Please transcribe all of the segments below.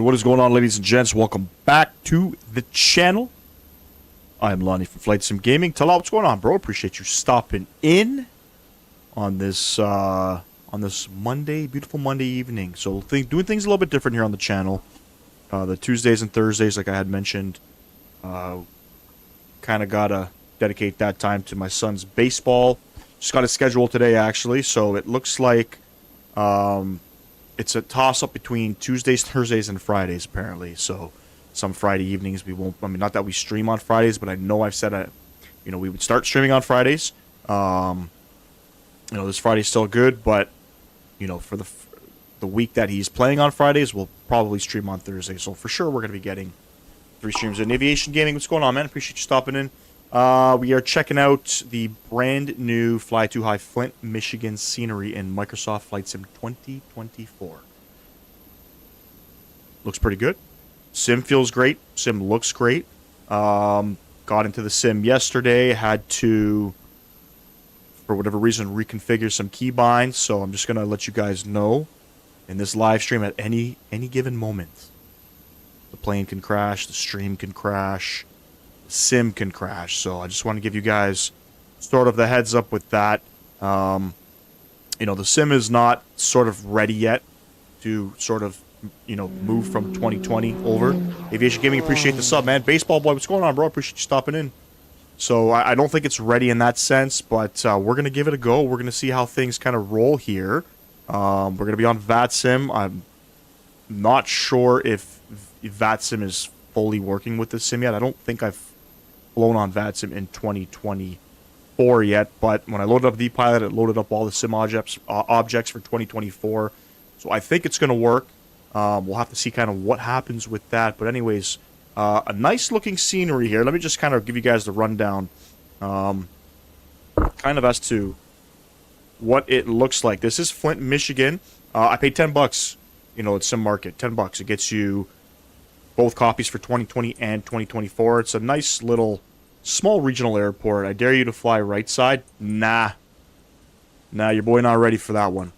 What is going on, ladies and gents? Welcome back to the channel. I'm Lonnie from Flight Sim Gaming. Tell out what's going on, bro. Appreciate you stopping in on this Monday, beautiful Monday evening. So doing things a little bit different here on the channel. The Tuesdays and Thursdays, like I had mentioned, kind of gotta dedicate that time to my son's baseball. Just got a schedule today, actually. So it looks like it's a toss-up between Tuesdays, Thursdays, and Fridays, apparently. So some Friday evenings we won't... I mean, not that we stream on Fridays, but I know I've said, we would start streaming on Fridays. This Friday's still good, but, for the week that he's playing on Fridays, we'll probably stream on Thursday. So for sure, we're going to be getting 3 streams in Aviation Gaming. What's going on, man? Appreciate you stopping in. We are checking out the brand new Fly Too High Flint, Michigan scenery in Microsoft Flight Sim 2024. Looks pretty good. Sim feels great. Sim looks great. Got into the sim yesterday. Had to, for whatever reason, reconfigure some keybinds. So I'm just going to let you guys know in this live stream at any given moment. The plane can crash. The stream can crash. Sim can crash, so I just want to give you guys sort of the heads up with that. The sim is not sort of ready yet to sort of, move from 2020 over. Aviation Gaming, appreciate the sub, man. Baseball Boy, what's going on, bro? Appreciate you stopping in. So I don't think it's ready in that sense, but we're going to give it a go. We're going to see how things kind of roll here. We're going to be on VATSIM. I'm not sure if VATSIM is fully working with the sim yet. I don't think I've flown on VATSIM in 2024 yet, but when I loaded up the pilot, it loaded up all the sim objects for 2024. So I think it's going to work. We'll have to see kind of what happens with that. But anyways, a nice looking scenery here. Let me just kind of give you guys the rundown, kind of as to what it looks like. This is Flint, Michigan. I paid $10. At Sim Market, $10. It gets you both copies for 2020 and 2024. It's a nice little small regional airport. I dare you to fly right side. Nah, your boy not ready for that one.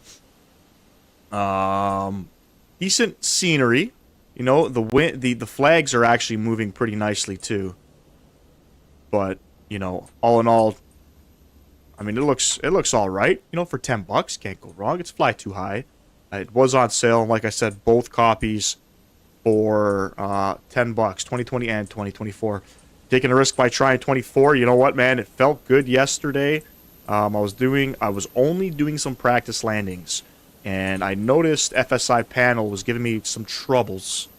Decent scenery. The flags are actually moving pretty nicely too. But all in all, I mean, it looks all right. For $10, can't go wrong. It's Fly Too High. It was on sale, and like I said, both copies for $10, 2020 and 2024. Taking a risk by trying 24. You know what, man? It felt good yesterday. I was only doing some practice landings, and I noticed FSI panel was giving me some troubles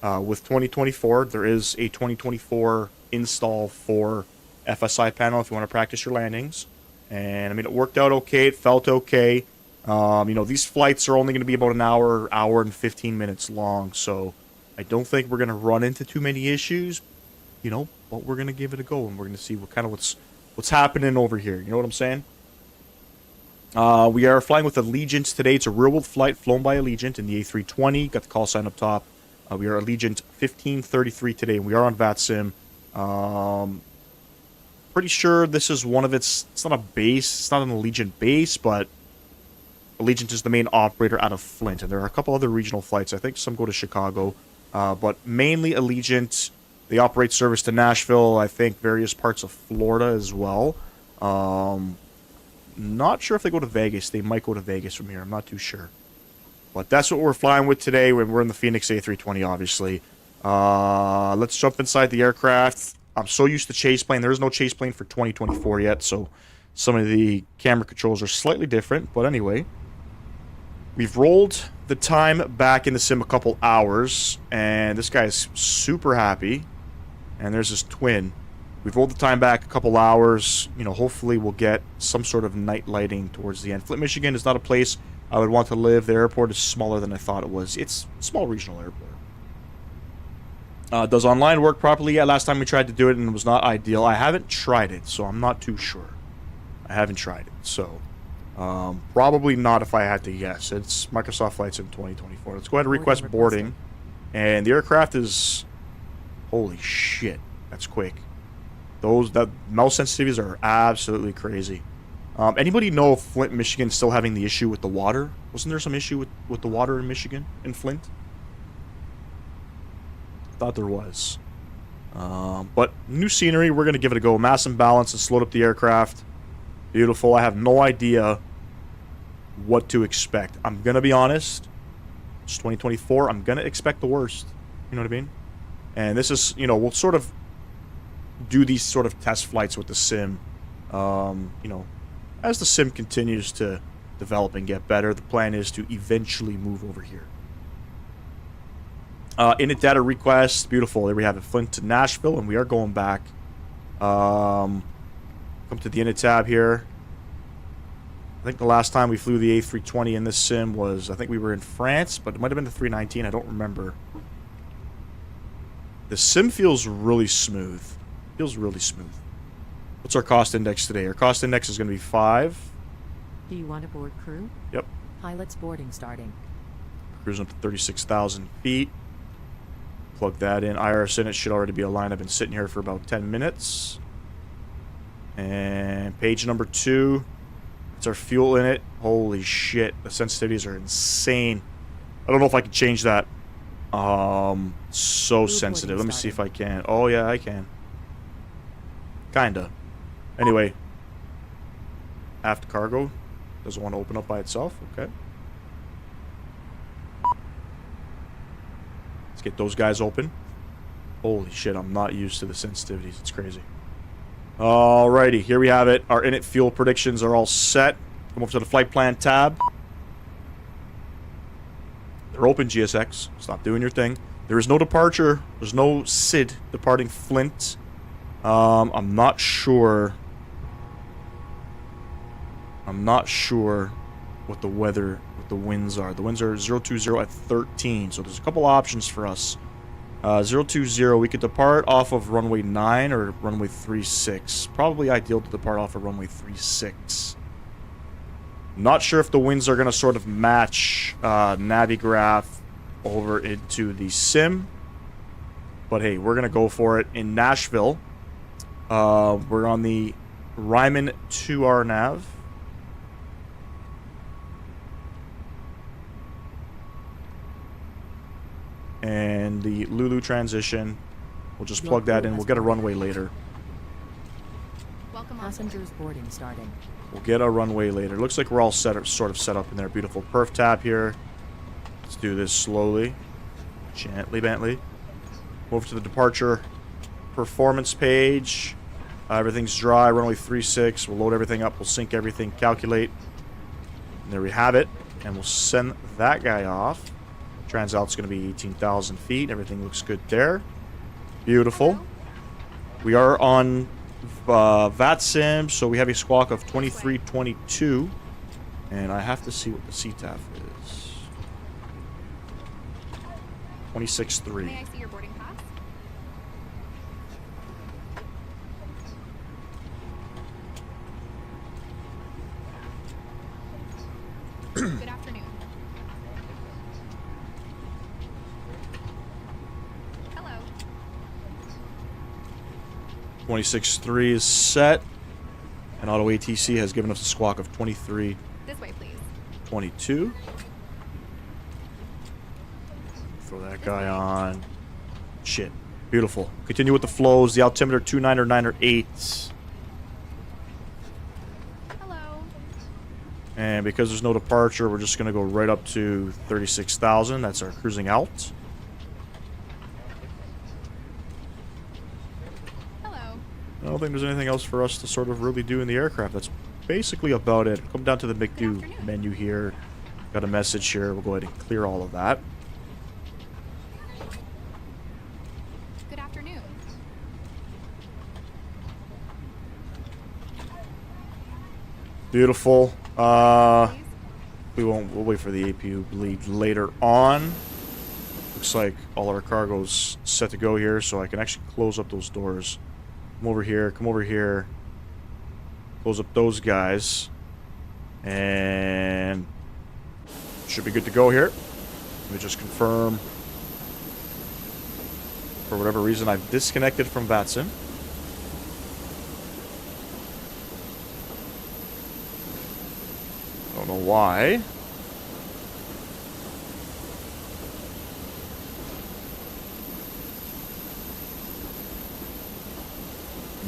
with 2024. There is a 2024 install for FSI panel if you want to practice your landings, and I mean, it worked out okay. It felt okay. These flights are only going to be about an hour and 15 minutes long, so I don't think we're going to run into too many issues, but we're going to give it a go, and we're going to see what's happening over here. You know what I'm saying? We are flying with Allegiant today. It's a real-world flight flown by Allegiant in the A320. Got the call sign up top. We are Allegiant 1533 today, and we are on VATSIM. Pretty sure this is one of it's not a base. It's not an Allegiant base, but Allegiant is the main operator out of Flint, and there are a couple other regional flights. I think some go to Chicago, but mainly Allegiant. They operate service to Nashville, I think various parts of Florida as well. Not sure if they go to Vegas. They might go to Vegas from here. I'm not too sure. But that's what we're flying with today when we're in the Phoenix A320, obviously. Let's jump inside the aircraft. I'm so used to chase plane. There is no chase plane for 2024 yet, so some of the camera controls are slightly different. But anyway, we've rolled the time back in the sim a couple hours, and this guy is super happy. And there's his twin. We've rolled the time back a couple hours. Hopefully we'll get some sort of night lighting towards the end. Flint, Michigan is not a place I would want to live. The airport is smaller than I thought it was. It's a small regional airport. Does online work properly? Yeah, last time we tried to do it and it was not ideal. I haven't tried it, so I'm not too sure. I haven't tried it, so probably not if I had to guess. It's Microsoft Flight Sim 2024. Let's go ahead and request boarding. And the aircraft is... Holy shit, that's quick. That mouse sensitivities are absolutely crazy. Anybody know if Flint, Michigan is still having the issue with the water? Wasn't there some issue with the water in Michigan, in Flint? thought there was. But new scenery, we're going to give it a go. Mass and balance and slowed up the aircraft. Beautiful. I have no idea what to expect. I'm going to be honest. It's 2024. I'm going to expect the worst. You know what I mean? And this is, you know, we'll sort of do these sort of test flights with the sim. You know, as the sim continues to develop and get better, the plan is to eventually move over here. Init data request. Beautiful. There we have it. Flint to Nashville, and we are going back. Come to the init tab here. I think the last time we flew the A320 in this sim was, I think we were in France, but it might have been the 319. I don't remember. The sim feels really smooth. Feels really smooth. What's our cost index today? Our cost index is going to be 5. Do you want to board crew? Yep. Pilot's boarding starting. Cruising up to 36,000 feet. Plug that in. IRS in it should already be aligned. I've been sitting here for about 10 minutes. And page number 2. It's our fuel in it. Holy shit. The sensitivities are insane. I don't know if I can change that. So sensitive. Let me see if I can. Oh, yeah, I can. Kinda. Anyway. Aft cargo. Doesn't want to open up by itself. Okay. Let's get those guys open. Holy shit, I'm not used to the sensitivities. It's crazy. Alrighty, here we have it. Our init fuel predictions are all set. Come over to the flight plan tab. They're open, GSX. Stop doing your thing. There is no departure. There's no SID departing Flint. I'm not sure. I'm not sure what the weather, what the winds are. The winds are 020 at 13. So there's a couple options for us. 020, we could depart off of runway 9 or runway 36. Probably ideal to depart off of runway 36. Not sure if the winds are going to sort of match Navigraph over into the sim. But hey, we're going to go for it. In Nashville, we're on the Ryman 2R nav. And the Lulu transition, we'll just plug that in. We'll get a runway later. Welcome passengers boarding starting. We'll get a runway later. Looks like we're all sort of set up in there. Beautiful perf tab here. Let's do this slowly. Gently, Bentley. Move to the departure performance page. Everything's dry. Runway 36. We'll load everything up. We'll sync everything. Calculate. And there we have it. And we'll send that guy off. Transalt's going to be 18,000 feet. Everything looks good there. Beautiful. We are on VATSIM, so we have a squawk of 2322. And I have to see what the CTAF is. 26.3. May I see your boarding pass? Good afternoon. 26.3 is set, and Auto ATC has given us a squawk of 23. This way, please. 22. Throw that guy on. Shit. Beautiful. Continue with the flows. The altimeter 29908. Hello. And because there's no departure, we're just going to go right up to 36,000. That's our cruising out. I don't think there's anything else for us to sort of really do in the aircraft. That's basically about it. Come down to the McDo menu here. Got a message here. We'll go ahead and clear all of that. Good afternoon. Beautiful. We'll wait for the APU bleed later on. Looks like all our cargo's set to go here, so I can actually close up those doors. Come over here, come over here. Close up those guys. And should be good to go here. Let me just confirm. For whatever reason, I've disconnected from VATSIM. Don't know why.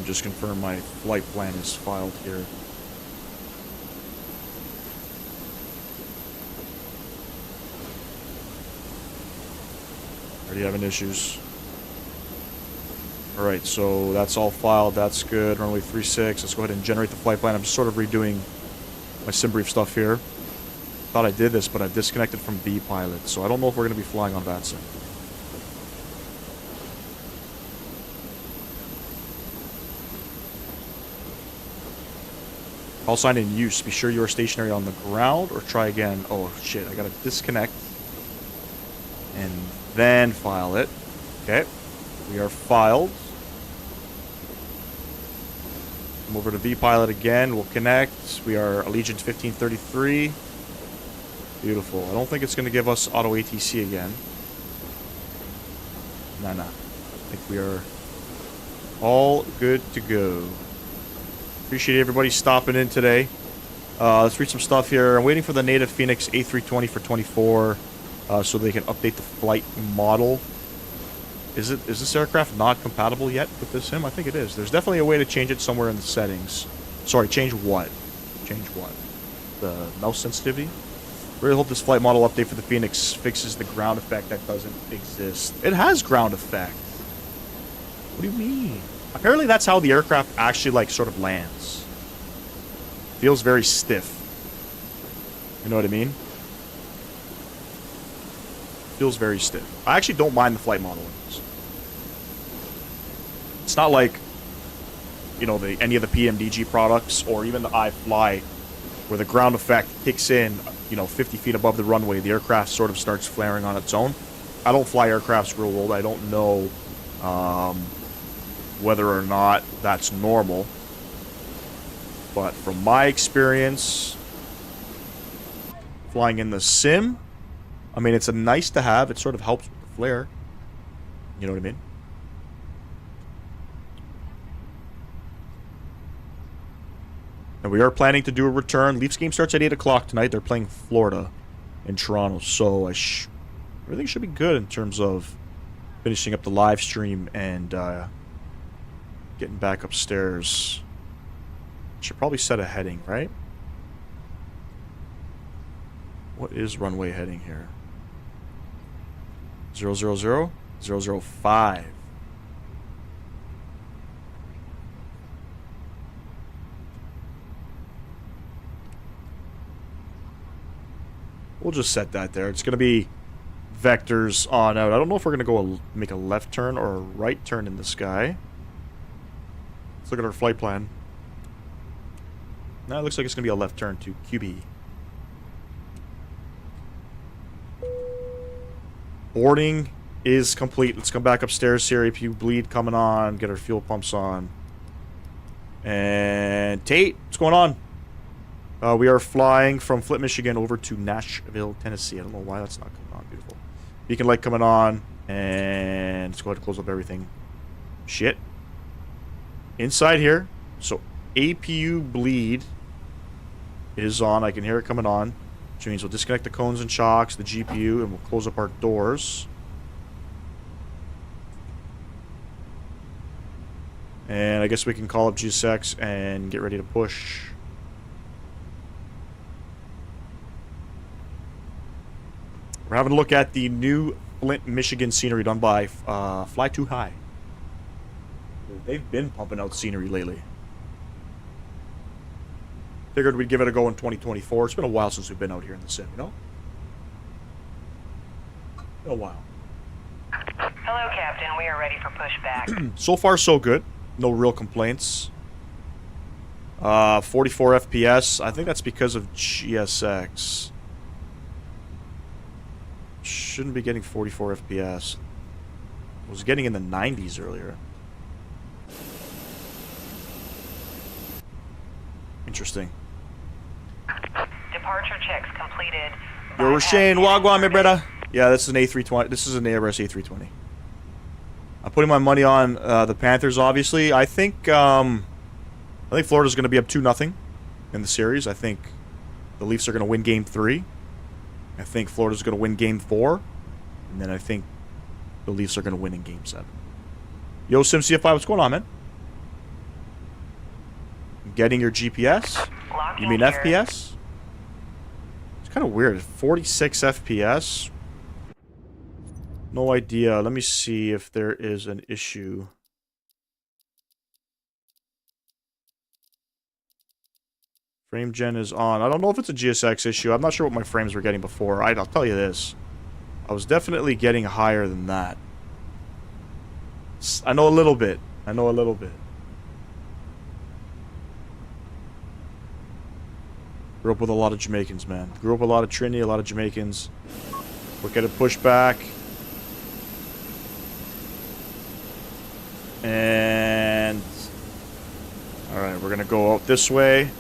And just confirm my flight plan is filed here. Already having issues. Alright, so that's all filed. That's good. Runway 36. Let's go ahead and generate the flight plan. I'm just sort of redoing my sim brief stuff here. Thought I did this, but I've disconnected from VPilot, so I don't know if we're going to be flying on that sim. Call sign in use. Be sure you are stationary on the ground, or try again. Oh shit, I gotta disconnect. And then file it. Okay. We are filed. Come over to VPilot again. We'll connect. We are Allegiant 1533. Beautiful. I don't think it's going to give us auto ATC again. Nah. I think we are all good to go. Appreciate everybody stopping in today. Let's read some stuff here. I'm waiting for the native Phoenix A320 for 24 so they can update the flight model. Is this aircraft not compatible yet with this sim? I think it is. There's definitely a way to change it somewhere in the settings. Sorry, change what? Change what? The mouse sensitivity? Really hope this flight model update for the Phoenix fixes the ground effect that doesn't exist. It has ground effect. What do you mean? Apparently that's how the aircraft actually, like, sort of lands. Feels very stiff. You know what I mean? Feels very stiff. I actually don't mind the flight model in this. It's not like, you know, any of the PMDG products or even the iFly, where the ground effect kicks in, you know, 50 feet above the runway. The aircraft sort of starts flaring on its own. I don't fly aircrafts real old. I don't know whether or not that's normal. But from my experience flying in the sim, I mean, it's a nice to have. It sort of helps with the flare. You know what I mean? And we are planning to do a return. Leafs game starts at 8 o'clock tonight. They're playing Florida in Toronto. So everything should be good in terms of finishing up the live stream and getting back upstairs. Should probably set a heading, right? What is runway heading here? 000? 005. We'll just set that there. It's going to be vectors on out. I don't know if we're going to go make a left turn or a right turn in the sky. Let's look at our flight plan. Now it looks like it's going to be a left turn to QB. Boarding is complete. Let's come back upstairs here. If you bleed coming on, get our fuel pumps on. And Tate, what's going on? We are flying from Flint, Michigan over to Nashville, Tennessee. I don't know why that's not coming on. Beautiful. Beacon light coming on. And let's go ahead and close up everything. Shit. Inside here. So APU bleed is on. I can hear it coming on. Which means we'll disconnect the cones and shocks, the GPU, and we'll close up our doors. And I guess we can call up GSX and get ready to push. We're having a look at the new Flint, Michigan scenery done by Fly Too High. They've been pumping out scenery lately. Figured we'd give it a go in 2024. It's been a while since we've been out here in the sim, you know? Been a while. Hello, Captain. We are ready for pushback. So far, so good. No real complaints. 44 FPS. I think that's because of GSX. Shouldn't be getting 44 FPS. I was getting in the 90s earlier. Interesting. Departure checks completed. Yo, Shane, Wagwan, my brother. Yeah, this is an A320. This is an Airbus A320. I'm putting my money on the Panthers, obviously. I think Florida's going to be up 2-0 in the series. I think the Leafs are going to win Game 3. I think Florida's going to win Game 4. And then I think the Leafs are going to win in Game 7. Yo, SimCFI, what's going on, man? getting your GPS? Locking You mean gear. FPS? It's kind of weird. 46 FPS? No idea. Let me see if there is an issue. Frame gen is on. I don't know if it's a GSX issue. I'm not sure what my frames were getting before. I'll tell you this. I was definitely getting higher than that. I know a little bit. I know a little bit. Grew up with a lot of Jamaicans, man. Grew up with a lot of Trinity, a lot of Jamaicans. Look at a pushback. And... alright, we're gonna go out this way.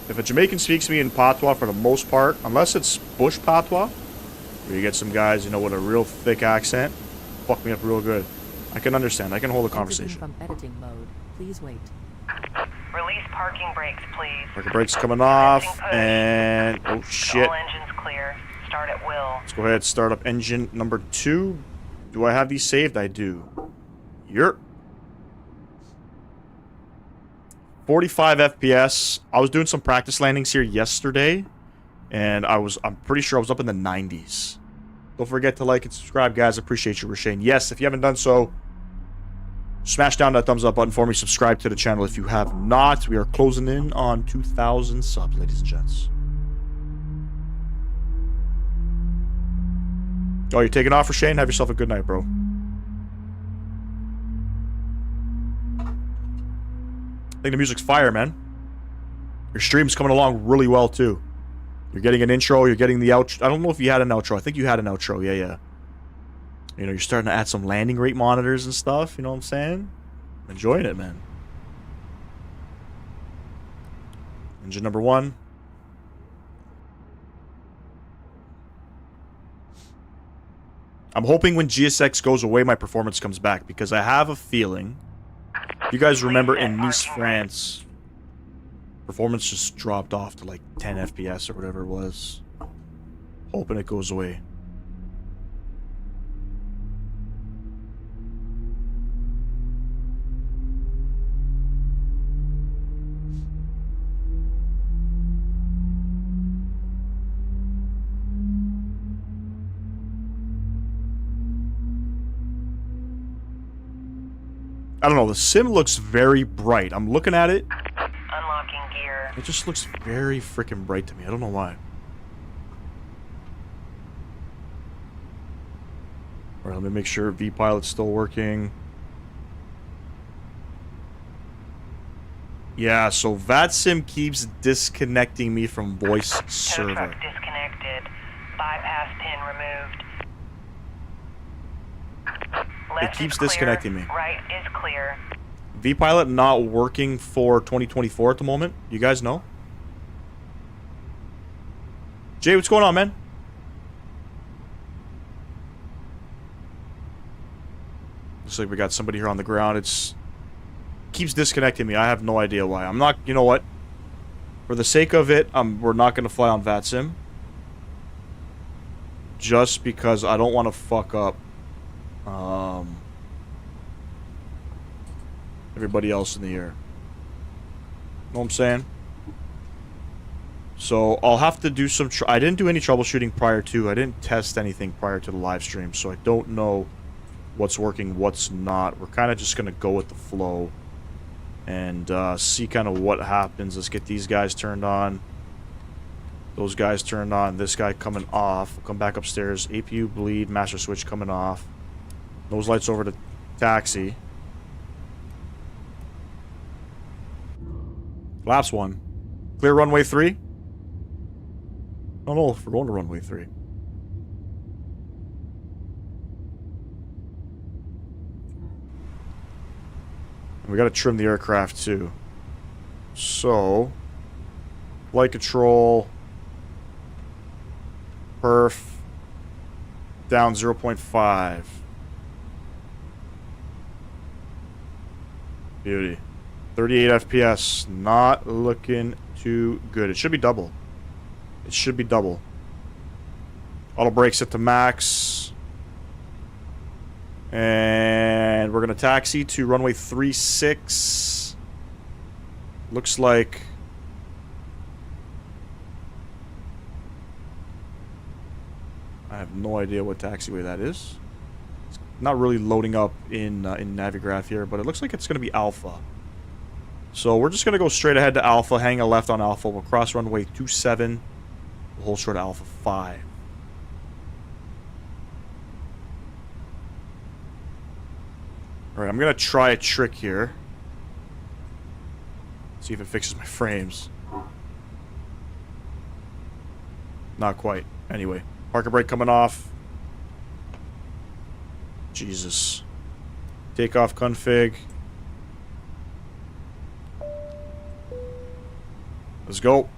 If a Jamaican speaks to me in patois for the most part, unless it's bush patois, where you get some guys, you know, with a real thick accent, fuck me up real good. I can understand. I can hold a conversation. Exiting from editing mode. Please wait. Release parking brakes, please. Parking brakes coming off, and... oh, shit. All engines clear. Start at will. Let's go ahead, start up engine number 2. Do I have these saved? I do. Yerp. 45 FPS. I was doing some practice landings here yesterday, and I'm pretty sure I was up in the 90s. Don't forget to like and subscribe, guys. Appreciate you, Rashane. Yes, if you haven't done so, smash down that thumbs up button for me. Subscribe to the channel if you have not. We are closing in on 2,000 subs, ladies and gents. Oh, you're taking off, Rashane? Have yourself a good night, bro. I think the music's fire, man. Your stream's coming along really well, too. You're getting an intro, you're getting the outro. I don't know if you had an outro. I think you had an outro, yeah. You know, you're starting to add some landing rate monitors and stuff, you know what I'm saying? I'm enjoying it, man. Engine number 1. I'm hoping when GSX goes away, my performance comes back, because I have a feeling... you guys remember in Nice, France, performance just dropped off to like 10 FPS or whatever it was. Hoping it goes away. I don't know, the sim looks very bright. I'm looking at it. Unlocking gear. It just looks very freaking bright to me. I don't know why. Alright, let me make sure V-Pilot's still working. Yeah, so VATSIM keeps disconnecting me from voice Tow server. truck disconnected. Bypass pin removed. Left keeps is clear. disconnecting me. Right is clear. V-Pilot not working for 2024 at the moment. You guys know? Jay, what's going on, man? Looks like we got somebody here on the ground. It's... keeps disconnecting me. I have no idea why. I'm not... you know what? For the sake of it, we're not going to fly on VATSIM. Just because I don't want to fuck up... everybody else in the air. Know what I'm saying? So, I'll have to do some... I didn't do any troubleshooting prior to... I didn't test anything prior to the live stream, so I don't know what's working, what's not. We're kind of just going to go with the flow and see kind of what happens. Let's get these guys turned on. Those guys turned on. This guy coming off. We'll come back upstairs. APU bleed. Master switch coming off. Nose lights over to taxi. Laps 1. Clear runway 3. I don't know if we're going to runway 3. We gotta trim the aircraft too. So, flight control, perf, down 0.5. Beauty. 38 FPS, not looking too good. It should be double. It should be double. Auto brake set to max. And we're going to taxi to runway 36. Looks like... I have no idea what taxiway that is. It's not really loading up in Navigraph here, but it looks like it's going to be Alpha. So we're just going to go straight ahead to Alpha, hang a left on Alpha. We'll cross runway 27. We'll hold short of Alpha 5. Alright, I'm going to try a trick here. See if it fixes my frames. Not quite. Anyway, parking brake coming off. Jesus. Takeoff config. Let's go.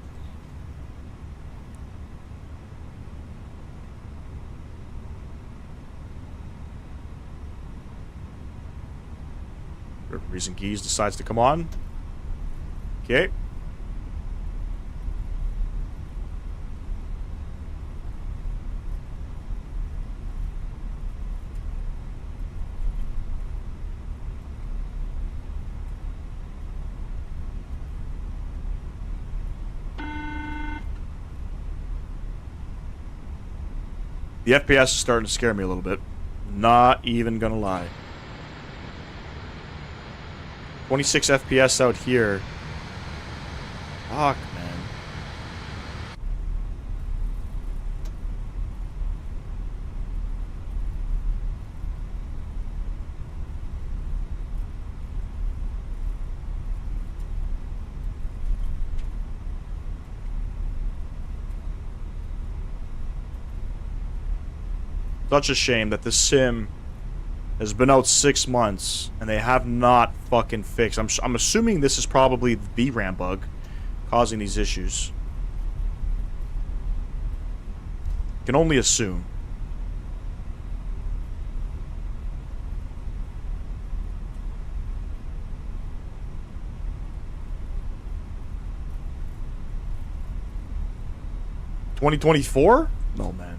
For whatever reason, Geese decides to come on. Okay. The FPS is starting to scare me a little bit. Not even gonna lie. 26 FPS out here. Fuck, man. Such a shame that this sim has been out 6 months and they have not fucking fixed. I'm assuming this is probably the VRAM bug causing these issues. Can only assume. $2024? No, man.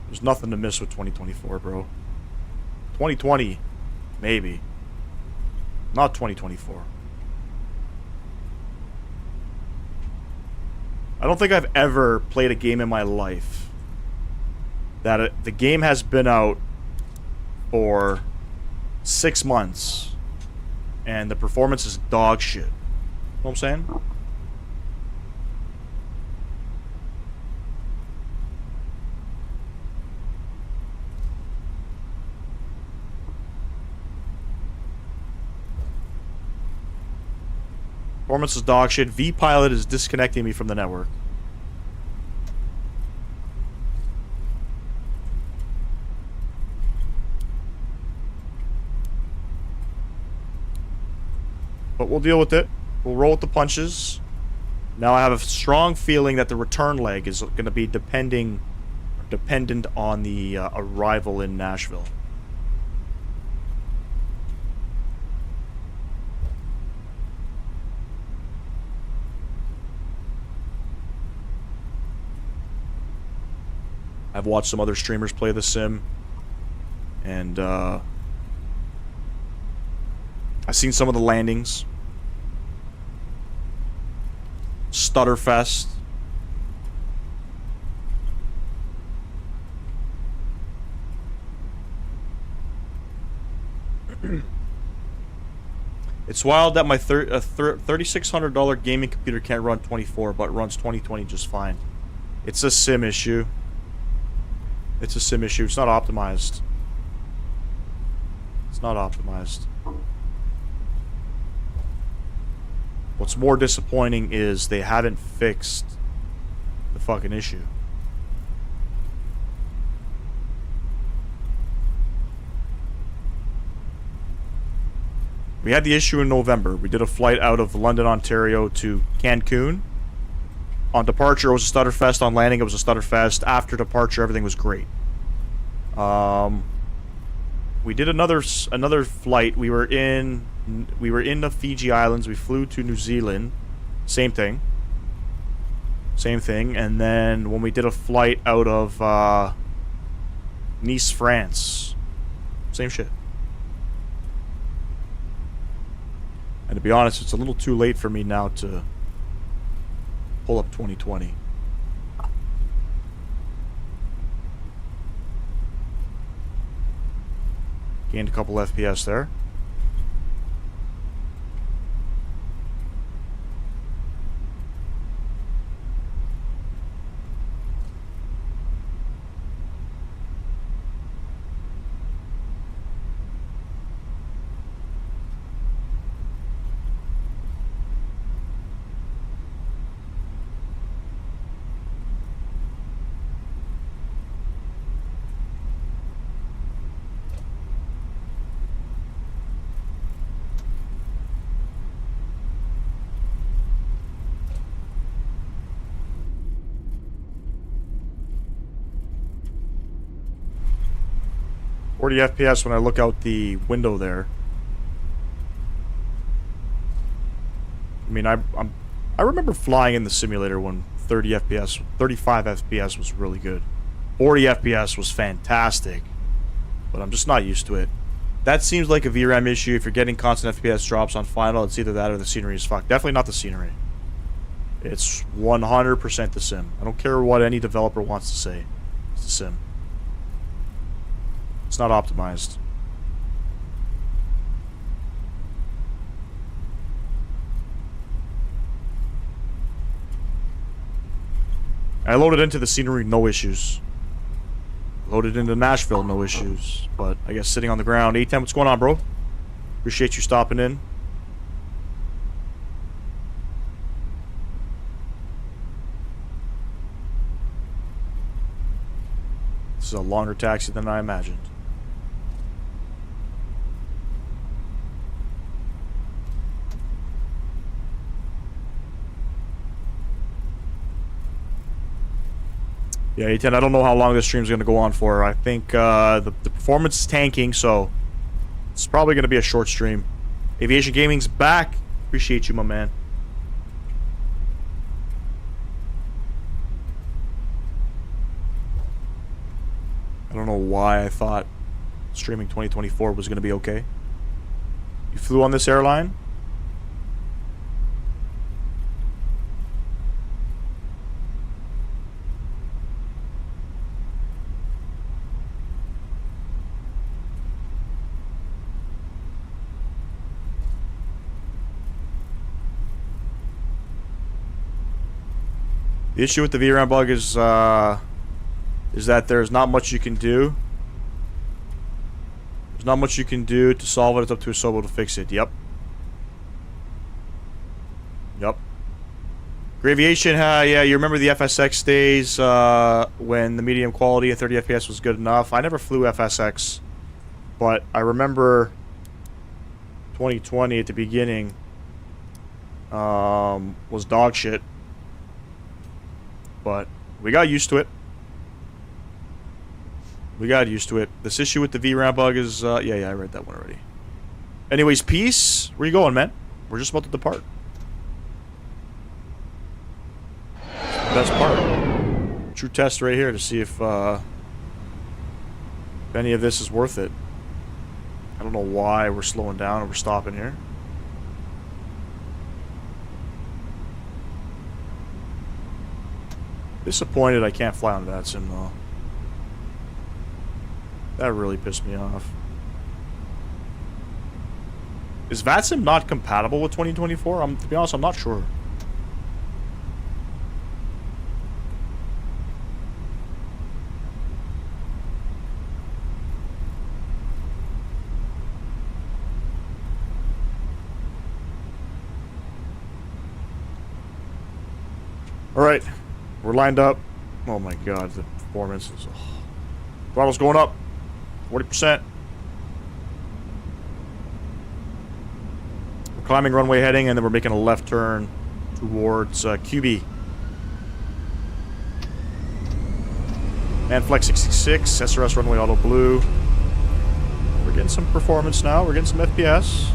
There's nothing to miss with 2024, bro. 2020, maybe. Not 2024. I don't think I've ever played a game in my life that the game has been out for 6 months and the performance is dog shit. You know what I'm saying? Performance is dog shit. V-Pilot is disconnecting me from the network. But we'll deal with it. We'll roll with the punches. Now I have a strong feeling that the return leg is going to be dependent on the arrival in Nashville. I've watched some other streamers play the sim, and I've seen some of the landings. Stutterfest. It's wild that my $3,600 gaming computer can't run 24, but runs 2020 just fine. It's a sim issue. It's a sim issue. It's not optimized. It's not optimized. What's more disappointing is they haven't fixed the fucking issue. We had the issue in November. We did a flight out of London, Ontario to Cancun. On departure, it was a stutterfest. On landing, it was a stutterfest. After departure, everything was great. We did another flight. We were in the Fiji Islands. We flew to New Zealand. Same thing. Same thing. And then when we did a flight out of Nice, France, Same shit. And to be honest, it's a little too late for me now to pull up 2020. Gained a couple FPS there. Forty FPS when I look out the window there. I mean, I remember flying in the simulator when 30 FPS, 35 FPS was really good. 40 FPS was fantastic, but I'm just not used to it. That seems like a VRAM issue. If you're getting constant FPS drops on final, it's either that or the scenery is fucked. Definitely not the scenery. It's 100% the sim. I don't care what any developer wants to say. It's the sim. It's not optimized. I loaded into the scenery, no issues. Loaded into Nashville, no issues. But I guess sitting on the ground. A10, what's going on, bro? Appreciate you stopping in. This is a longer taxi than I imagined. Yeah, A10, I don't know how long this stream's going to go on for. I think the performance is tanking, so it's probably going to be a short stream. Aviation Gaming's back. Appreciate you, my man. I don't know why I thought streaming 2024 was going to be okay. You flew on this airline? The issue with the VRAM bug is that there's not much you can do. There's not much you can do to solve it. It's up to a Sobo to fix it. Yep. Yep. Graviation, yeah, you remember the FSX days when the medium quality at 30 FPS was good enough. I never flew FSX, but I remember 2020 at the beginning was dog shit. But we got used to it. We got used to it. This issue with the VRAM bug is, yeah, I read that one already. Anyways, peace. Where you going, man? We're just about to depart. Best part. True test right here to see if any of this is worth it. I don't know why we're slowing down and we're stopping here. Disappointed I can't fly on that sim though. That really pissed me off. Is VATSIM not compatible with 2024? To be honest, I'm not sure. Alright. We're lined up. Oh my god, the performance is... Oh. Throttle's going up. 40%. We're climbing runway heading, and then we're making a left turn towards QB. Manflex 66, SRS runway auto blue. We're getting some performance now. We're getting some FPS.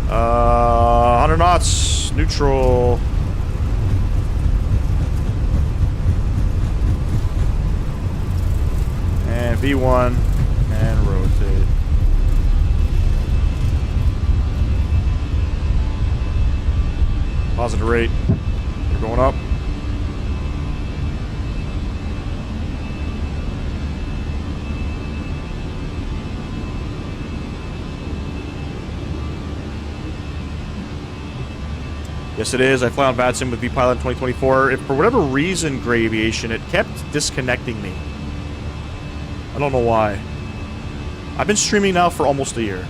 Uh, 100 knots, neutral. V1 and rotate. Positive rate. We're going up. Yes, it is. I fly on VATSIM with VPilot in 2024. If for whatever reason, Gray Aviation, it kept disconnecting me. I don't know why. I've been streaming now for almost a year.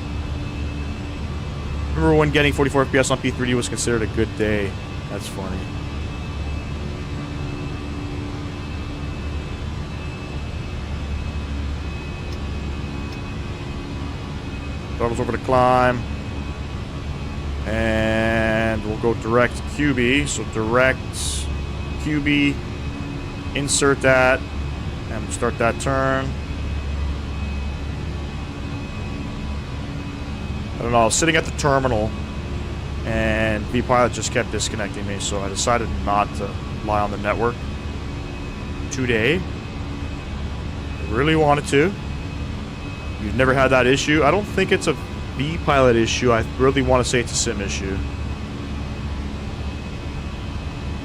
Remember when getting 44 FPS on P3D was considered a good day? That's funny. Throttles over to climb. And we'll go direct QB. So direct QB. Insert that. And start that turn. I don't know, I was sitting at the terminal and VPilot just kept disconnecting me, so I decided not to lie on the network today. I really wanted to. You've never had that issue? I don't think it's a VPilot issue. I really want to say it's a sim issue.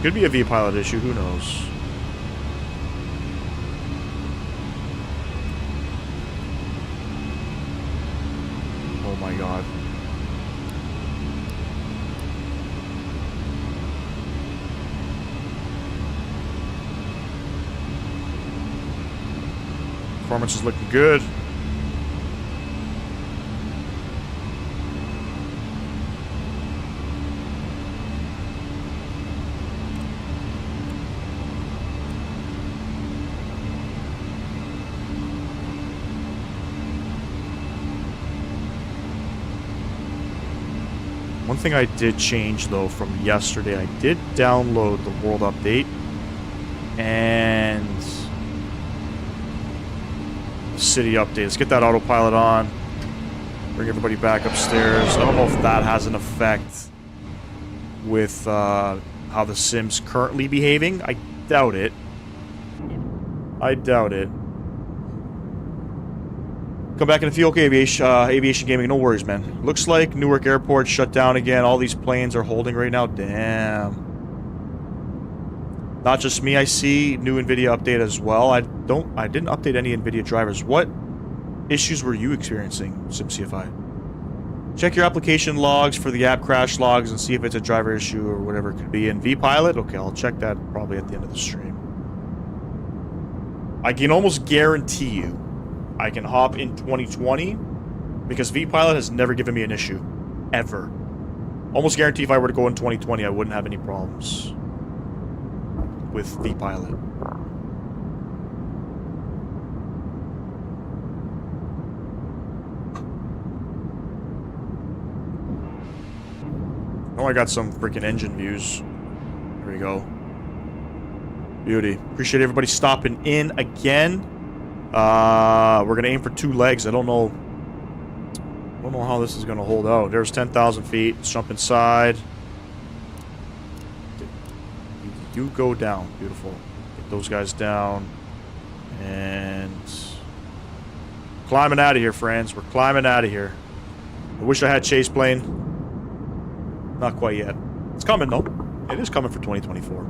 Could be a VPilot issue, who knows? Oh my god. Performance is looking good. One thing I did change, though, from yesterday, I did download the world update and the city update. Let's get that autopilot on. Bring everybody back upstairs. I don't know if that has an effect with how the sim's currently behaving. I doubt it. I doubt it. Come back in a few. Okay, aviation gaming. No worries, man. Looks like Newark Airport shut down again. All these planes are holding right now. Damn. Not just me, I see. New NVIDIA update as well. I didn't update any NVIDIA drivers. What issues were you experiencing, SimCFI? Check your application logs for the app crash logs and see if it's a driver issue or whatever it could be. And VPilot? Okay, I'll check that probably at the end of the stream. I can almost guarantee you I can hop in 2020 because VPilot has never given me an issue. Ever. Almost guarantee if I were to go in 2020, I wouldn't have any problems with VPilot. Oh, I got some freaking engine views. There we go. Beauty. Appreciate everybody stopping in again. We're gonna aim for 2 legs. I don't know how this is gonna hold out. There's 10,000 feet. Let's jump inside. You go down. Beautiful. Get those guys down. And climbing out of here, friends. We're climbing out of here. I wish I had chase plane. Not quite yet. It's coming though. It is coming for 2024.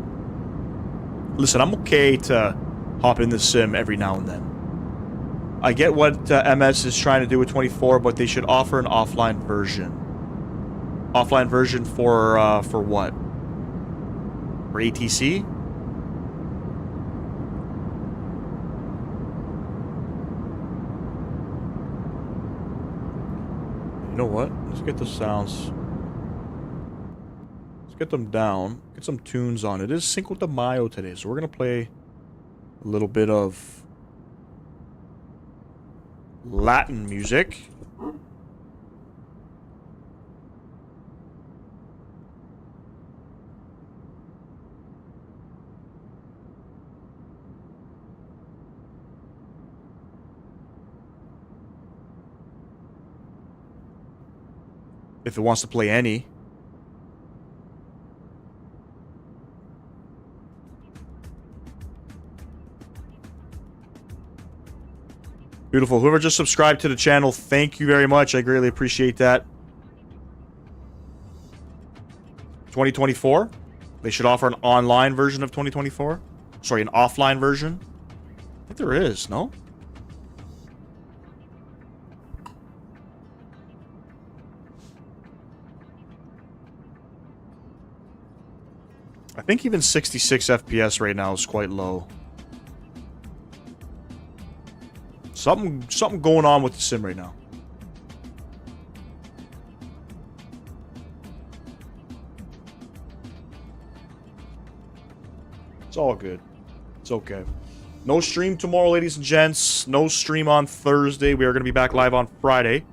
Listen, I'm okay to hop in the sim every now and then. I get what MS is trying to do with 24, but they should offer an offline version. Offline version for what? For ATC? You know what? Let's get the sounds. Let's get them down. Get some tunes on. It is Cinco de Mayo today, so we're going to play a little bit of Latin music. If it wants to play any. Beautiful. Whoever just subscribed to the channel, thank you very much. I greatly appreciate that. 2024? They should offer an online version of 2024? Sorry, an offline version? I think there is, no? I think even 66 FPS right now is quite low. Something going on with the sim right now. It's all good. It's okay. No stream tomorrow, ladies and gents. No stream on Thursday. We are going to be back live on Friday.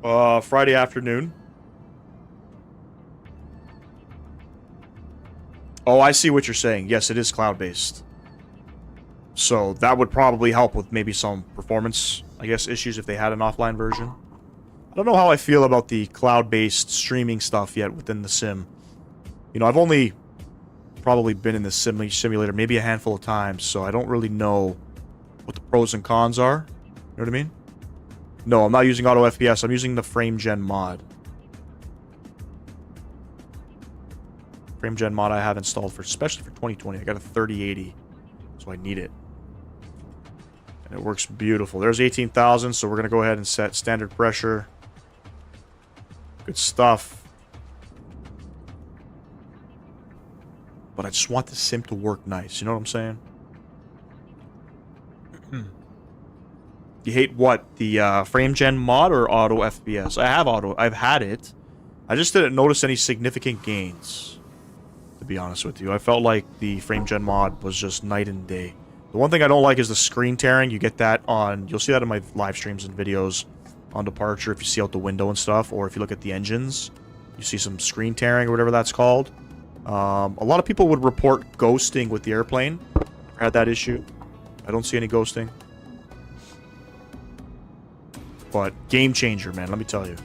Friday afternoon. Oh, I see what you're saying. Yes, it is cloud-based. So that would probably help with maybe some performance, I guess, issues if they had an offline version. I don't know how I feel about the cloud-based streaming stuff yet within the sim. You know, I've only probably been in the simulator maybe a handful of times, so I don't really know what the pros and cons are. You know what I mean? No, I'm not using auto FPS. I'm using the FrameGen mod. FrameGen mod I have installed for, especially for 2020. I got a 3080, so I need it. And it works beautiful. There's 18,000, so we're going to go ahead and set standard pressure. Good stuff. But I just want the sim to work nice. You know what I'm saying? You hate what? The FrameGen mod or auto FPS? I have auto. I've had it. I just didn't notice any significant gains, to be honest with you. I felt like the FrameGen mod was just night and day. The one thing I don't like is the screen tearing. You get that on... You'll see that in my live streams and videos on departure if you see out the window and stuff. Or if you look at the engines, you see some screen tearing or whatever that's called. A lot of people would report ghosting with the airplane. I had that issue. I don't see any ghosting. But game changer, man. Let me tell you.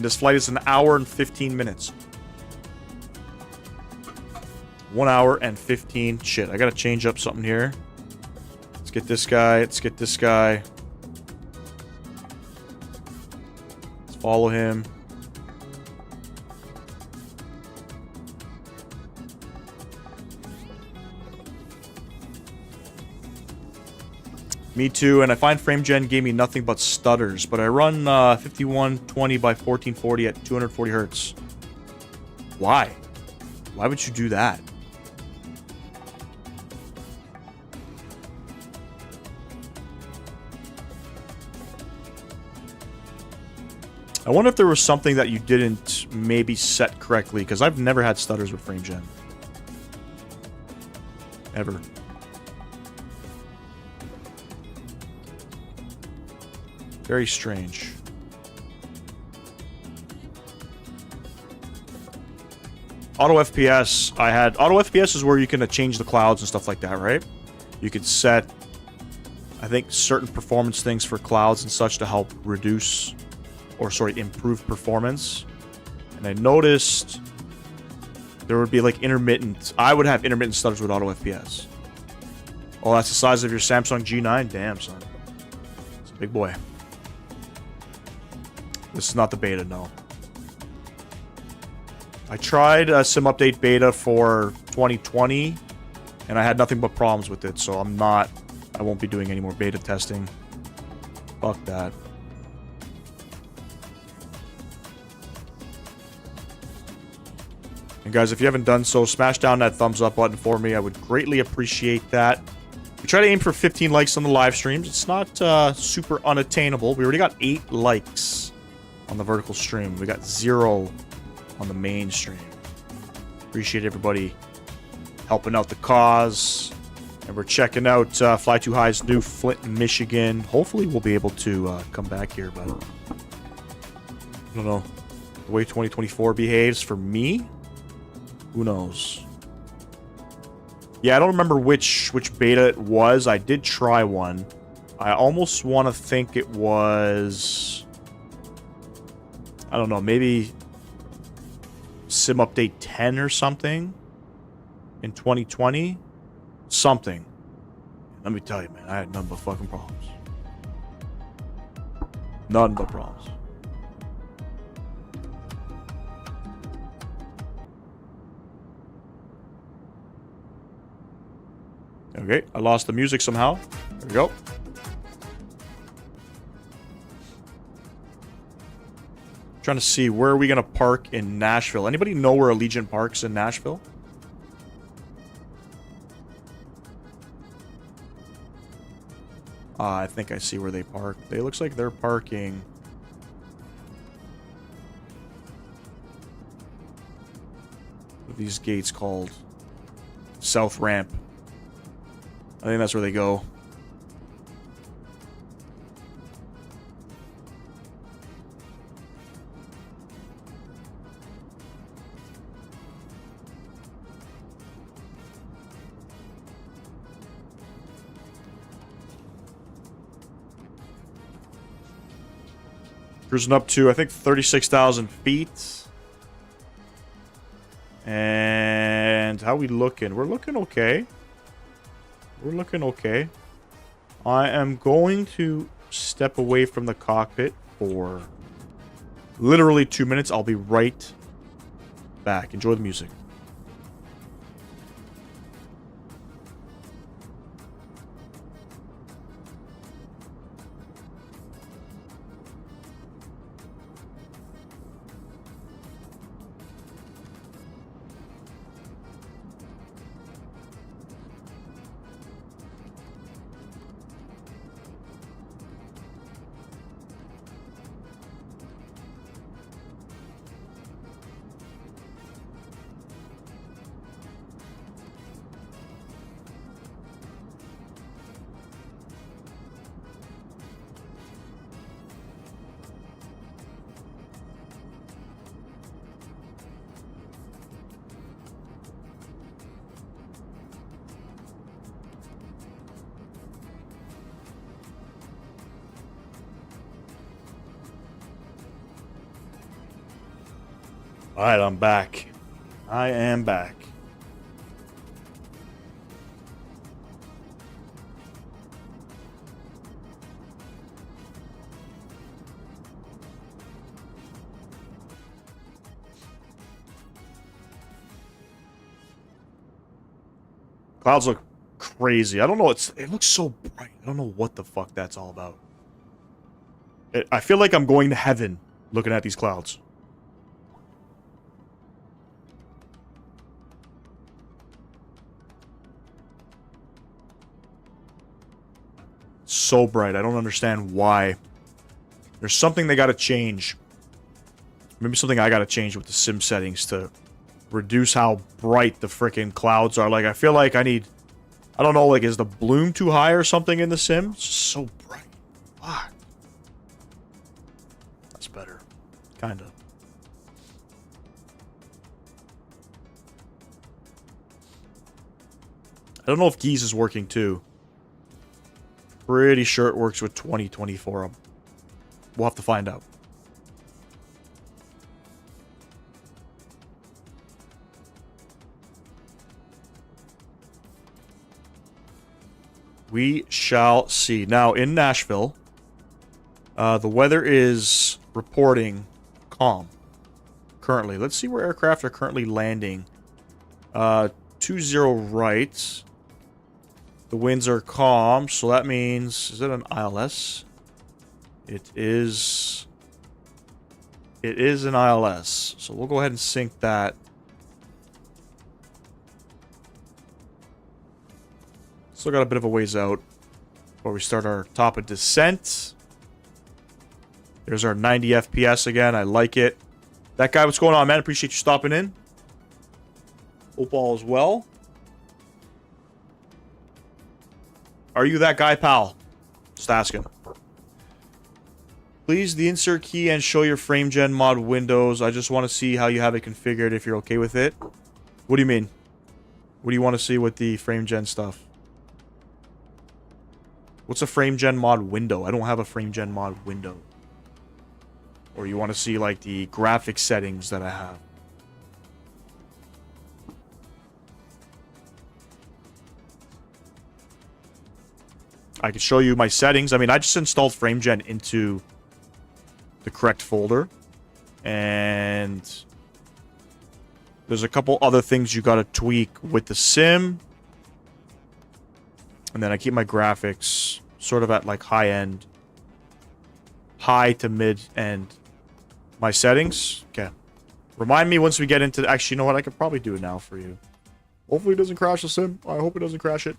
This flight is an hour and 15 minutes. 1 hour and 15. Shit, I gotta change up something here. Let's get this guy. Let's get this guy. Let's follow him. Me too, and I find FrameGen gave me nothing but stutters, but I run 5120 by 1440 at 240 hertz. Why? Why would you do that? I wonder if there was something that you didn't maybe set correctly, because I've never had stutters with FrameGen. Ever. Very strange. Auto FPS, I had... Auto FPS is where you can change the clouds and stuff like that, right? You could set, I think, certain performance things for clouds and such to help reduce, or sorry, improve performance. And I noticed there would be like intermittent... I would have intermittent stutters with auto FPS. Oh, that's the size of your Samsung G9? Damn, son. It's a big boy. This is not the beta, no. I tried a sim update beta for 2020, and I had nothing but problems with it, so I won't be doing any more beta testing. Fuck that. And guys, if you haven't done so, smash down that thumbs up button for me. I would greatly appreciate that. We try to aim for 15 likes on the live streams. It's not super unattainable. We already got 8 likes on the vertical stream. We got 0 on the main stream. Appreciate everybody helping out the cause. And we're checking out Fly Too High's new Flint, Michigan. Hopefully we'll be able to come back here, but I don't know. The way 2024 behaves for me, who knows? Yeah, I don't remember which beta it was. I did try one. I almost want to think it was... I don't know, maybe sim update 10 or something in 2020. Something. Let me tell you, man, I had none but fucking problems. None but problems. Okay, I lost the music somehow. There we go. Trying to see where are we gonna park in Nashville. Anybody know where Allegiant parks in Nashville? I think I see where they park. It looks like they're parking. What are these gates called? South Ramp. I think that's where they go. Cruising up to, I think, 36,000 feet. And how we looking? We're looking okay. We're looking okay. I am going to step away from the cockpit for literally 2 minutes. I'll be right back. Enjoy the music. Alright, I'm back. I am back. Clouds look crazy. I don't know. It looks so bright. I don't know what the fuck that's all about. I feel like I'm going to heaven looking at these clouds. So bright. I don't understand why. There's something they gotta change. Maybe something I gotta change with the sim settings to reduce how bright the freaking clouds are. Like, I feel like I need... I don't know, like, is the bloom too high or something in the sim? It's just so bright. Fuck. That's better. Kinda. I don't know if Geese is working too. Pretty sure it works with 2024. We'll have to find out. We shall see. Now, in Nashville, the weather is reporting calm currently. Let's see where aircraft are currently landing. 20 right. The winds are calm, so that means... Is it an ILS? It is... It is an ILS. So we'll go ahead and sync that. Still got a bit of a ways out before we start our top of descent. There's our 90 FPS again. I like it. That guy, what's going on, man? Appreciate you stopping in. Hope all is well. Are you that guy, pal? Just asking. Please, the insert key and show your frame gen mod windows. I just want to see how you have it configured if you're okay with it. What do you mean? What do you want to see with the frame gen stuff? What's a frame gen mod window? I don't have a frame gen mod window. Or you want to see like the graphic settings that I have. I can show you my settings. I mean, I just installed FrameGen into the correct folder. And there's a couple other things you got to tweak with the sim. And then I keep my graphics sort of at like high to mid end. My settings. Okay. Remind me once we get into... Actually, you know what? I could probably do it now for you. Hopefully it doesn't crash the sim. I hope it doesn't crash it.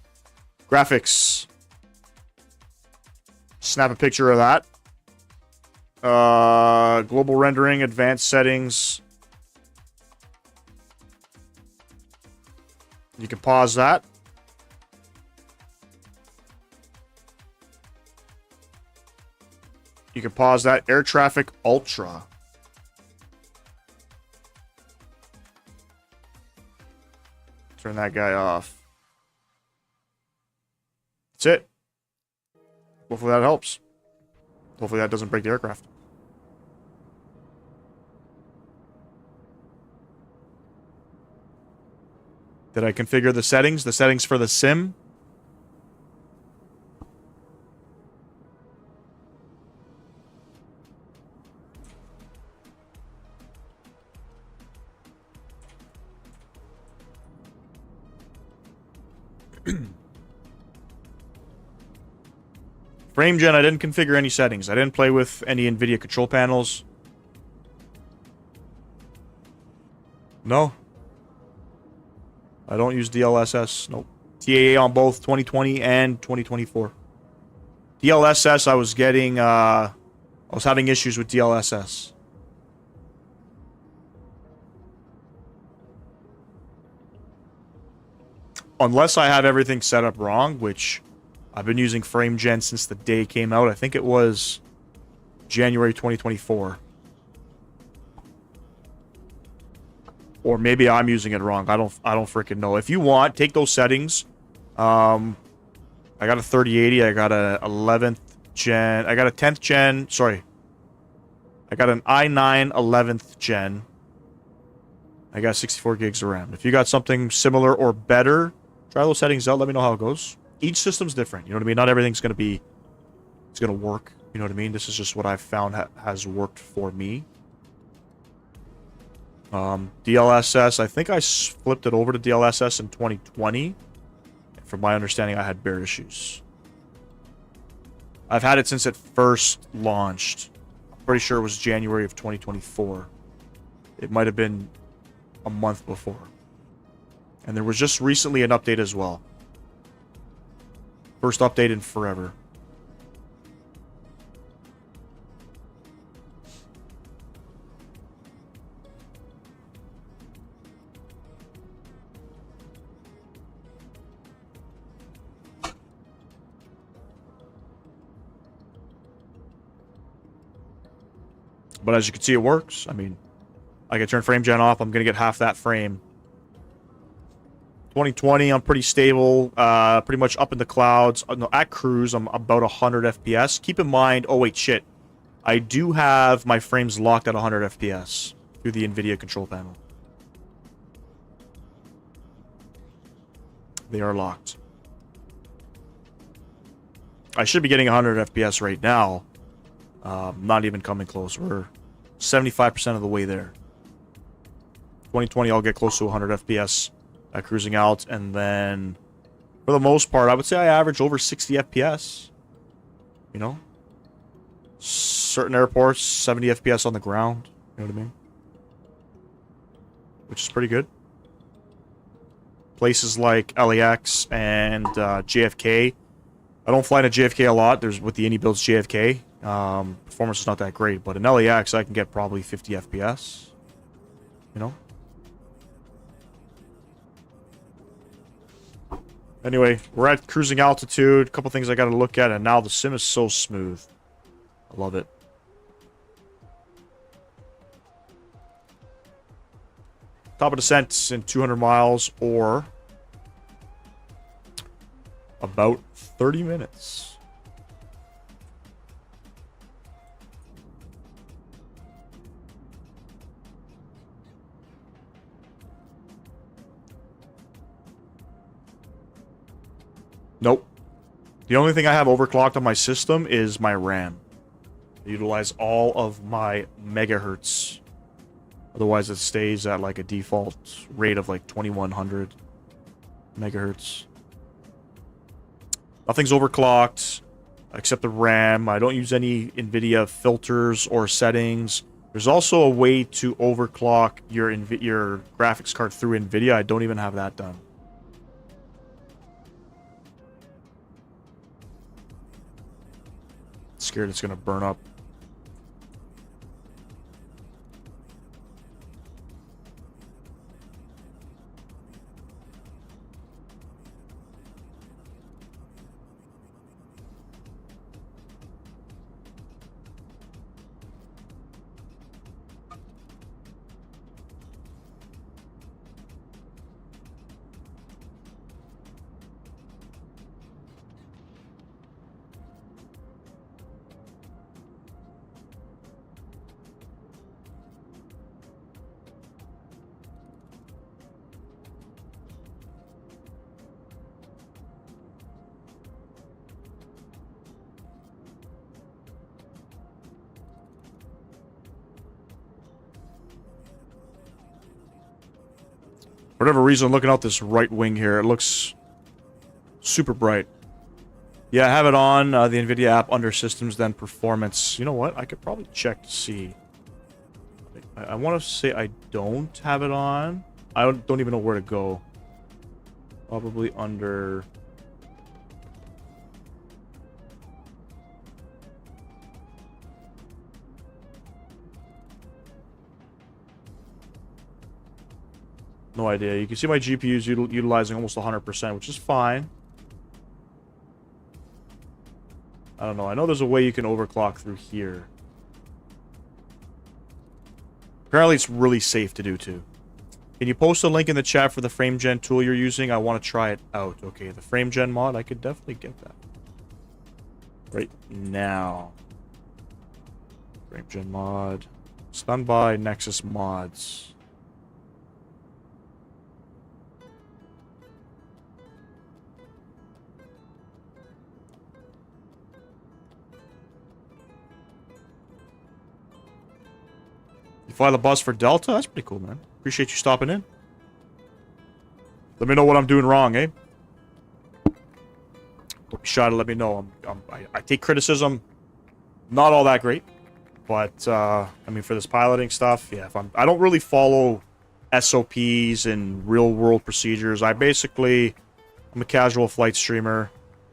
Graphics. Snap a picture of that. Global rendering, advanced settings. You can pause that. You can pause that. Air traffic ultra. Turn that guy off. That's it. Hopefully that helps. Hopefully that doesn't break the aircraft. Did I configure the settings? The settings for the sim? FrameGen, I didn't configure any settings. I didn't play with any NVIDIA control panels. No. I don't use DLSS. Nope. TAA on both 2020 and 2024. DLSS, I was getting, I was having issues with DLSS. Unless I have everything set up wrong, which I've been using FrameGen since the day it came out. I think it was January 2024. Or maybe I'm using it wrong. I don't freaking know. If you want, take those settings. I got a 3080. I got a 11th gen. I got a 10th gen. Sorry. I got an i9 11th gen. I got 64 gigs of RAM. If you got something similar or better, try those settings out. Let me know how it goes. Each system's different. You know what I mean? Not everything's going to be... It's going to work. You know what I mean? This is just what I've found has worked for me. DLSS, I think I flipped it over to DLSS in 2020. From my understanding, I had bear issues. I've had it since it first launched. I'm pretty sure it was January of 2024. It might have been a month before. And there was just recently an update as well. First update in forever. But as you can see, it works. I mean, I can turn FrameGen off. I'm going to get half that frame. 2020, I'm pretty stable. Pretty much up in the clouds. No, at cruise, I'm about 100 FPS. Keep in mind... Oh, wait, shit. I do have my frames locked at 100 FPS through the NVIDIA control panel. They are locked. I should be getting 100 FPS right now. Not even coming close. We're 75% of the way there. 2020, I'll get close to 100 FPS at cruising out, and then for the most part, I would say I average over 60 FPS. You know? Certain airports, 70 FPS on the ground. You know what I mean? Which is pretty good. Places like LAX and JFK. I don't fly to JFK a lot. There's with the Indy builds JFK. Performance is not that great, but in LAX I can get probably 50 FPS. You know? Anyway, we're at cruising altitude. A couple things I gotta look at, and now the sim is so smooth. I love it. Top of descent in 200 miles, or about 30 minutes. Nope. The only thing I have overclocked on my system is my RAM. I utilize all of my megahertz. Otherwise, it stays at like a default rate of like 2100 megahertz. Nothing's overclocked except the RAM. I don't use any NVIDIA filters or settings. There's also a way to overclock your graphics card through NVIDIA. I don't even have that done. Scared it's gonna burn up. For whatever reason, looking out this right wing here, it looks super bright. Yeah, I have it on the NVIDIA app under Systems, then Performance. You know what? I could probably check to see. I want to say I don't have it on. I don't even know where to go. Probably under... No idea. You can see my GPU's utilizing almost 100%, which is fine. I don't know. I know there's a way you can overclock through here. Apparently it's really safe to do too. Can you post a link in the chat for the FrameGen tool you're using? I want to try it out. Okay, the FrameGen mod, I could definitely get that. Right now. FrameGen mod. Stand by Nexus mods. You fly the bus for Delta? That's pretty cool, man. Appreciate you stopping in. Let me know what I'm doing wrong, eh? Don't be shy to let me know. I take criticism. Not all that great. But, I mean, for this piloting stuff, yeah, I don't really follow SOPs and real-world procedures. I'm a casual flight streamer.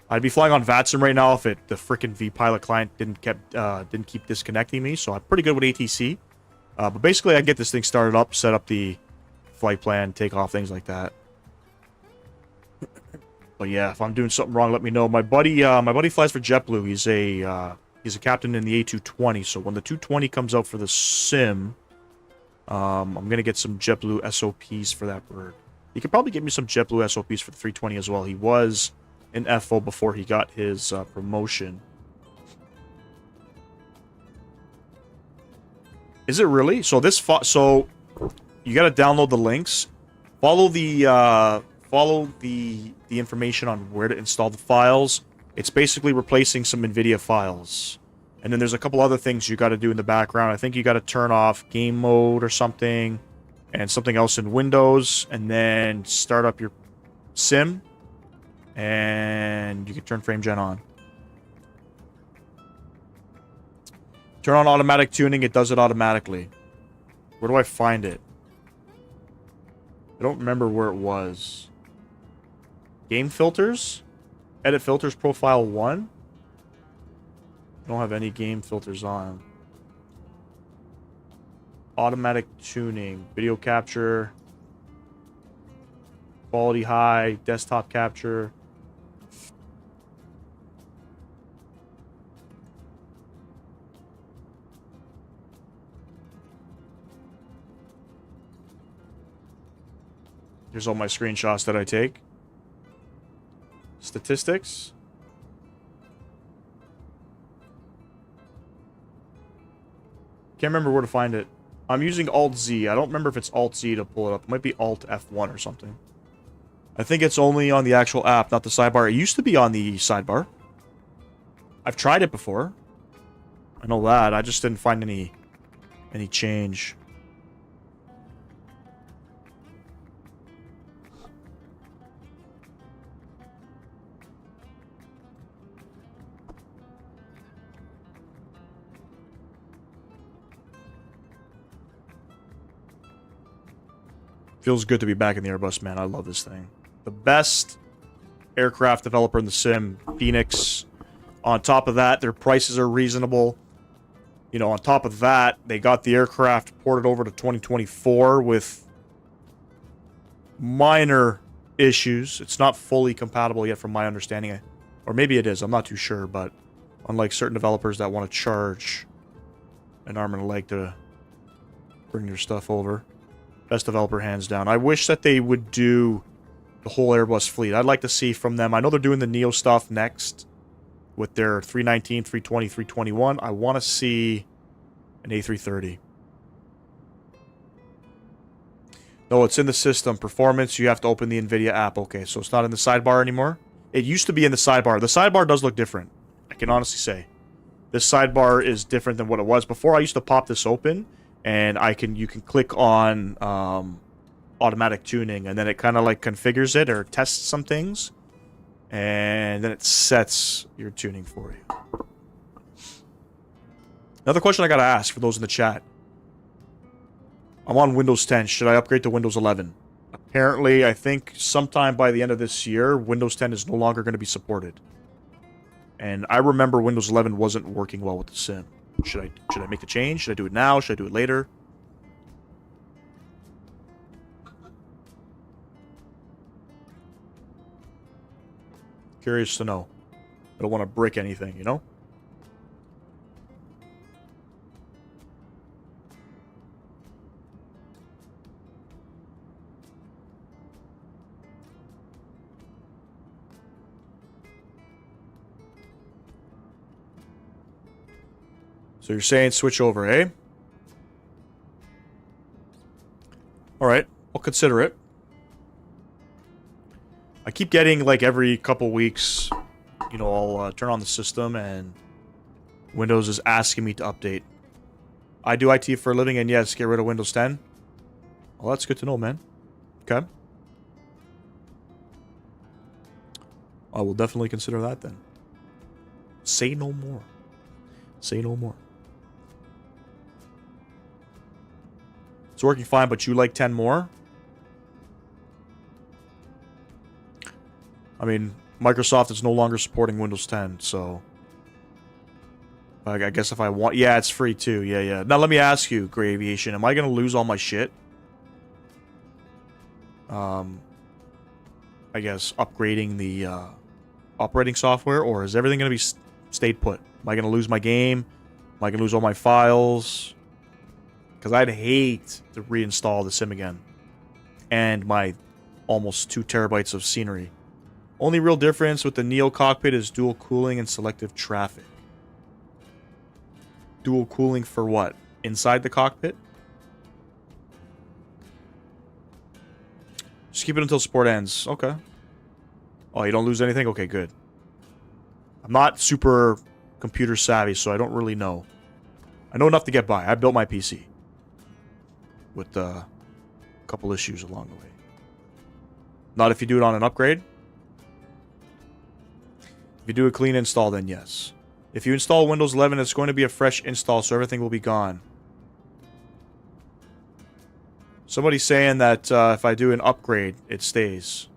I'd be flying on VATSIM right now if the freaking vPilot client didn't keep disconnecting me, so I'm pretty good with ATC. But basically, I get this thing started up, set up the flight plan, takeoff, things like that. But yeah, if I'm doing something wrong, let me know. My buddy flies for JetBlue. He's a captain in the A320. So when the 220 comes out for the sim, I'm gonna get some JetBlue SOPs for that bird. He could probably get me some JetBlue SOPs for the 320 as well. He was in FO before he got his promotion. Is it really? So so you got to download the links, follow the information on where to install the files. It's basically replacing some NVIDIA files, and then there's a couple other things you got to do in the background. I think you got to turn off game mode or something, and something else in Windows, and then start up your sim, and you can turn FrameGen on. Turn on automatic tuning, it does it automatically. Where do I find it? I don't remember where it was. Game filters? Edit filters profile 1? I don't have any game filters on. Automatic tuning. Video capture. Quality high. Desktop capture. Here's all my screenshots that I take. Statistics. Can't remember where to find it. I'm using Alt-Z. I don't remember if it's Alt-Z to pull it up. It might be Alt-F1 or something. I think it's only on the actual app, not the sidebar. It used to be on the sidebar. I've tried it before. I know that. I just didn't find any change. Feels good to be back in the Airbus, man. I love this thing. The best aircraft developer in the sim, Phoenix. On top of that, their prices are reasonable. You know, on top of that, they got the aircraft ported over to 2024 with minor issues. It's not fully compatible yet from my understanding. Or maybe it is. I'm not too sure, but unlike certain developers that want to charge an arm and a leg to bring their stuff over. Best developer, hands down. I wish that they would do the whole Airbus fleet. I'd like to see from them. I know they're doing the Neo stuff next with their 319, 320, 321. I want to see an A330. No, it's in the system. Performance, you have to open the NVIDIA app. Okay, so it's not in the sidebar anymore? It used to be in the sidebar. The sidebar does look different. I can honestly say. This sidebar is different than what it was. Before, I used to pop this open, and you can click on automatic tuning, and then it kind of like configures it or tests some things, and then it sets your tuning for you. Another question I gotta ask for those in the chat. I'm on Windows 10. Should I upgrade to Windows 11? Apparently, I think sometime by the end of this year, Windows 10 is no longer going to be supported. And I remember Windows 11 wasn't working well with the sim. Should I make the change? Should I do it now? Should I do it later? Curious to know. I don't want to brick anything, you know? So you're saying switch over, eh? Alright, I'll consider it. I keep getting, like, every couple weeks, you know, I'll turn on the system and Windows is asking me to update. I do IT for a living, and yes, get rid of Windows 10. Well, that's good to know, man. Okay. I will definitely consider that then. Say no more. Say no more. It's working fine, but you like 10 more? I mean, Microsoft is no longer supporting Windows 10, so... I guess if I want... Yeah, it's free too. Yeah. Now, let me ask you, Grey Aviation. Am I going to lose all my shit? I guess upgrading the operating software, or is everything going to be stayed put? Am I going to lose my game? Am I going to lose all my files? Because I'd hate to reinstall the sim again. And my almost 2 terabytes of scenery. Only real difference with the Neo Cockpit is dual cooling and selective traffic. Dual cooling for what? Inside the cockpit? Just keep it until support ends. Okay. Oh, you don't lose anything? Okay, good. I'm not super computer savvy, so I don't really know. I know enough to get by. I built my PC. With a couple issues along the way. Not if you do it on an upgrade. If you do a clean install, then yes. If you install Windows 11, it's going to be a fresh install, so everything will be gone. Somebody's saying that if I do an upgrade, it stays.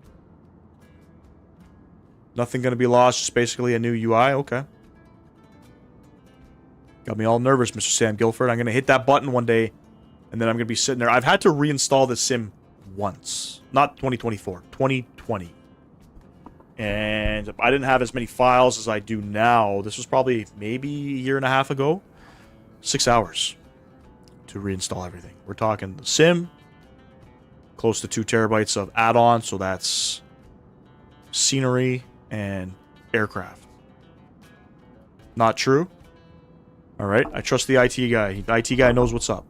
Nothing going to be lost, just basically a new UI? Okay. Got me all nervous, Mr. Sam Guilford. I'm going to hit that button one day, and then I'm going to be sitting there. I've had to reinstall the sim once. Not 2024, 2020. And I didn't have as many files as I do now. This was probably maybe a year and a half ago. 6 hours to reinstall everything. We're talking the sim, close to 2 terabytes of add-on, so that's scenery and aircraft. Not true? Alright, I trust the IT guy. The IT guy knows what's up.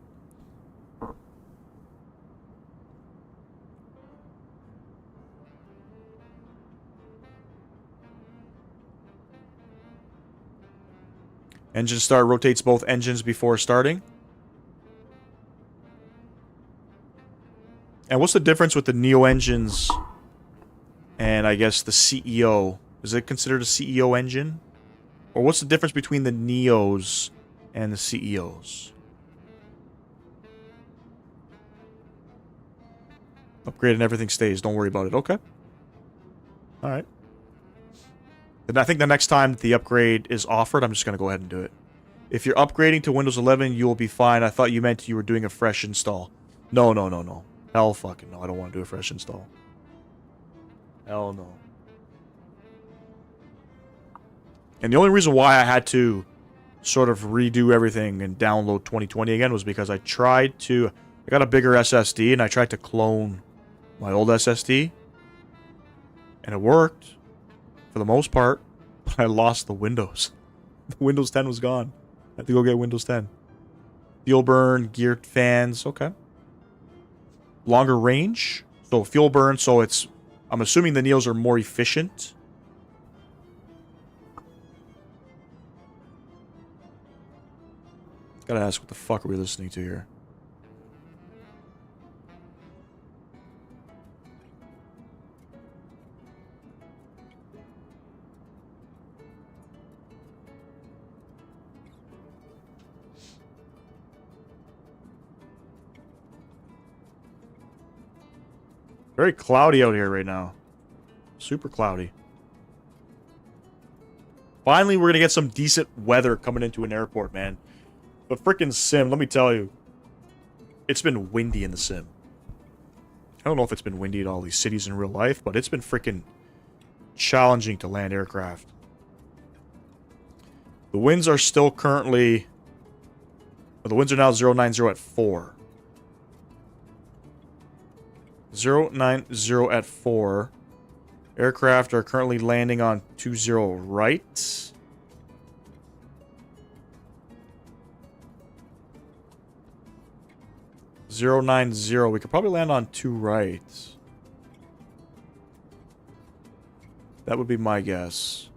Engine start rotates both engines before starting. And what's the difference with the Neo engines and I guess the CEO? Is it considered a CEO engine? Or what's the difference between the Neos and the CEOs? Upgrade and everything stays. Don't worry about it. Okay. Alright. Then I think the next time the upgrade is offered, I'm just going to go ahead and do it. If you're upgrading to Windows 11, you will be fine. I thought you meant you were doing a fresh install. No, no, no, no. Hell fucking no. I don't want to do a fresh install. Hell no. And the only reason why I had to sort of redo everything and download 2020 again was because I tried to... I got a bigger SSD and I tried to clone my old SSD. And it worked for the most part, but I lost the Windows. The Windows 10 was gone. I had to go get Windows 10. Fuel burn, geared fans, okay. Longer range. So fuel burn, so it's... I'm assuming the Neos are more efficient. Gotta ask, what the fuck are we listening to here? Very cloudy out here right now. Super cloudy. Finally, we're gonna get some decent weather coming into an airport, man. But frickin' sim, let me tell you. It's been windy in the sim. I don't know if it's been windy at all these cities in real life, but it's been frickin' challenging to land aircraft. The winds are still currently... The winds are now 090 at 4. 090 at 4. Aircraft are currently landing on 20 right. Zero 90. We could probably land on 2 right. That would be my guess.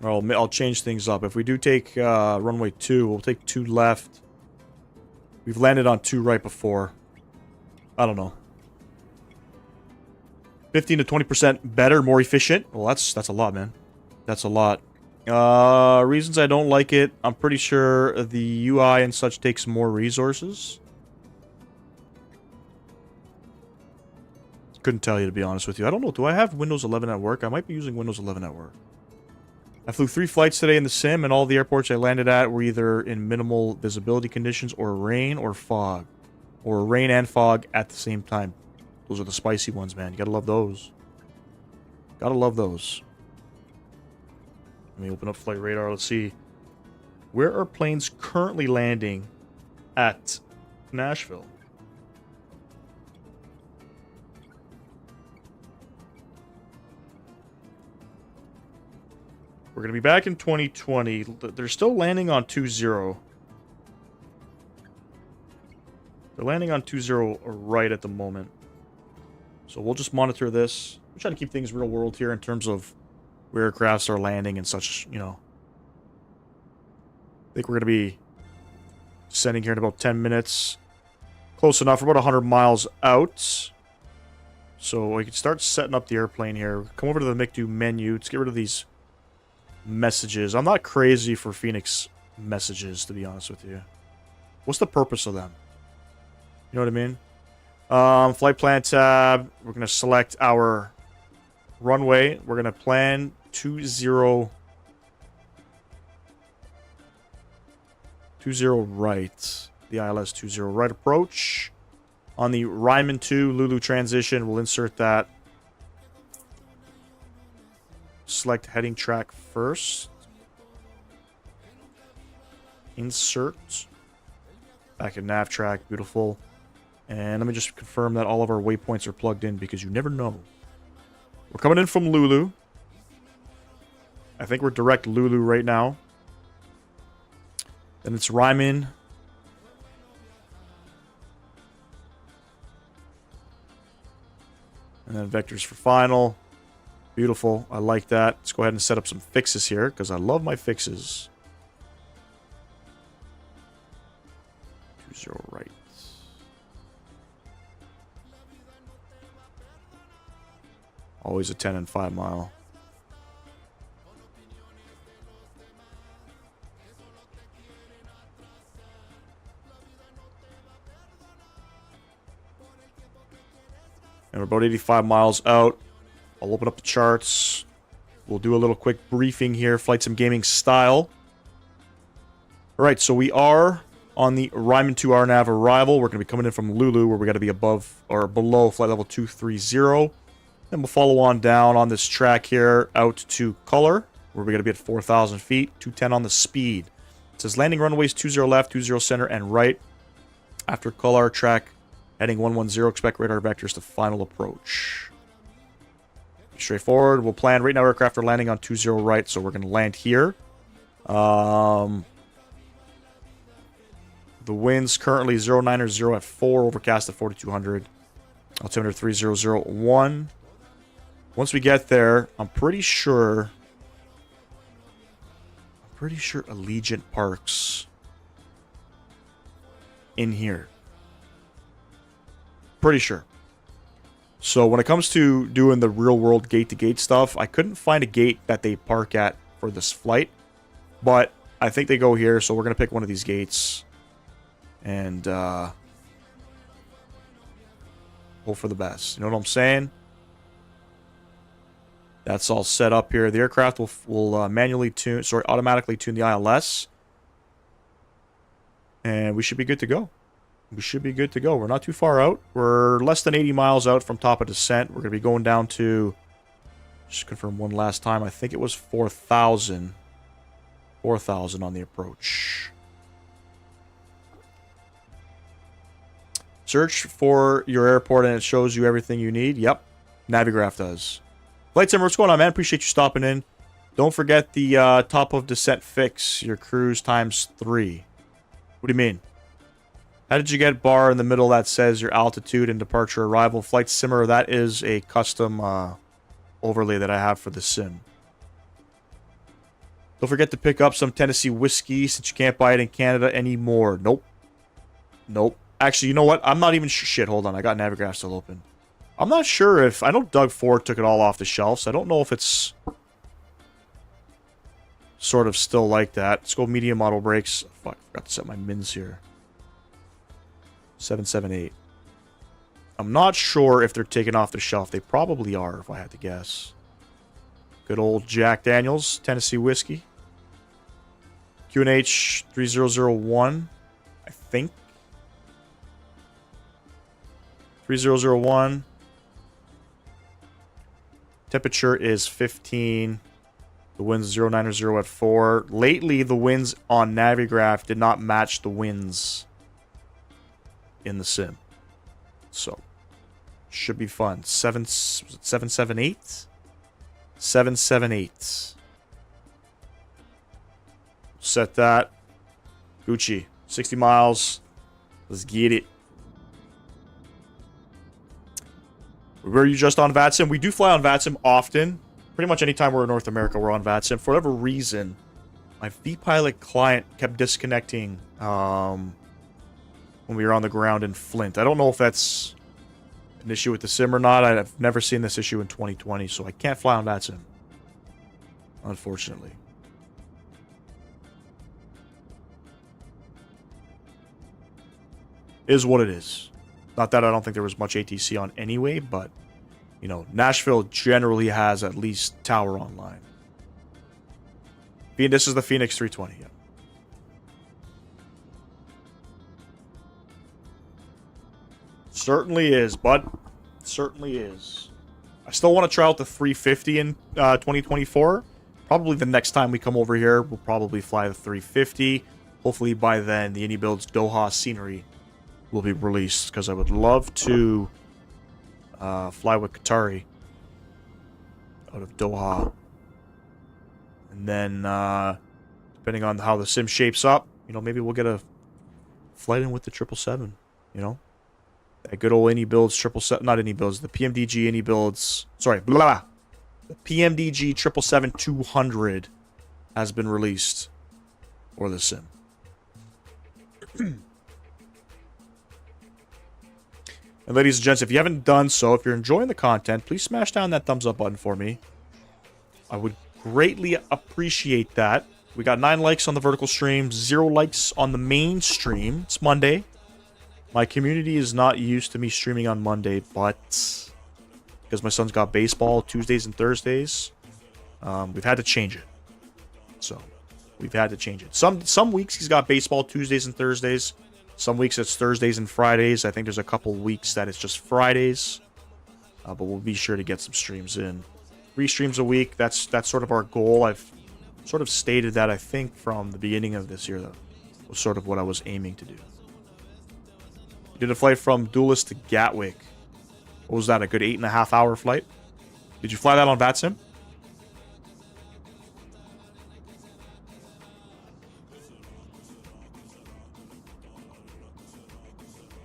I'll change things up. If we do take runway 2, we'll take 2 left. We've landed on 2 right before. I don't know. 15 to 20% better, more efficient. Well, that's a lot, man. That's a lot. Reasons I don't like it. I'm pretty sure the UI and such takes more resources. Couldn't tell you, to be honest with you. I don't know. Do I have Windows 11 at work? I might be using Windows 11 at work. I flew 3 flights today in the sim, and all the airports I landed at were either in minimal visibility conditions or rain or fog. Or rain and fog at the same time. Those are the spicy ones, man. You gotta love those. Gotta love those. Let me open up flight radar. Let's see. Where are planes currently landing at Nashville? We're going to be back in 2020. They're still landing on 20. They're landing on 20 right at the moment. So we'll just monitor this. We're trying to keep things real world here in terms of where aircrafts are landing and such, you know. I think we're going to be descending here in about 10 minutes. Close enough. We're about 100 miles out. So we can start setting up the airplane here. Come over to the MICDO menu. Let's get rid of these messages. I'm not crazy for Phoenix messages, to be honest with you. What's the purpose of them? You know what I mean? Flight plan tab. We're going to select our runway. We're going to plan 20 right. The ILS 20 right approach. On the Ryman 2 Lulu transition, we'll insert that. Select heading track first. Insert. Back in nav track. Beautiful. And let me just confirm that all of our waypoints are plugged in because you never know. We're coming in from Lulu. I think we're direct Lulu right now. Then it's Ryman. And then vectors for final. Beautiful. I like that. Let's go ahead and set up some fixes here because I love my fixes. 20 right. Always a 10 and 5 mile. And we're about 85 miles out. I'll open up the charts. We'll do a little quick briefing here. Flight Sim Gaming style. Alright, so we are on the Ryman 2 RNAV arrival. We're going to be coming in from Lulu, where we got to be above or below flight level 230. Then we'll follow on down on this track here out to Color, where we're going to be at 4,000 feet. 210 on the speed. It says landing runways 20 left, 20 center, and right. After Color, track heading 110, expect radar vectors to final approach. Straightforward. We'll plan. Right now, aircraft are landing on 20 right, so we're going to land here. The wind's currently 090 at 4, overcast at 4,200. Altimeter 3001. Once we get there, I'm pretty sure Allegiant parks in here. Pretty sure. So when it comes to doing the real world gate-to-gate stuff, I couldn't find a gate that they park at for this flight. But I think they go here, so we're going to pick one of these gates. And hope for the best. You know what I'm saying? That's all set up here. The aircraft will automatically tune the ILS. And we should be good to go. We should be good to go. We're not too far out. We're less than 80 miles out from top of descent. We're going to be going down to, just confirm one last time, I think it was 4,000. 4,000 on the approach. Search for your airport and it shows you everything you need. Yep. Navigraph does. Flight Sim, what's going on, man? Appreciate you stopping in. Don't forget the top of descent fix. Your cruise times 3. What do you mean? How did you get bar in the middle that says your altitude and departure arrival? Flight Simmer, that is a custom overlay that I have for the sim. Don't forget to pick up some Tennessee whiskey since you can't buy it in Canada anymore. Nope. Nope. Actually, you know what? I'm not even shit, hold on. I got Navigraph still open. I'm not sure if... I know Doug Ford took it all off the shelf, so I don't know if it's sort of still like that. Let's go medium model brakes. Fuck, I forgot to set my mins here. 778. I'm not sure if they're taken off the shelf. They probably are, if I had to guess. Good old Jack Daniels, Tennessee whiskey. QNH 3001, I think. 3001. Temperature is 15. The wind's 090 at 4. Lately, the winds on Navigraph did not match the winds in the sim. So, should be fun. 778? 778. Set that. Gucci. 60 miles. Let's get it. Were you just on VATSIM? We do fly on VATSIM often. Pretty much anytime we're in North America, we're on VATSIM. For whatever reason, my vPilot client kept disconnecting when we were on the ground in Flint. I don't know if that's an issue with the sim or not. I've never seen this issue in 2020, so I can't fly on VATSIM. Unfortunately. Is what it is. Not that I don't think there was much ATC on anyway, but, you know, Nashville generally has at least tower online. This is the Phoenix 320, yeah. Certainly is, bud. Certainly is. I still want to try out the 350 in 2024. Probably the next time we come over here, we'll probably fly the 350. hopefully by then the AnyBuilds Doha scenery will be released, because I would love to fly with Qatari out of Doha. And then, depending on how the sim shapes up, you know, maybe we'll get a flight in with the 777, you know? That good old AnyBuilds 777, not AnyBuilds, the PMDG AnyBuilds, sorry, blah. The PMDG 777-200 has been released for the sim. And ladies and gents, if you haven't done so, if you're enjoying the content, please smash down that thumbs up button for me. I would greatly appreciate that. We got 9 likes on the vertical stream, 0 likes on the main stream. It's Monday. My community is not used to me streaming on Monday, but because my son's got baseball Tuesdays and Thursdays, we've had to change it. So, we've had to change it. Some weeks he's got baseball Tuesdays and Thursdays. Some weeks it's Thursdays and Fridays. I think there's a couple weeks that it's just Fridays. But we'll be sure to get some streams in. 3 streams a week, that's sort of our goal. I've sort of stated that, I think, from the beginning of this year. That was sort of what I was aiming to do. Did a flight from Duelist to Gatwick. What was that, a good 8.5 hour flight? Did you fly that on VATSIM?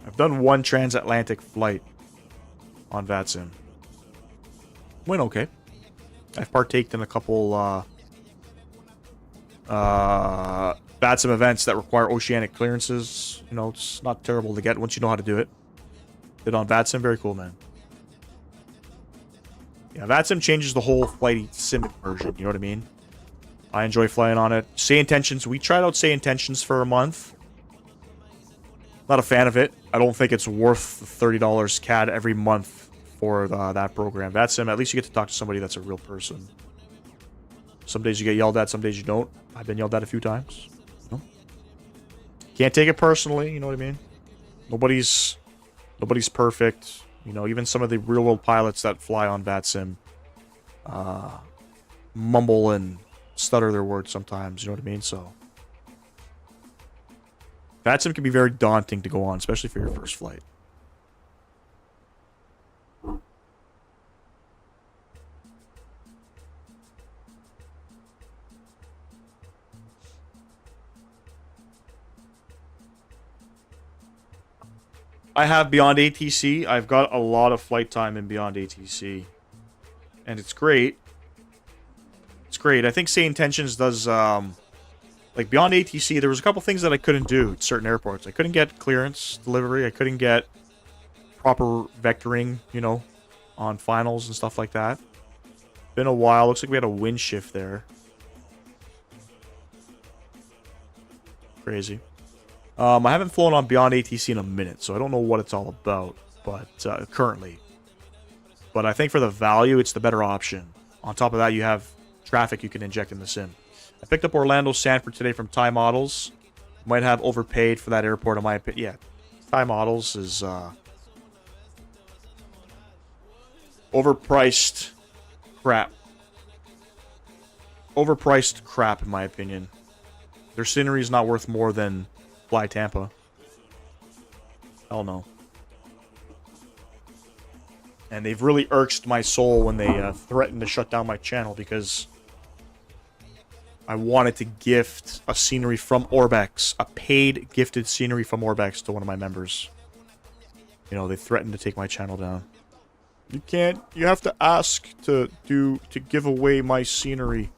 I've done 1 transatlantic flight on VATSIM. Went okay. I've partaked in a couple VATSIM events that require oceanic clearances. You know, it's not terrible to get once you know how to do it. Did on VATSIM, very cool, man. Yeah, VATSIM changes the whole flight sim version, you know what I mean? I enjoy flying on it. Say Intentions, we tried out Say Intentions for a month. Not a fan of it. I don't think it's worth $30 CAD every month for that program. VATSIM, at least you get to talk to somebody that's a real person. Some days you get yelled at, some days you don't. I've been yelled at a few times. You know? Can't take it personally, you know what I mean? Nobody's perfect. You know, even some of the real-world pilots that fly on VATSIM mumble and stutter their words sometimes, you know what I mean? So VATSIM can be very daunting to go on, especially for your first flight. I have Beyond ATC. I've got a lot of flight time in Beyond ATC. And it's great. It's great. I think Say Intentions does, like Beyond ATC, there was a couple things that I couldn't do at certain airports. I couldn't get clearance delivery. I couldn't get proper vectoring, you know, on finals and stuff like that. Been a while. Looks like we had a wind shift there. Crazy. I haven't flown on Beyond ATC in a minute, so I don't know what it's all about, but currently. But I think for the value, it's the better option. On top of that, you have traffic you can inject in the sim. I picked up Orlando Sanford today from Thai Models. Might have overpaid for that airport, in my opinion. Yeah, Thai Models is overpriced crap. Overpriced crap, in my opinion. Their scenery is not worth more than Fly Tampa. Hell no. And they've really irked my soul when they threatened to shut down my channel because I wanted to gift a scenery from Orbex, a paid gifted scenery from Orbex to one of my members. You know, they threatened to take my channel down. You can't, you have to ask to give away my scenery.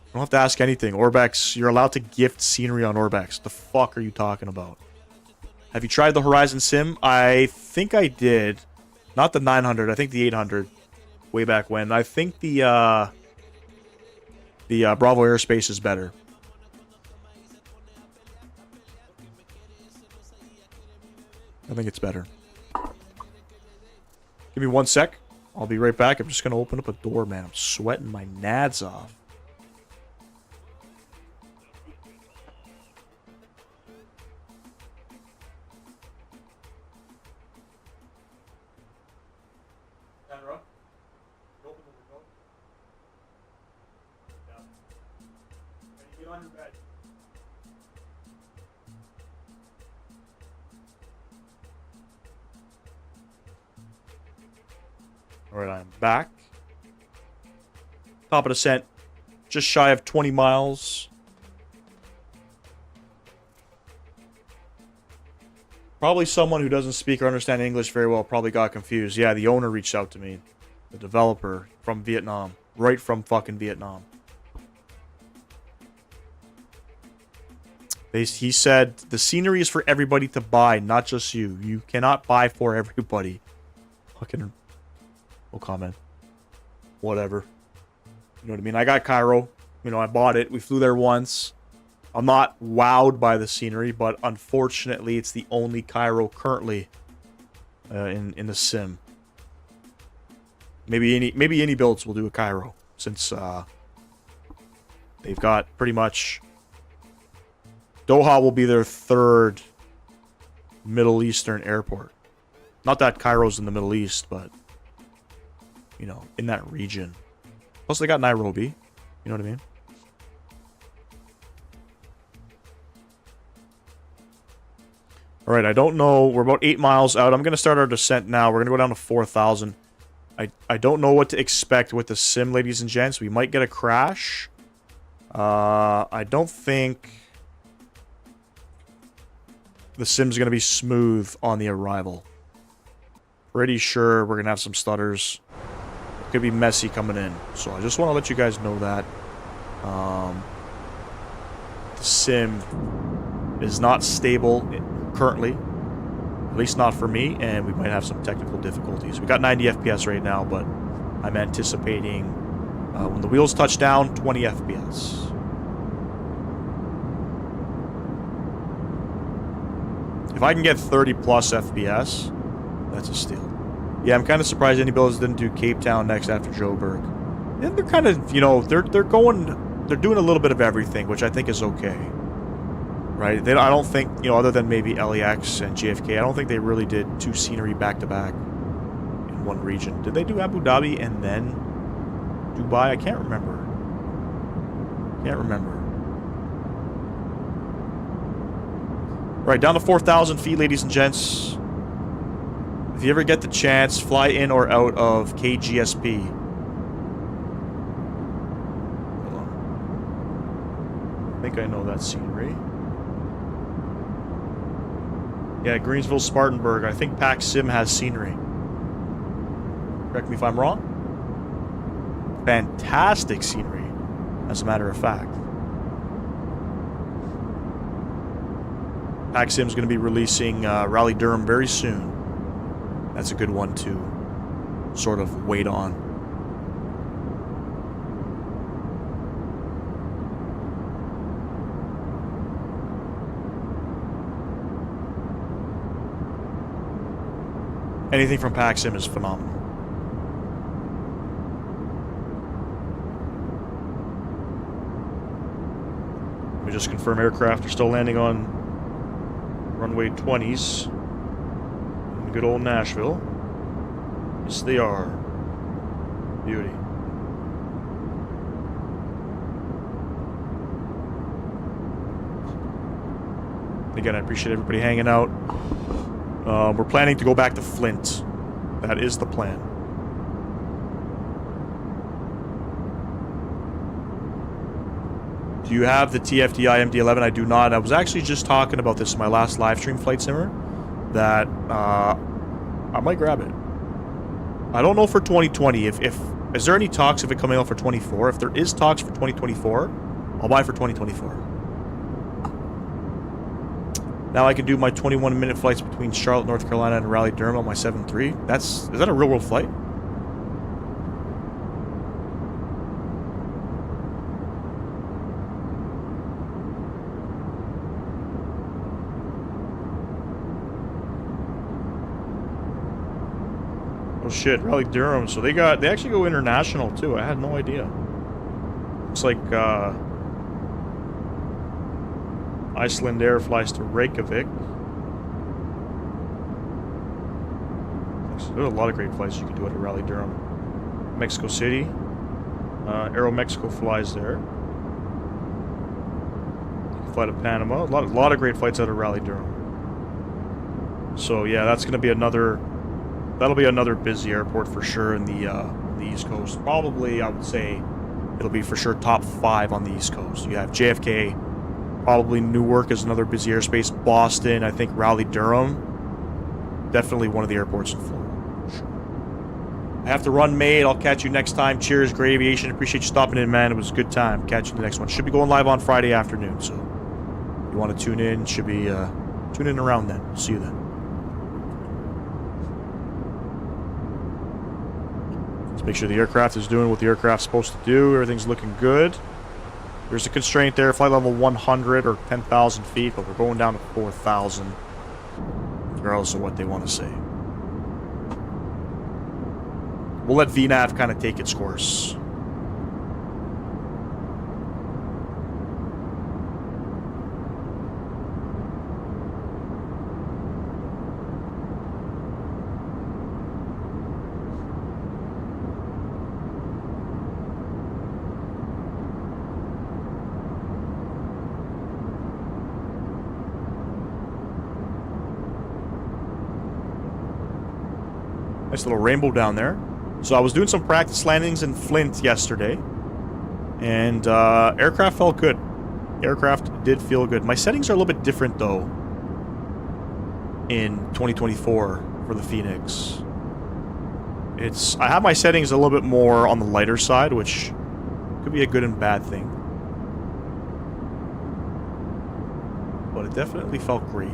You don't have to ask anything. Orbex, you're allowed to gift scenery on Orbex. The fuck are you talking about? Have you tried the Horizon Sim? I think I did. Not the 900. I think the 800. Way back when. I think the Bravo Airspace is better. I think it's better. Give me 1 sec. I'll be right back. I'm just going to open up a door, man. I'm sweating my nads off. Alright, I'm back. Top of descent. Just shy of 20 miles. Probably someone who doesn't speak or understand English very well probably got confused. Yeah, the owner reached out to me. The developer from Vietnam. Right from fucking Vietnam. He said, the scenery is for everybody to buy, not just you. You cannot buy for everybody. Fucking... no comment. Whatever. You know what I mean? I got Cairo. You know, I bought it. We flew there once. I'm not wowed by the scenery, but unfortunately, it's the only Cairo currently in the sim. Maybe any builds will do a Cairo, since they've got pretty much... Doha will be their third Middle Eastern airport. Not that Cairo's in the Middle East, but, you know, in that region. Plus, they got Nairobi. You know what I mean? Alright, I don't know. We're about 8 miles out. I'm going to start our descent now. We're going to go down to 4,000. I don't know what to expect with the sim, ladies and gents. We might get a crash. I don't think the sim's going to be smooth on the arrival. Pretty sure we're going to have some stutters. It could be messy coming in. So I just want to let you guys know that. The sim is not stable currently. At least not for me. And we might have some technical difficulties. We got 90 FPS right now, but I'm anticipating when the wheels touch down, 20 FPS. If I can get 30 plus FPS, that's a steal. Yeah, I'm kind of surprised any builds didn't do Cape Town next after Joburg. And they're kind of, you know, they're doing a little bit of everything, which I think is okay. Right? I don't think, you know, other than maybe LAX and JFK, I don't think they really did two scenery back to back in one region. Did they do Abu Dhabi and then Dubai? I can't remember. Right, down to 4,000 feet, ladies and gents. If you ever get the chance, fly in or out of KGSP. Hold on. I think I know that scenery. Yeah, Greensville, Spartanburg. I think Pac Sim has scenery. Correct me if I'm wrong. Fantastic scenery, as a matter of fact. Pac Sim's going to be releasing Rally Durham very soon. That's a good one to sort of wait on. Anything from Pac Sim is phenomenal. Let me just confirm aircraft are still landing on runway 20s in good old Nashville. Yes, they are. Beauty. Again, I appreciate everybody hanging out. We're planning to go back to Flint. That is the plan. Do you have the TFDI MD-11? I do not. I was actually just talking about this in my last live stream, Flight Simmer, that I might grab it. I don't know for 2020. Is there any talks of it coming out for 24? If there is talks for 2024, I'll buy for 2024. Now I can do my 21-minute flights between Charlotte, North Carolina and Raleigh, Durham on my 7-3. Is that a real-world flight? Oh shit, Raleigh Durham. So they actually go international too. I had no idea. Looks like Iceland Air flies to Reykjavik. So there's a lot of great flights you can do at Raleigh Durham. Mexico City. Aero Mexico flies there. You can fly to Panama. A lot of great flights out of Raleigh Durham. So yeah, that's going to be another that'll be another busy airport for sure in the East Coast. Probably, I would say, it'll be for sure top 5 on the East Coast. You have JFK, probably Newark is another busy airspace. Boston, I think Raleigh-Durham. Definitely one of the airports in Florida. I have to run, mate. I'll catch you next time. Cheers, great aviation. Appreciate you stopping in, man. It was a good time. Catch you in the next one. Should be going live on Friday afternoon, so if you want to tune in, should be tune in around then. See you then. Let's make sure the aircraft is doing what the aircraft's supposed to do. Everything's looking good. There's a constraint there, flight level 100 or 10,000 feet, but we're going down to 4,000, regardless of what they want to say. We'll let VNAV kind of take its course. Nice little rainbow down there. So I was doing some practice landings in Flint yesterday, and aircraft felt good. Aircraft did feel good. My settings are a little bit different, though, in 2024 for the Phoenix. I have my settings a little bit more on the lighter side, which could be a good and bad thing. But it definitely felt great.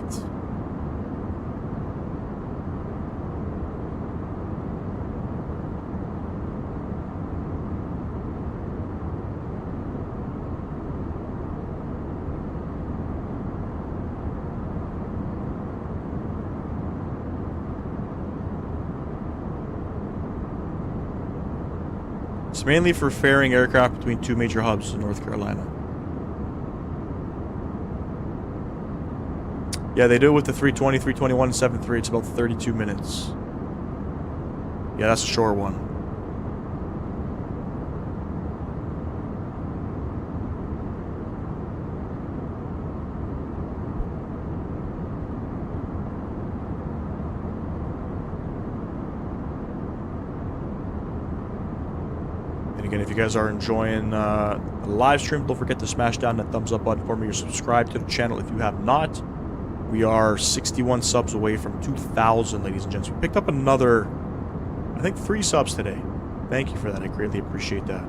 It's mainly for ferrying aircraft between 2 major hubs in North Carolina. Yeah, they do it with the 320, 321, and 73. It's about 32 minutes. Yeah, that's a short one. Again, if you guys are enjoying the live stream, don't forget to smash down that thumbs up button for me or subscribe to the channel if you have not. We are 61 subs away from 2,000, ladies and gents. We picked up another, I think, 3 subs today. Thank you for that. I greatly appreciate that.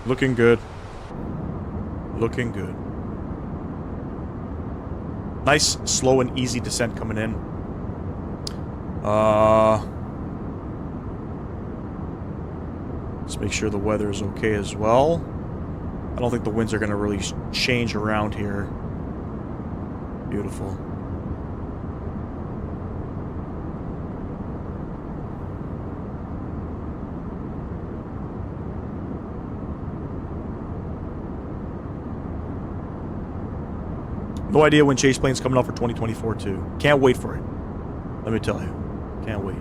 Looking good. Looking good. Nice, slow, and easy descent coming in. Let's make sure the weather is okay as well. I don't think the winds are going to really change around here. Beautiful. No idea when Chase Plane's coming out for 2024 too. Can't wait for it. Let me tell you. Can't wait.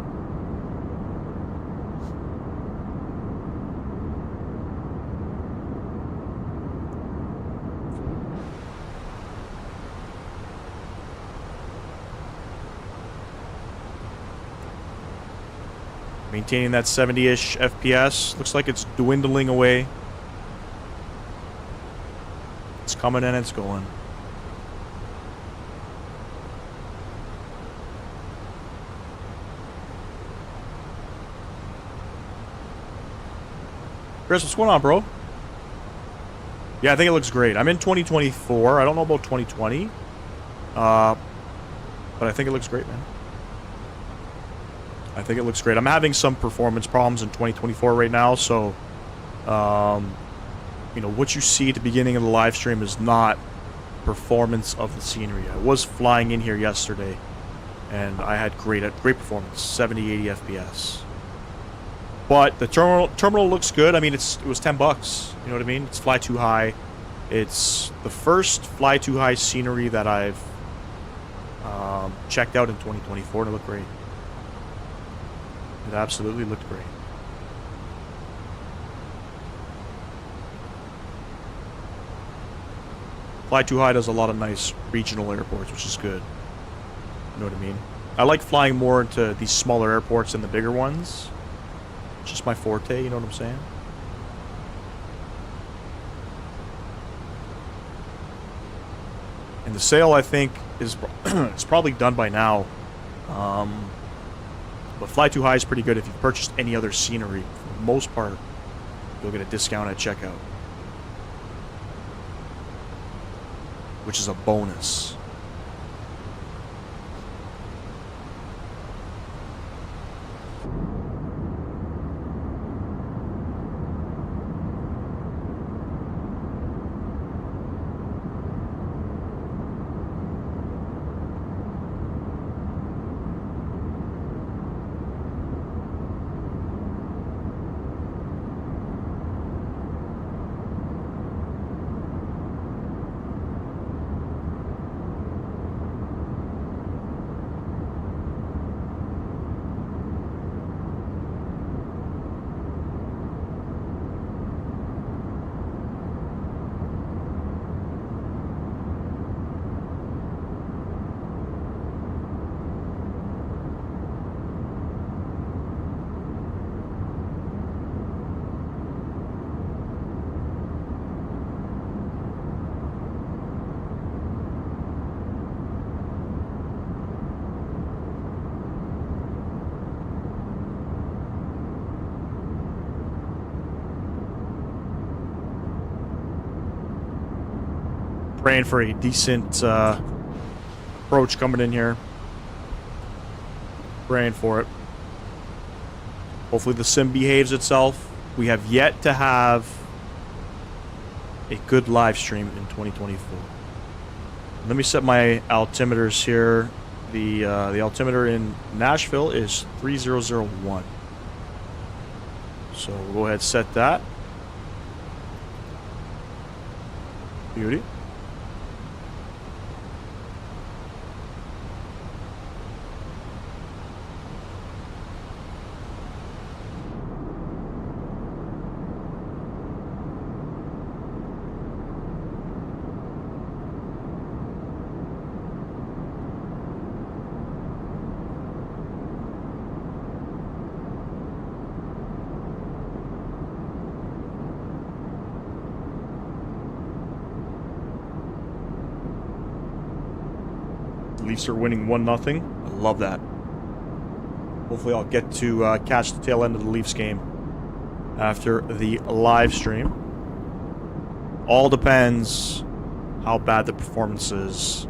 Maintaining that 70-ish FPS. Looks like it's dwindling away. It's coming and it's going. Chris, what's going on, bro? Yeah, I think it looks great. I'm in 2024. I don't know about 2020. But I think it looks great, man. I think it looks great. I'm having some performance problems in 2024 right now, so you know, what you see at the beginning of the live stream is not performance of the scenery. I was flying in here yesterday, and I had great performance, 70, 80 FPS. But the terminal looks good. I mean, it was $10. You know what I mean? It's fly too high. It's the first fly too high scenery that I've checked out in 2024, and it looked great. It absolutely looked great. Fly Too High does a lot of nice regional airports, which is good. You know what I mean? I like flying more into these smaller airports than the bigger ones. It's just my forte, you know what I'm saying? And the sale, I think, is it's probably done by now. But Fly Too High is pretty good if you've purchased any other scenery. For the most part, you'll get a discount at checkout, which is a bonus. Praying for a decent approach coming in here. Praying for it. Hopefully the sim behaves itself. We have yet to have a good live stream in 2024. Let me set my altimeters here. The altimeter in Nashville is 3001. So we'll go ahead and set that. Beauty. Leafs are winning 1-0. I love that. Hopefully I'll get to catch the tail end of the Leafs game after the live stream. All depends how bad the performance is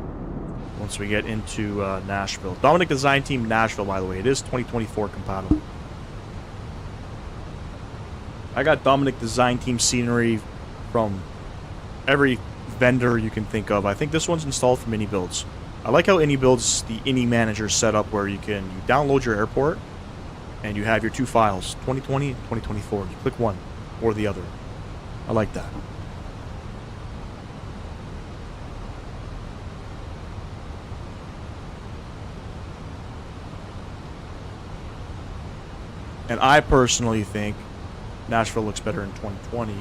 once we get into Nashville. Dominic Design Team Nashville, by the way. It is 2024 compatible. I got Dominic Design Team scenery from every vendor you can think of. I think this one's installed from Mini Builds. I like how Any Builds the Any Manager set up where you download your airport and you have your two files, 2020 and 2024. You click one or the other. I like that. And I personally think Nashville looks better in 2020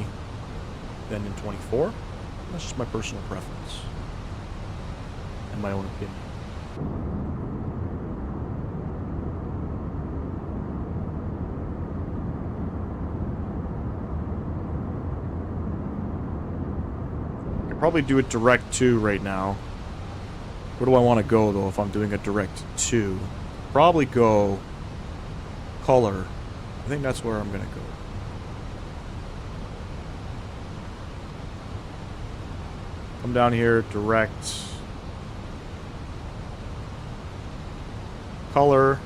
than in 24. That's just my personal preference. In my own opinion. I could probably do it direct to right now. Where do I want to go though if I'm doing a direct to? Probably go color. I think that's where I'm gonna go. Come down here, direct. Color,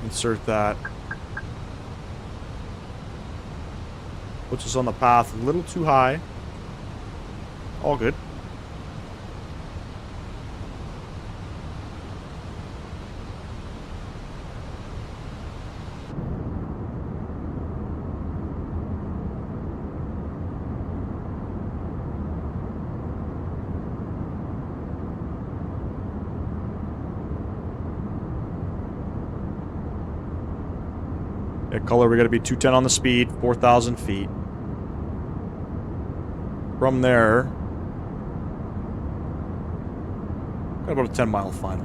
insert that. Puts us on the path a little too high. All good. Color, we got to be 210 on the speed, 4,000 feet. From there, Got about a 10-mile final.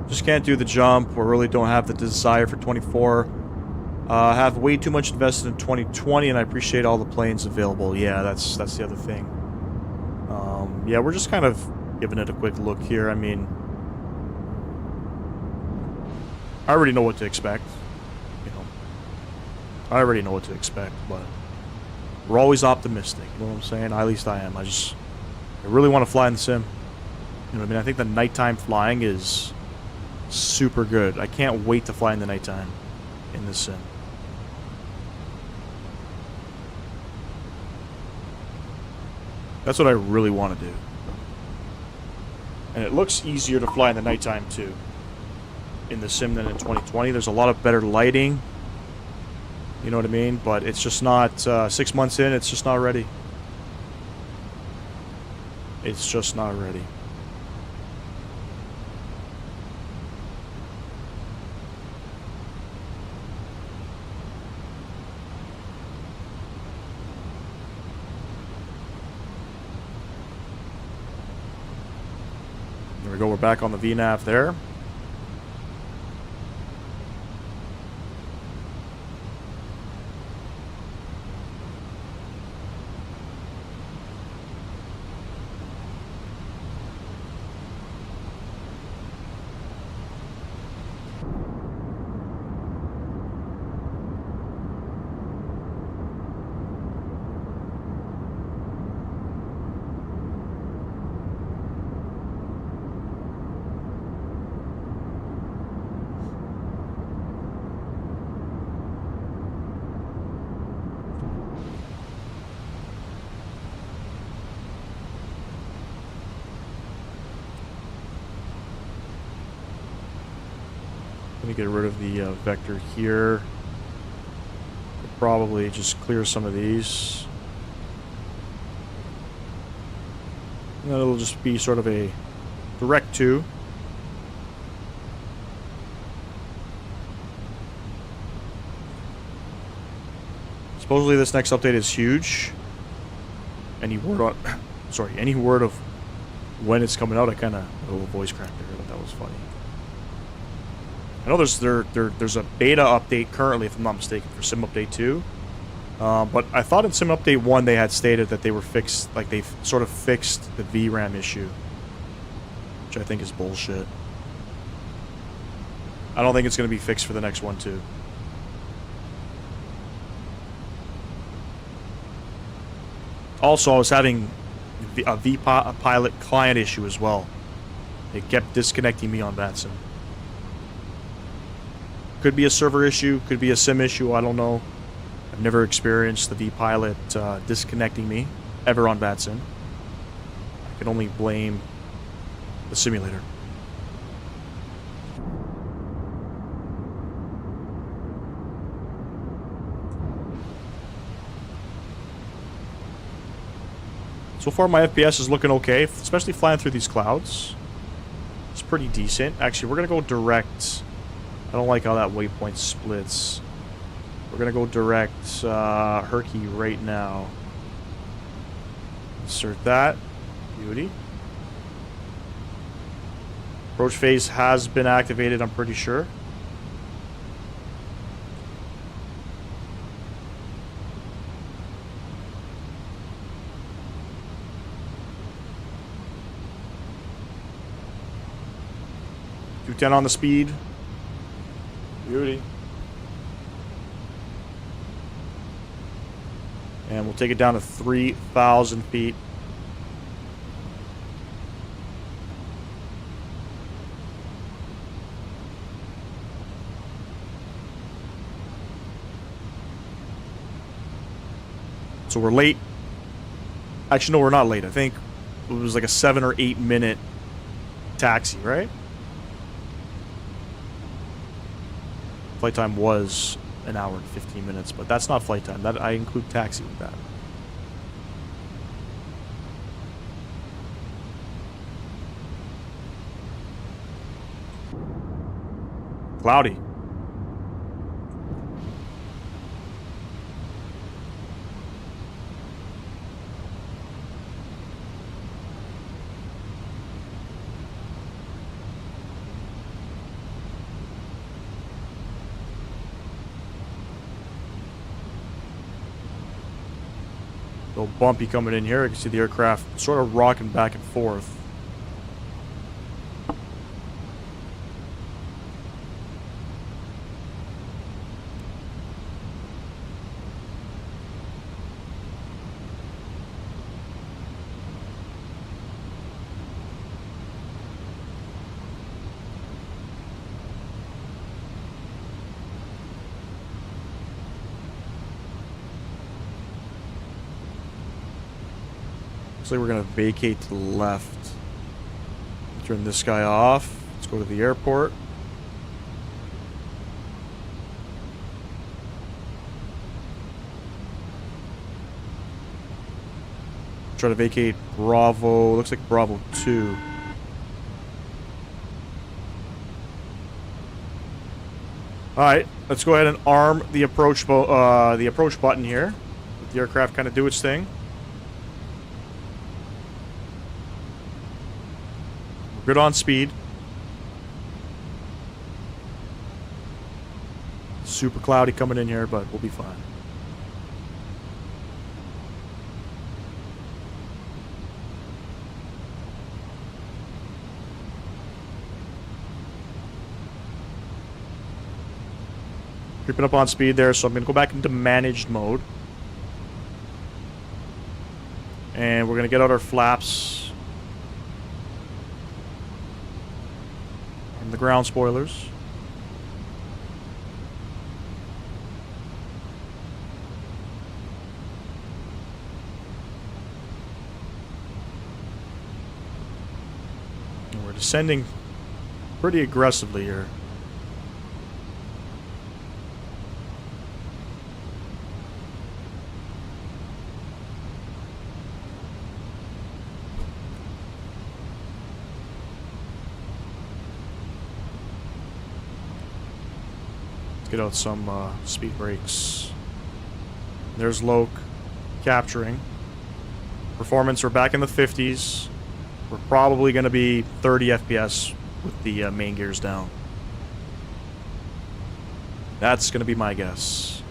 Just can't do the jump, or really don't have the desire for 24. Have way too much invested in 2020, and I appreciate all the planes available. Yeah, that's the other thing. Yeah, we're just kind of giving it a quick look here. I mean, I already know what to expect. You know, I already know what to expect, but we're always optimistic. You know what I'm saying? At least I am. I really want to fly in the sim. You know what I mean? I think the nighttime flying is super good. I can't wait to fly in the nighttime in this sim. That's what I really want to do. And it looks easier to fly in the nighttime too in the sim than in 2020. There's a lot of better lighting. You know what I mean? But it's just not 6 months in, it's just not ready. It's just not ready. There we go, we're back on the VNAV there. Let me get rid of the vector here. Could probably just clear some of these. And then it'll just be sort of a direct to. Supposedly this next update is huge. Any word on sorry, any word of when it's coming out? I kind of a little voice crack there, but that was funny. I know there's a beta update currently, if I'm not mistaken, for Sim Update 2. But I thought in Sim Update 1 they had stated that they were fixed, like they sort of fixed the VRAM issue, which I think is bullshit. I don't think it's going to be fixed for the next one too. Also, I was having a VPilot client issue as well. It kept disconnecting me on VATSIM. Could be a server issue, could be a sim issue, I don't know. I've never experienced the VPilot disconnecting me, ever on VATSIM. I can only blame the simulator. So far my FPS is looking okay, especially flying through these clouds. It's pretty decent. Actually, we're going to go direct. I don't like how that waypoint splits. We're going to go direct Herky right now. Insert that. Beauty. Approach phase has been activated, I'm pretty sure. 210 on the speed. Beauty. And we'll take it down to 3,000 feet. So we're late. Actually, no, we're not late. I think it was like a 7 or 8 minute taxi, right? Flight time was an hour and 15 minutes, but that's not flight time. That I include taxi with that. Cloudy. Little bumpy coming in here. You can see the aircraft sort of rocking back and forth. Looks like we're going to vacate to the left. Turn this guy off. Let's go to the airport. Try to vacate Bravo. Looks like Bravo 2. Alright, let's go ahead and arm the approach button here. Let the aircraft kind of do its thing. Good on speed. Super cloudy coming in here, but we'll be fine. Creeping up on speed there, so I'm going to go back into managed mode. And we're going to get out our flaps. And the ground spoilers. And we're descending pretty aggressively here. Get out some speed brakes. There's Loke capturing. Performance, we're back in the 50s. We're probably going to be 30 FPS with the main gears down. That's going to be my guess.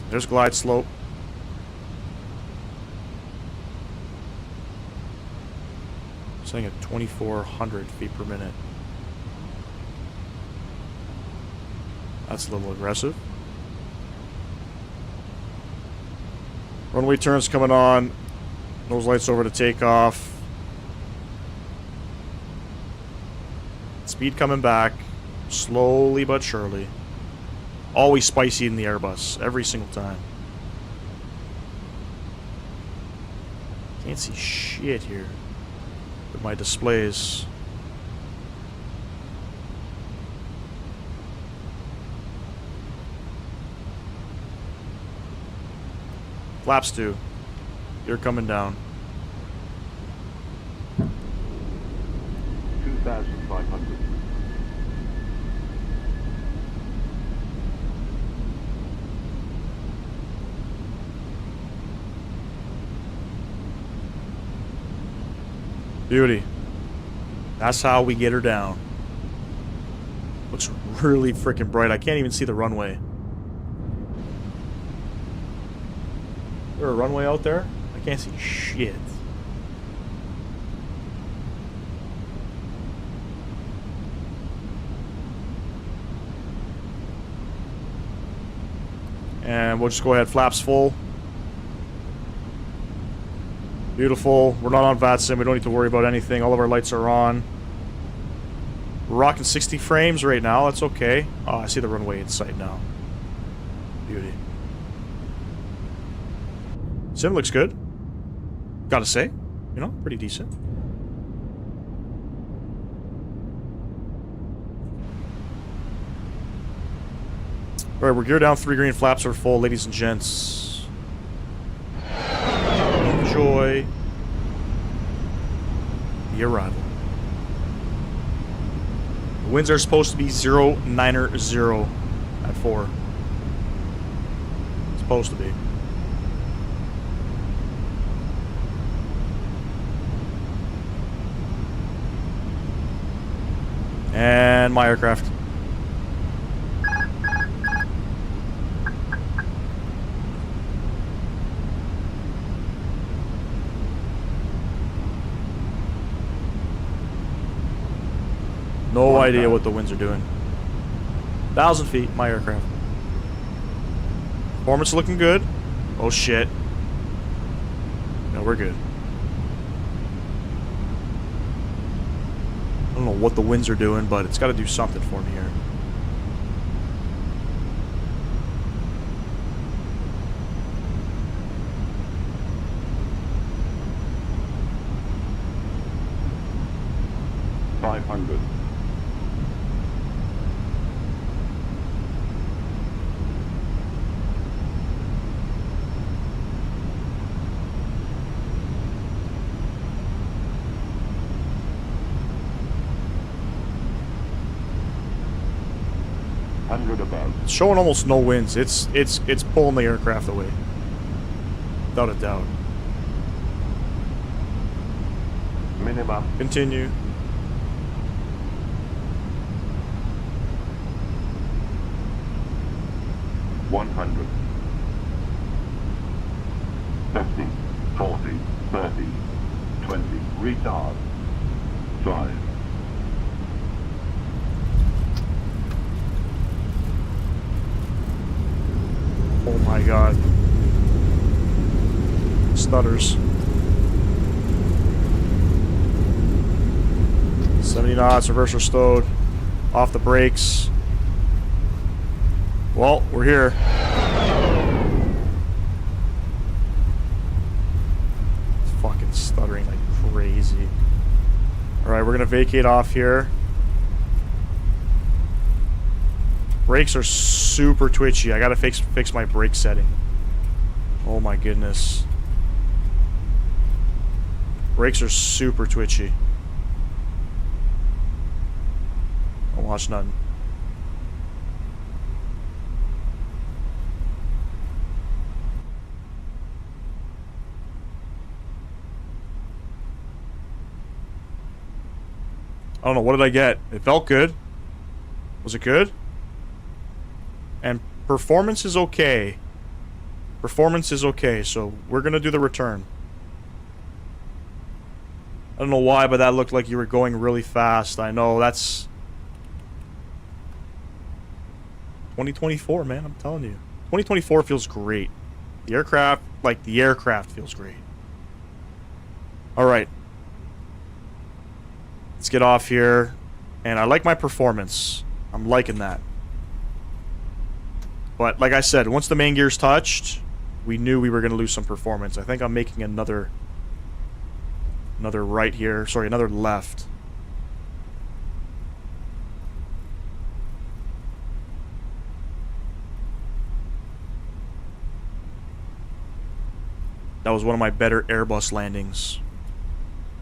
There's glide slope. Saying at 2,400 feet per minute. That's a little aggressive. Runway turns coming on. Nose lights over to takeoff. Speed coming back. Slowly but surely. Always spicy in the Airbus. Every single time. Can't see shit here. With my displays. Flaps 2. You're coming down. 2,500. Beauty. That's how we get her down. Looks really freaking bright. I can't even see the runway. there a runway out there? I can't see shit. And we'll just go ahead, flaps full. Beautiful. We're not on VATSIM. We don't need to worry about anything. All of our lights are on. We're rocking 60 frames right now. That's okay. Oh, I see the runway in sight now. Beauty. Sim looks good. Gotta say. You know, pretty decent. Alright, we're geared down. 3 green flaps are full, ladies and gents. Enjoy the arrival. The winds are supposed to be 0.90 at 4. Supposed to be. And my aircraft. No idea what the winds are doing. 1,000 feet, my aircraft. Performance looking good. Oh shit. No, we're good. I don't know what the winds are doing, but it's got to do something for me here. $500. Above. It's showing almost no winds. It's pulling the aircraft away. Without a doubt. Minimum. Continue. $100. 50, 40, 30, 20. Retard. 5. Oh my god. Stutters. 70 knots, reverser stowed. Off the brakes. Well, we're here. It's fucking stuttering like crazy. Alright, we're gonna vacate off here. Brakes are super twitchy. I gotta fix my brake setting. Oh my goodness. Brakes are super twitchy. Don't watch nothing. I don't know, what did I get? It felt good. Was it good? And performance is okay. Performance is okay, so we're gonna do the return. I don't know why, but that looked like you were going really fast. I know, that's 2024, man, I'm telling you. 2024 feels great. The aircraft feels great. Alright. Let's get off here. And I like my performance. I'm liking that. But like I said, once the main gear's touched, we knew we were going to lose some performance. I think I'm making another right here. Sorry, another left. That was one of my better Airbus landings.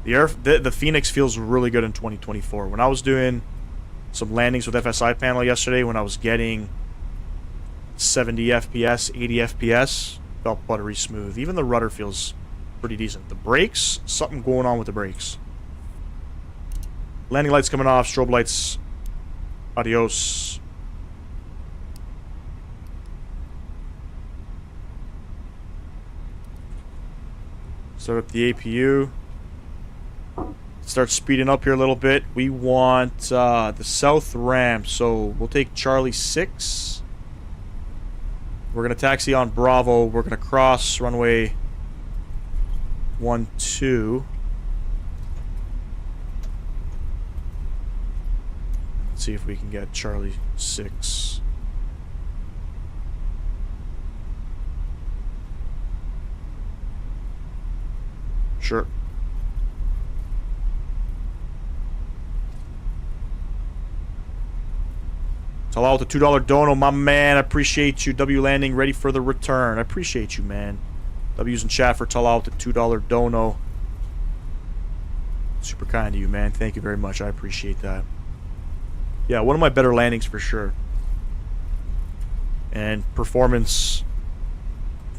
The Phoenix feels really good in 2024. When I was doing some landings with FSI panel yesterday, when I was getting 70 FPS, 80 FPS, felt buttery smooth. Even the rudder feels pretty decent. The brakes, something going on with the brakes. Landing lights coming off, strobe lights. Adios. Start up the APU. Start speeding up here a little bit. We want the south ramp, so we'll take Charlie 6. We're going to taxi on Bravo. We're going to cross runway 12. Let's see if we can get Charlie 6. Sure. Tell out the $2 dono, my man. I appreciate you. W landing ready for the return. I appreciate you, man. W's in chat for tell out the $2 dono. Super kind of you, man. Thank you very much. I appreciate that. Yeah, one of my better landings for sure. And performance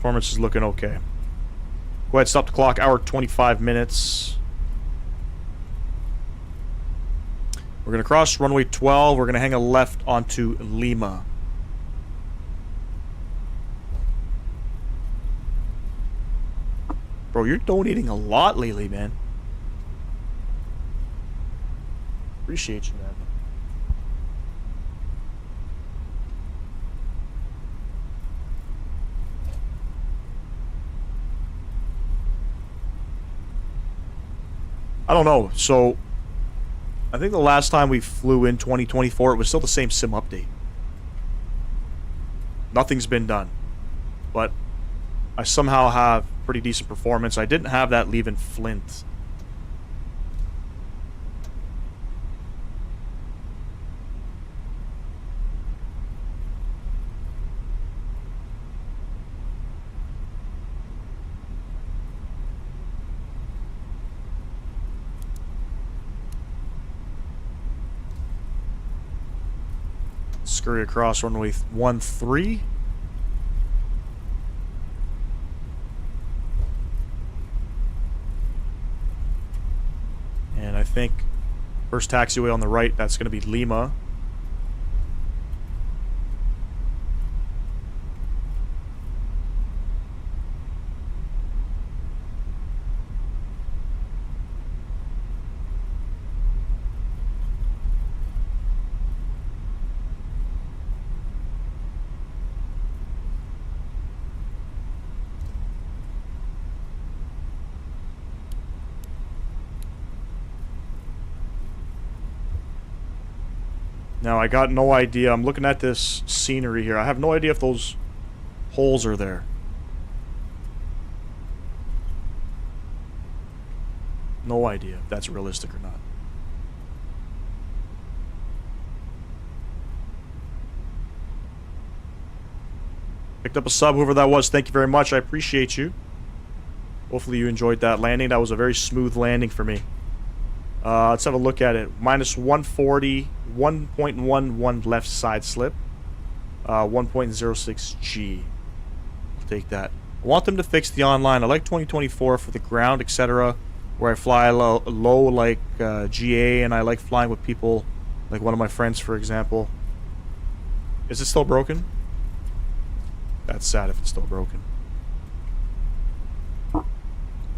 is looking okay. Go ahead, stop the clock. Hour 25 minutes. We're going to cross runway 12. We're going to hang a left onto Lima. Bro, you're donating a lot lately, man. Appreciate you, man. I don't know. So, I think the last time we flew in 2024, it was still the same sim update. Nothing's been done. But I somehow have pretty decent performance. I didn't have that leaving Flint. Scurry across runway 13. And I think first taxiway on the right, that's going to be Lima. Now, I got no idea. I'm looking at this scenery here. I have no idea if those holes are there. No idea if that's realistic or not. Picked up a sub, whoever that was. Thank you very much. I appreciate you. Hopefully you enjoyed that landing. That was a very smooth landing for me. Let's have a look at it. Minus 140, 1.11 left side slip, 1.06 G. I'll take that. I want them to fix the online. I like 2024 for the ground, etc., where I fly low like GA, and I like flying with people, like one of my friends, for example. Is it still broken? That's sad if it's still broken. Alright,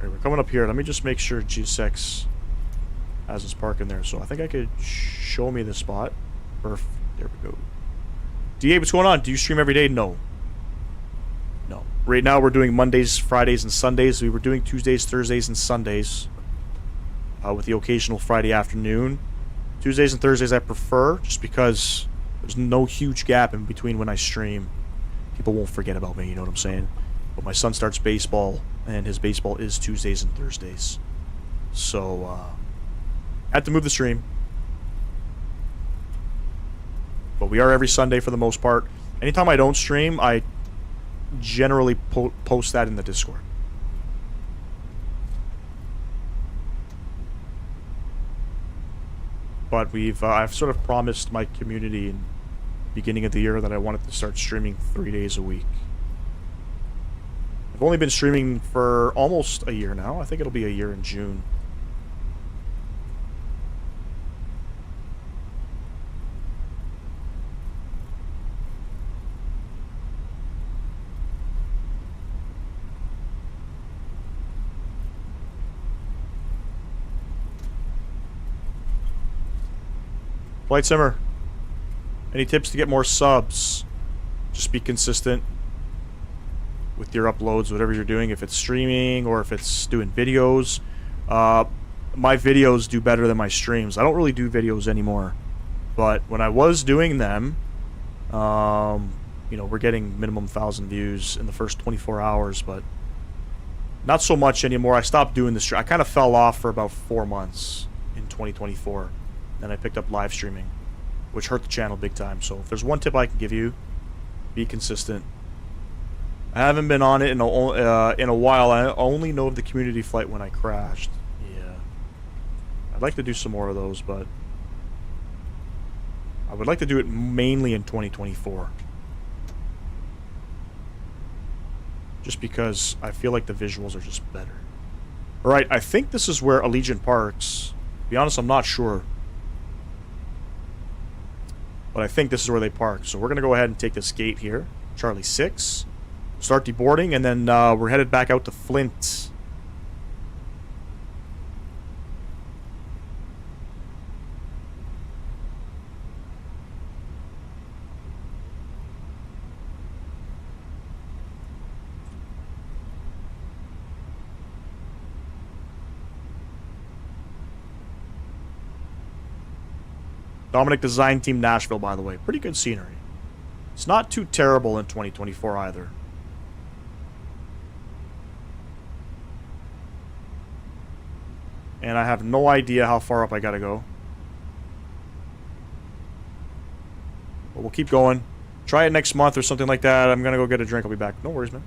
we're coming up here. Let me just make sure GSX has his parking there, so I think I could show me the spot. There we go. DA, what's going on? Do you stream every day? No. No. Right now we're doing Mondays, Fridays, and Sundays. We were doing Tuesdays, Thursdays, and Sundays. With the occasional Friday afternoon. Tuesdays and Thursdays I prefer, just because there's no huge gap in between when I stream. People won't forget about me, you know what I'm saying? But my son starts baseball, and his baseball is Tuesdays and Thursdays. So, had to move the stream. But we are every Sunday for the most part. Anytime I don't stream, I generally post that in the Discord. But I've sort of promised my community in the beginning of the year that I wanted to start streaming 3 days a week. I've only been streaming for almost a year now. I think it'll be a year in June. Flight Simmer. Any tips to get more subs? Just be consistent with your uploads, whatever you're doing. If it's streaming or if it's doing videos. My videos do better than my streams. I don't really do videos anymore. But when I was doing them, you know, we're getting minimum 1,000 views in the first 24 hours, but not so much anymore. I stopped doing the stream. I kind of fell off for about 4 months in 2024. Then I picked up live streaming, which hurt the channel big time. So if there's one tip I can give you, be consistent. I haven't been on it in a while. I only know of the community flight when I crashed. Yeah. I'd like to do some more of those, but I would like to do it mainly in 2024. Just because I feel like the visuals are just better. Alright, I think this is where Allegiant parks. To be honest, I'm not sure. But I think this is where they park. So we're going to go ahead and take this gate here. Charlie 6. Start deboarding, and then we're headed back out to Flint. Dominic Design Team Nashville, by the way. Pretty good scenery. It's not too terrible in 2024 either. And I have no idea how far up I gotta go. But we'll keep going. Try it next month or something like that. I'm gonna go get a drink. I'll be back. No worries, man.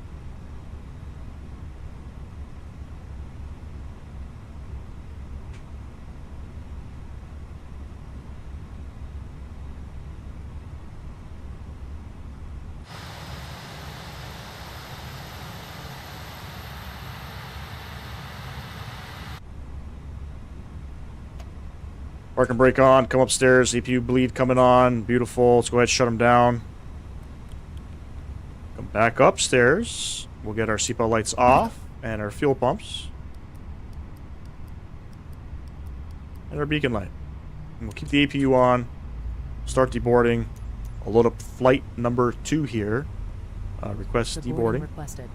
Park and brake on, come upstairs, CPU bleed coming on, beautiful, let's go ahead and shut them down. Come back upstairs, we'll get our seatbelt lights off, and our fuel pumps. And our beacon light. And we'll keep the APU on, start deboarding. I'll load up flight number 2 here. Request deboarding. Requested.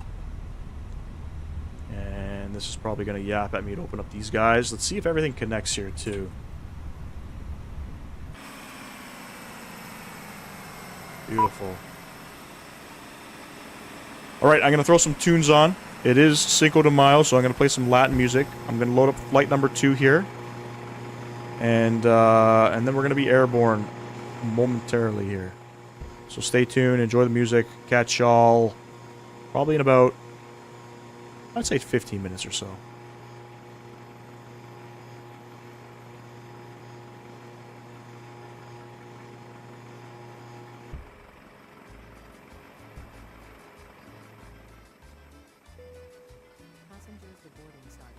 And this is probably going to yap at me to open up these guys. Let's see if everything connects here too. Beautiful. Alright, I'm going to throw some tunes on. It is Cinco de Mayo, so I'm going to play some Latin music. I'm going to load up flight number 2 here. And then we're going to be airborne momentarily here. So stay tuned, enjoy the music. Catch y'all probably in about, I'd say 15 minutes or so. Passengers deboarding started.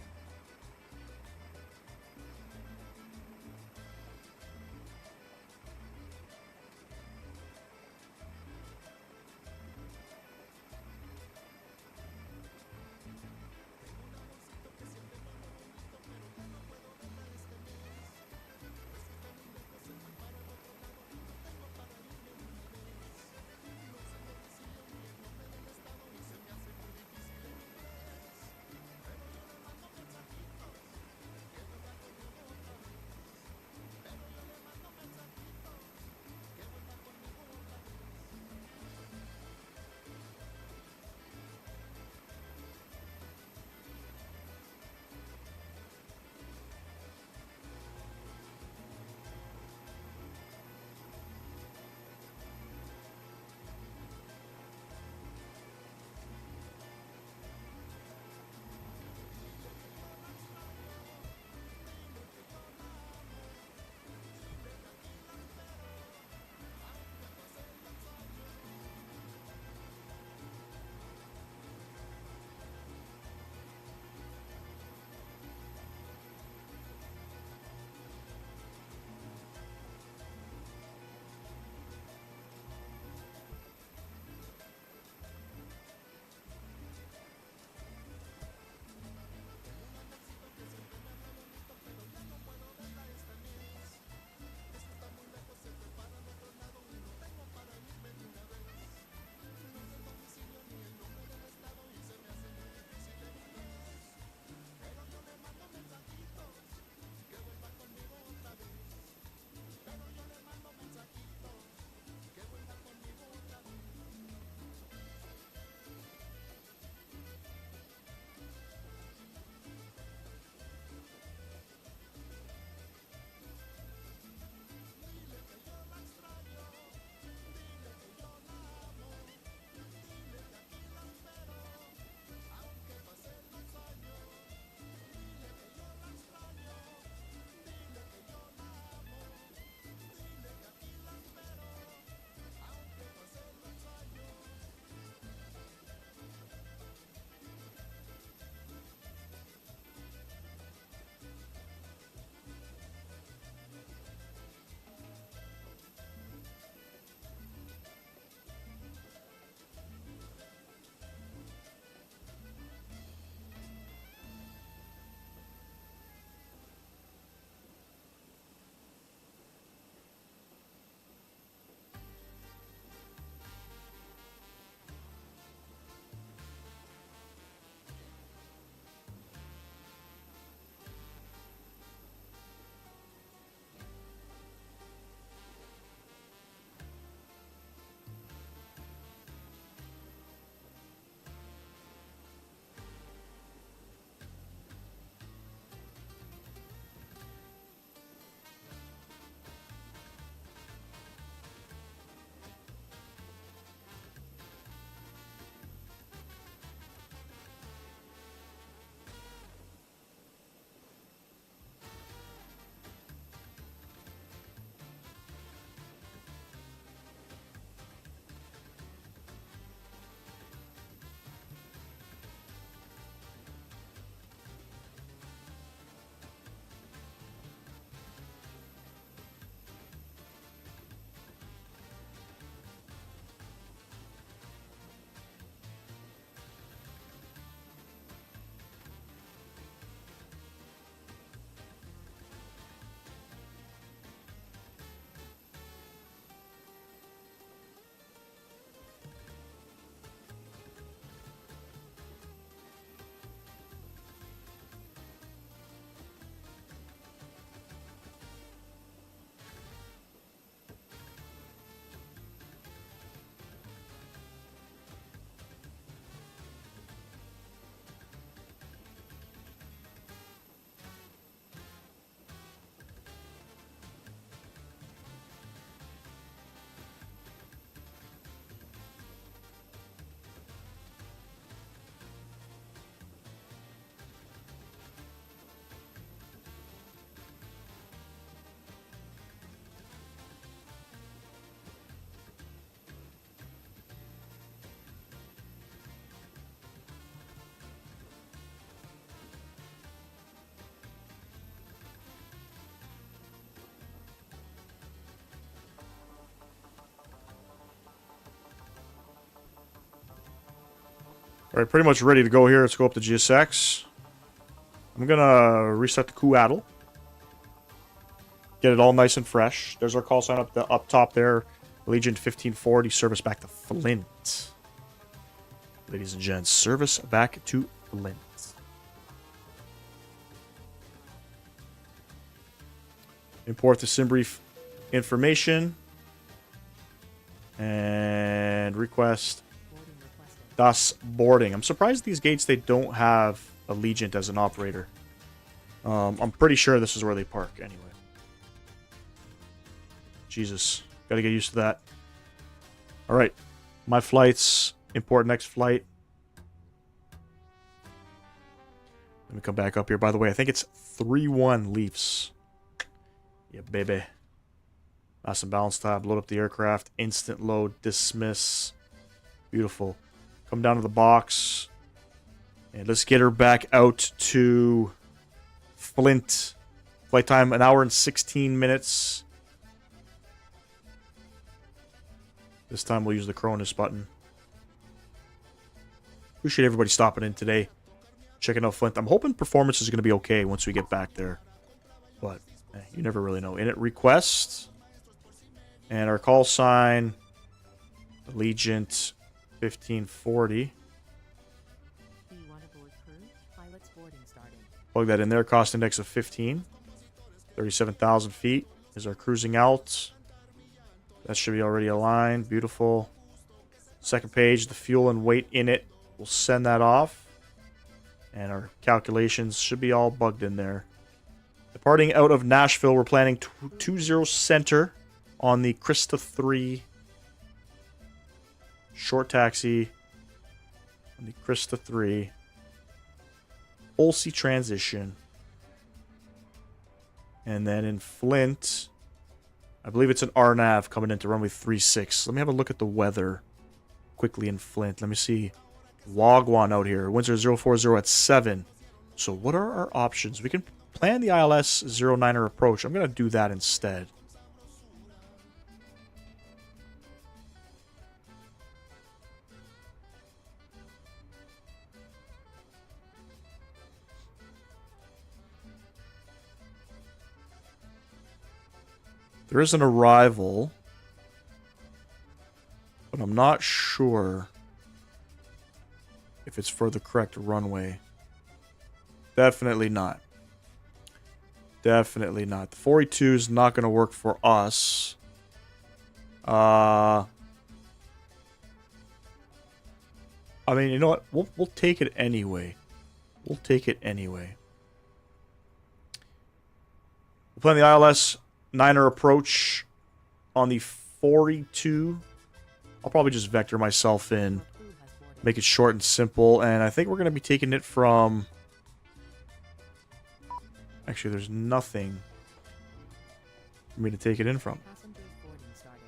Alright, pretty much ready to go here. Let's go up to GSX. I'm gonna reset the Kuatl. Get it all nice and fresh. There's our call sign up top there. Allegiant 1540, service back to Flint. Ladies and gents, service back to Flint. Import the sim brief information. And request Boarding requested. Das boarding. I'm surprised these gates, they don't have Allegiant as an operator. I'm pretty sure this is where they park anyway. Jesus. Gotta get used to that. Alright. My flights. Import next flight. Let me come back up here. By the way, I think it's 3-1 Leafs. Yeah, baby. Nice and balance tab. Load up the aircraft. Instant load. Dismiss. Beautiful. Come down to the box. And let's get her back out to Flint. Flight time, 1 hour and 16 minutes. This time we'll use the Cronus button. Appreciate everybody stopping in today. Checking out Flint. I'm hoping performance is going to be okay once we get back there. But you never really know. Init request. And our call sign. Allegiant 1540. Do you want to board crew? Pilot's boarding starting. Plug that in there. Cost index of 15. 37,000 feet is our cruising out. That should be already aligned. Beautiful. Second page, the fuel and weight in it. We'll send that off. And our calculations should be all bugged in there. Departing out of Nashville, we're planning 20 center on the Krista 3. Short taxi on the Krista 3. Olsey transition. And then in Flint, I believe it's an RNAV coming into runway 36. Let me have a look at the weather quickly in Flint. Let me see. Wagwan out here. Winds are 040 at 7. So what are our options? We can plan the ILS 09er approach. I'm going to do that instead. There is an arrival, but I'm not sure if it's for the correct runway. Definitely not. Definitely not. The 482 is not going to work for us. I mean, you know what? We'll take it anyway. We'll take it anyway. We'll play the ILS 9er approach on the 42. I'll probably just vector myself in, Crew has boarded. make it short and simple, and I think we're going to be taking it from... Actually, there's nothing for me to take it in from. Passengers boarding started.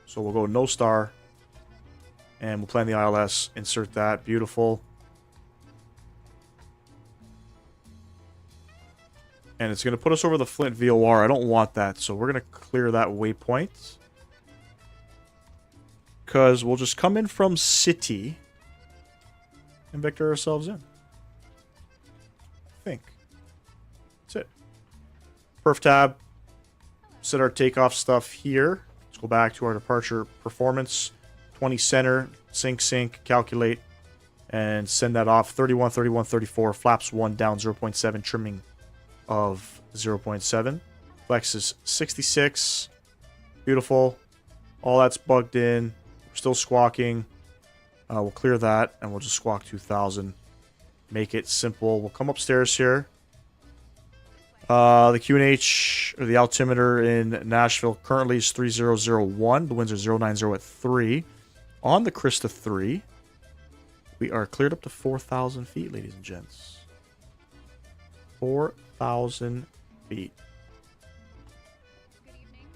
So we'll go no star, and we'll plan the ILS, insert that, beautiful. And it's going to put us over the Flint VOR. I don't want that, so we're going to clear that waypoint. Because we'll just come in from City and vector ourselves in. I think. That's it. Perf tab. Set our takeoff stuff here. Let's go back to our departure performance. 20 center, sync, calculate, and send that off. 31, 31, 34, flaps 1 down, 0.7, trimming of 0.7. Flex is 66. Beautiful. All that's bugged in. We're still squawking. We'll clear that, and we'll just squawk 2000. Make it simple. We'll come upstairs here. The QNH, or the altimeter in Nashville, currently is 3001. The winds are 090 at 3. On the Krista 3, we are cleared up to 4,000 feet, ladies and gents. 4,000 feet. Good evening.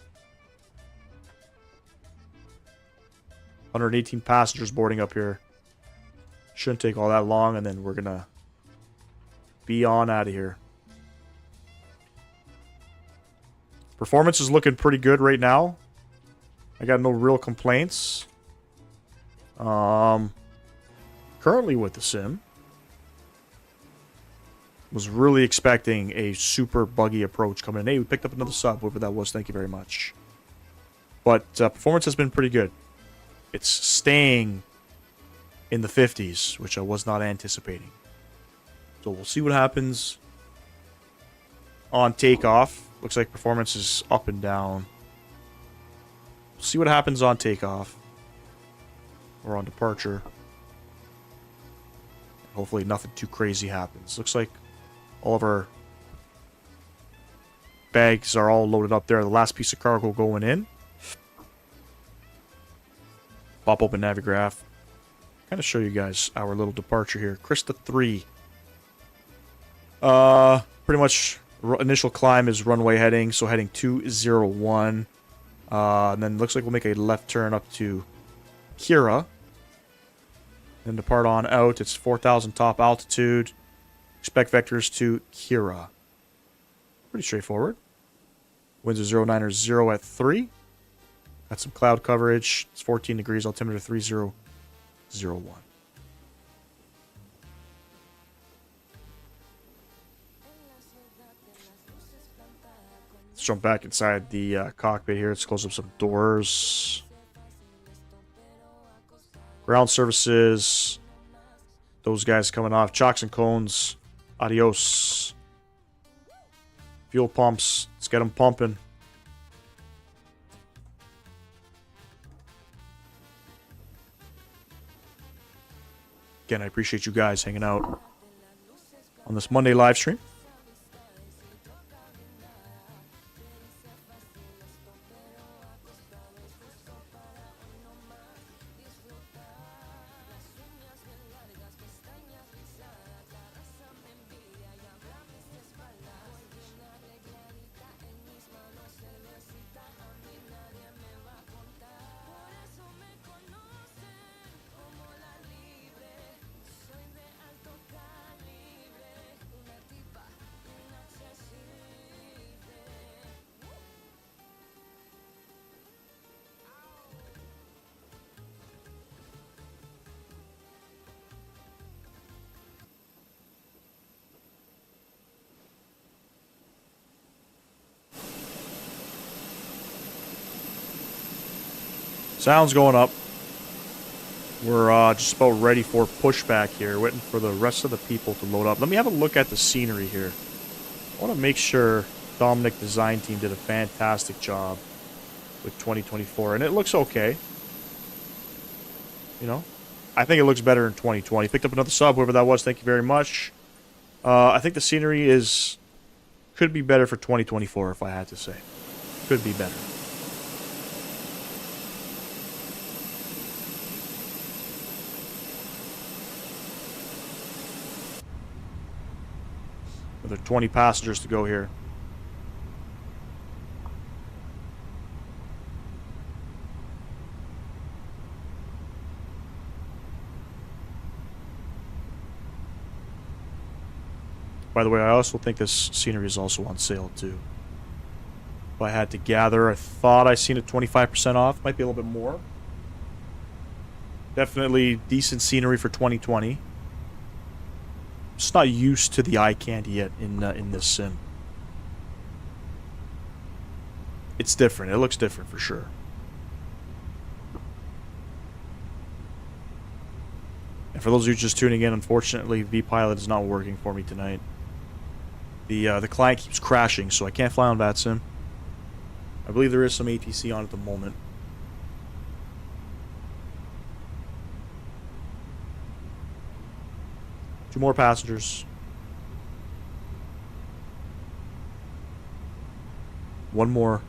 118 passengers boarding up here. Shouldn't take all that long, and then we're going to be on out of here. Performance is looking pretty good right now. I got no real complaints. currently with the sim. Was really expecting a super buggy approach coming in. Hey, we picked up another sub, whoever that was. Thank you very much. But performance has been pretty good. It's staying in the 50s, which I was not anticipating. So we'll see what happens on takeoff. Looks like performance is up and down. We'll see what happens on takeoff. Or on departure. Hopefully nothing too crazy happens. Looks like all of our bags are all loaded up there. The last piece of cargo going in. Pop open Navigraph. Kind of show you guys our little departure here. Krista 3. Pretty much initial climb is runway heading, so heading 201. And then looks like we'll make a left turn up to Kira. Then depart on out. It's 4,000 top altitude. Expect vectors to Kira. Pretty straightforward. Winds are 090 at 3. Got some cloud coverage. It's 14 degrees. Altimeter 3001. Let's jump back inside the cockpit here. Let's close up some doors. Ground services. Those guys coming off. Chocks and cones. Adios. Fuel pumps. Let's get them pumping. Again, I appreciate you guys hanging out on this Monday live stream. Sound's going up. We're just about ready for pushback here. Waiting for the rest of the people to load up. Let me have a look at the scenery here. I want to make sure Dominic Design Team did a fantastic job with 2024. And it looks okay. You know? I think it looks better in 2020. Picked up another sub, whoever that was. Thank you very much. I think the scenery could be better for 2024, if I had to say. Could be better. Another 20 passengers to go here. By the way, I also think this scenery is also on sale too. If I had to gather, I thought I seen it 25% off. Might be a little bit more. Definitely decent scenery for 2020. Just not used to the eye candy yet in this sim. It's different. It looks different for sure. And for those of you just tuning in, unfortunately, VPilot is not working for me tonight. The client keeps crashing, so I can't fly on VATSIM. I believe there is some ATC on at the moment. Two more passengers. One more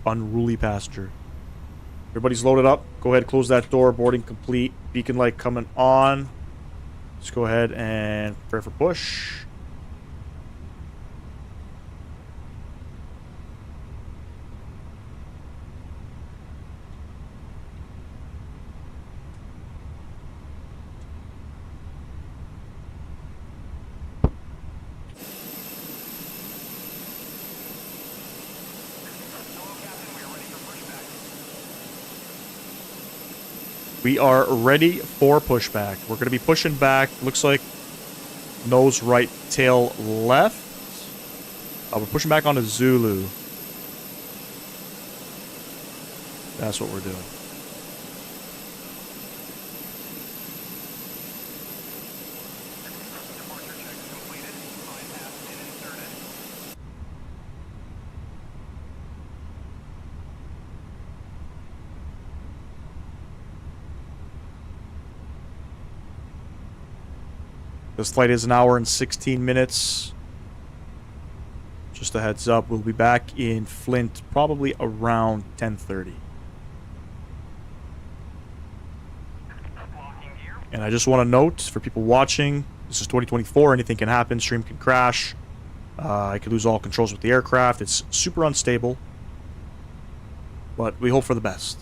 unruly passenger. Everybody's loaded up. Go ahead, close that door. Boarding complete. Beacon light coming on. Let's go ahead and prepare for push. We are ready for pushback. We're going to be pushing back. Looks like nose right, tail left. We're pushing back onto Zulu. That's what we're doing. This flight is an hour and 16 minutes. Just a heads up, we'll be back in Flint probably around 10:30. And I just want to note for people watching, this is 2024, anything can happen, stream can crash. I could lose all controls with the aircraft. It's super unstable. But we hope for the best.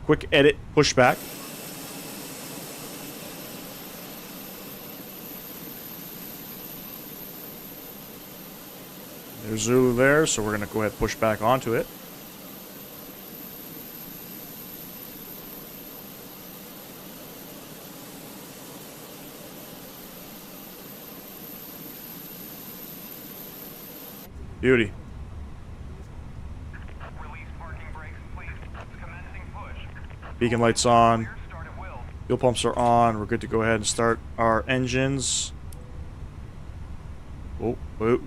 Quick edit, pushback. There's Zulu there, so we're going to go ahead and push back onto it. Beauty. Beacon lights on. Fuel pumps are on. We're good to go ahead and start our engines. Oh, here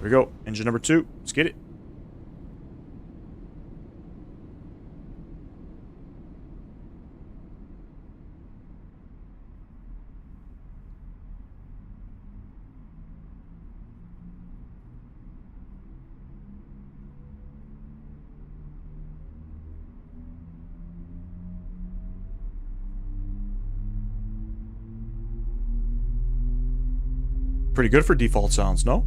we go. Engine number 2. Let's get it. Pretty good for default sounds, no?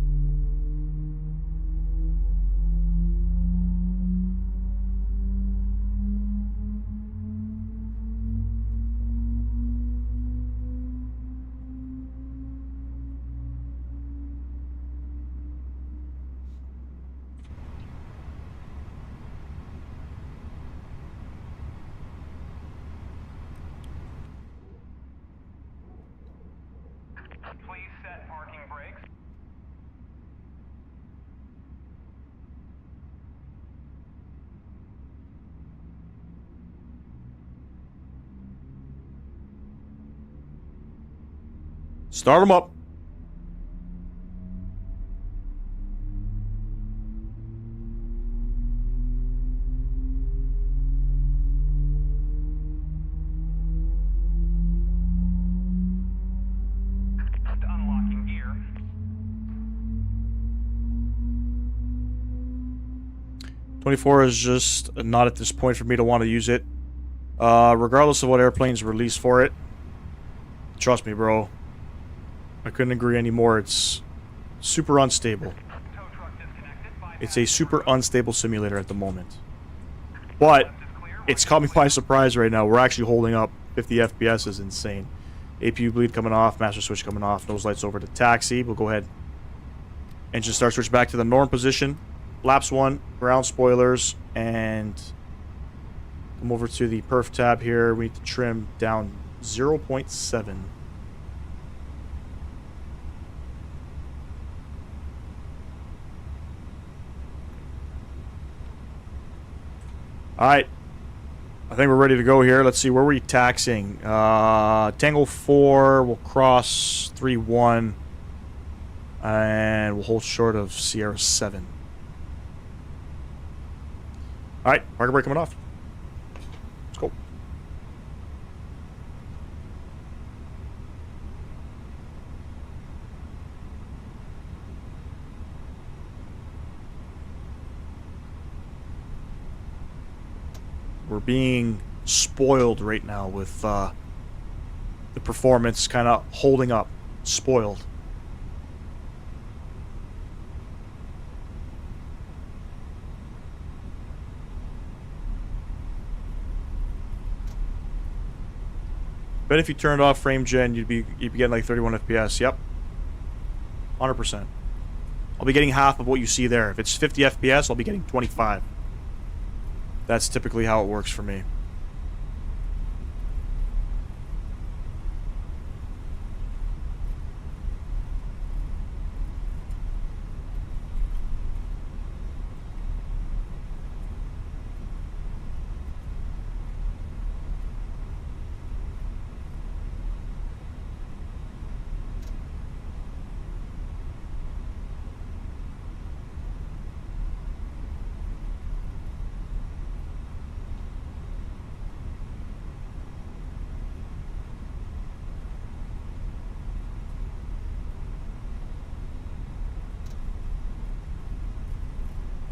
Start them up. Unlocking gear. 24 is just not at this point for me to want to use it. Regardless of what airplanes release for it. Trust me, bro. I couldn't agree anymore. It's super unstable. It's a super unstable simulator at the moment. But it's caught me by surprise right now. We're actually holding up 50 FPS is insane. APU bleed coming off, master switch coming off, nose lights over to taxi. We'll go ahead. Engine start switch back to the norm position. Flaps 1, ground spoilers, and come over to the perf tab here. We need to trim down 0.7. Alright, I think we're ready to go here. Let's see, where are we taxing? Tango 4 will cross 3-1, and we'll hold short of Sierra 7. Alright, parking brake coming off. Let's go. We're being spoiled right now with the performance kind of holding up. Spoiled. Bet if you turned off frame gen, you'd be getting like 31 FPS. Yep. 100%. I'll be getting half of what you see there. If it's 50 FPS, I'll be getting 25. That's typically how it works for me.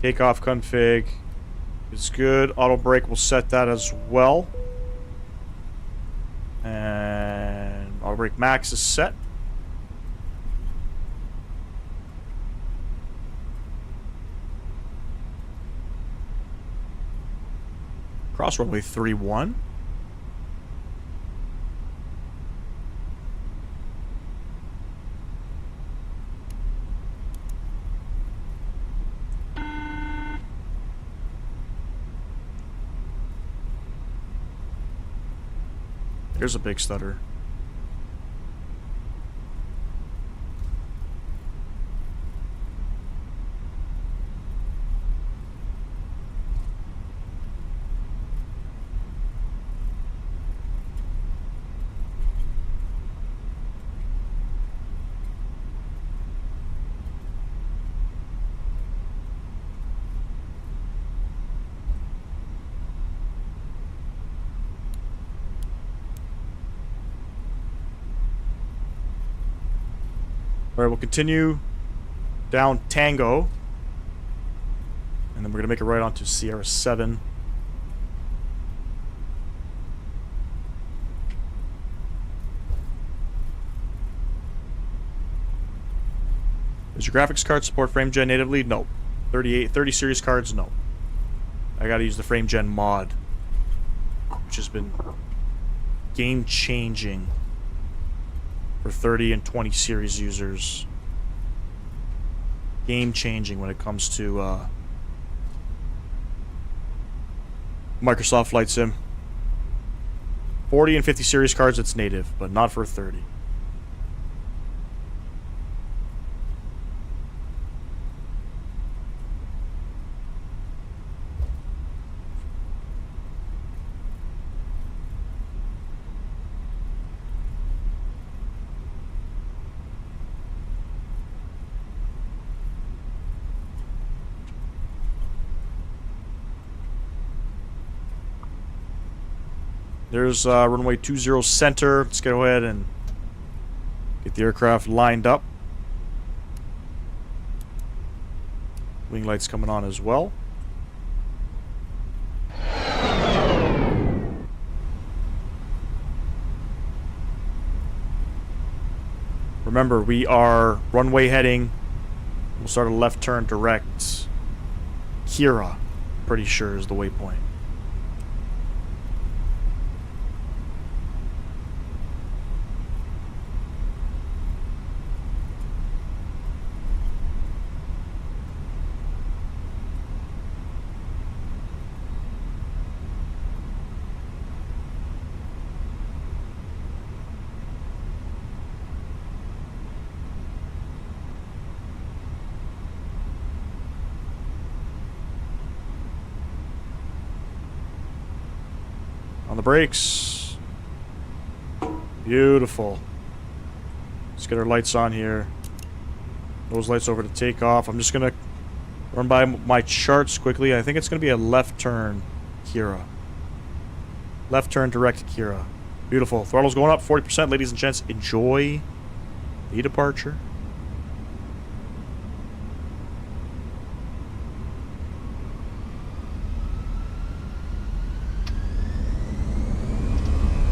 Takeoff config is good. Auto brake will set that as well. And auto brake max is set. Cross runway 31. There's a big stutter. Alright, we'll continue down Tango. And then we're going to make it right onto Sierra 7. Does your graphics card support frame gen natively? No. 30 series cards? No. I gotta use the frame gen mod, which has been game changing for 30 and 20 series users. Game changing when it comes to Microsoft Flight Sim. 40 and 50 series cards, it's native, but not for 30. There's runway 20 center. Let's go ahead and get the aircraft lined up. Wing lights coming on as well. Remember, we are runway heading. We'll start a left turn direct. Kira, pretty sure, is the waypoint. On the brakes. Beautiful. Let's get our lights on here. Those lights over to takeoff. I'm just going to run by my charts quickly. I think it's going to be a left turn, Kira. Left turn direct Kira. Beautiful. Throttle's going up 40%. Ladies and gents, enjoy the departure.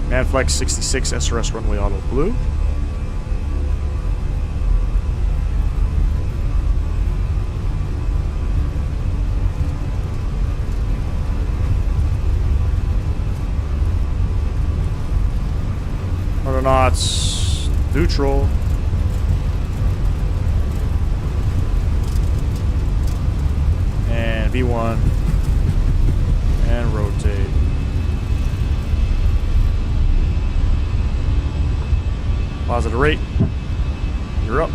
Manflex 66 SRS runway auto blue. Knots neutral. And V1. And rotate. Positive rate. You're up.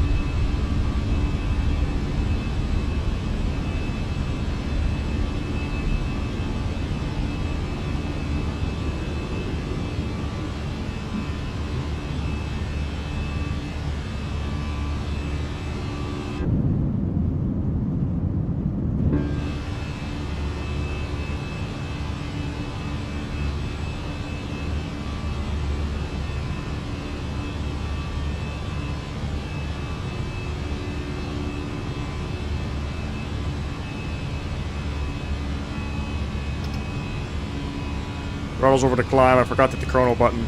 Throttles over to climb. I forgot to hit the chrono button.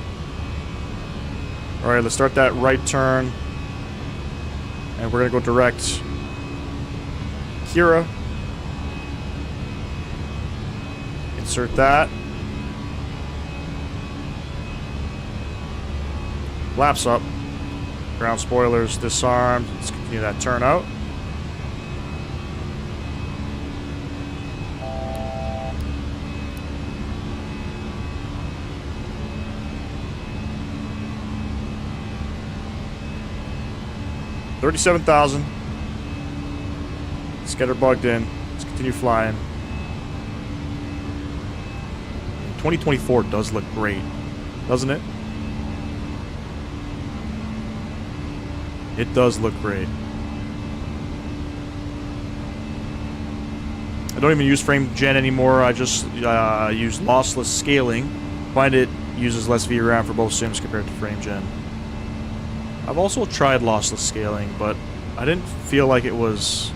Alright, let's start that right turn. And we're going to go direct. Kira. Insert that. Flaps up. Ground spoilers disarmed. Let's continue that turn out. $37,000. Let's get her bugged in. Let's continue flying. 2024 does look great, doesn't it? It does look great. I don't even use frame gen anymore. I just use lossless scaling. Find it uses less VRAM for both sims compared to frame gen. I've also tried lossless scaling, but I didn't feel like it was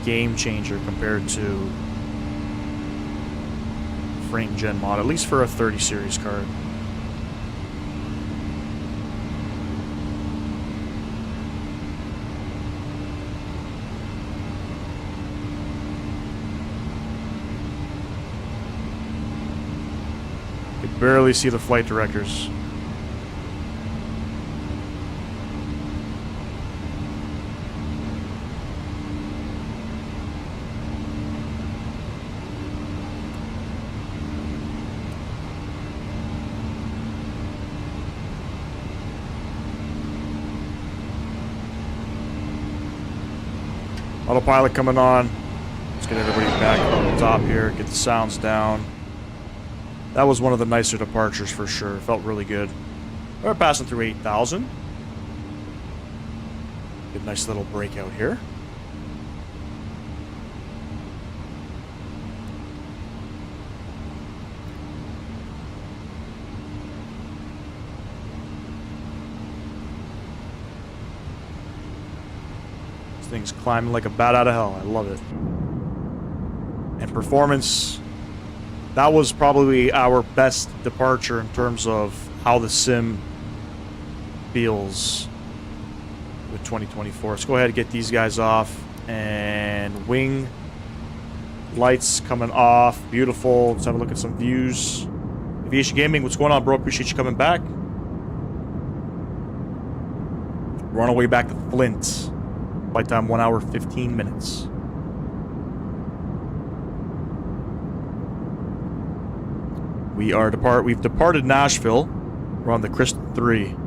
game changer compared to frame gen mod, at least for a 30 series card. You can barely see the flight directors. Autopilot coming on. Let's get everybody back on the top here. Get the sounds down. That was one of the nicer departures for sure. Felt really good. We're passing through 8,000. Get a nice little breakout here. Thing's climbing like a bat out of hell. I love it. And performance, that was probably our best departure in terms of how the sim feels with 2024. Let's go ahead and get these guys off. And wing lights coming off. Beautiful. Let's have a look at some views. Aviation Gaming, what's going on, bro? Appreciate you coming back. We're on our way back to Flint. Flight time 1 hour 15 minutes. We've departed Nashville. We're on the Crystal 3.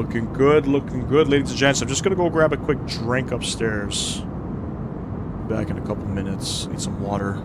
Looking good, ladies and gents. I'm just gonna go grab a quick drink upstairs. Back in a couple minutes. Need some water.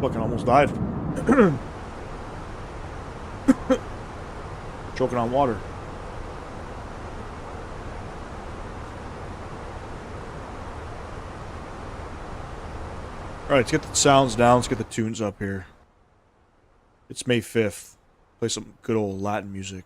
Fucking almost died. Choking on water. Alright, let's get the sounds down. Let's get the tunes up here. It's May 5th. Play some good old Latin music.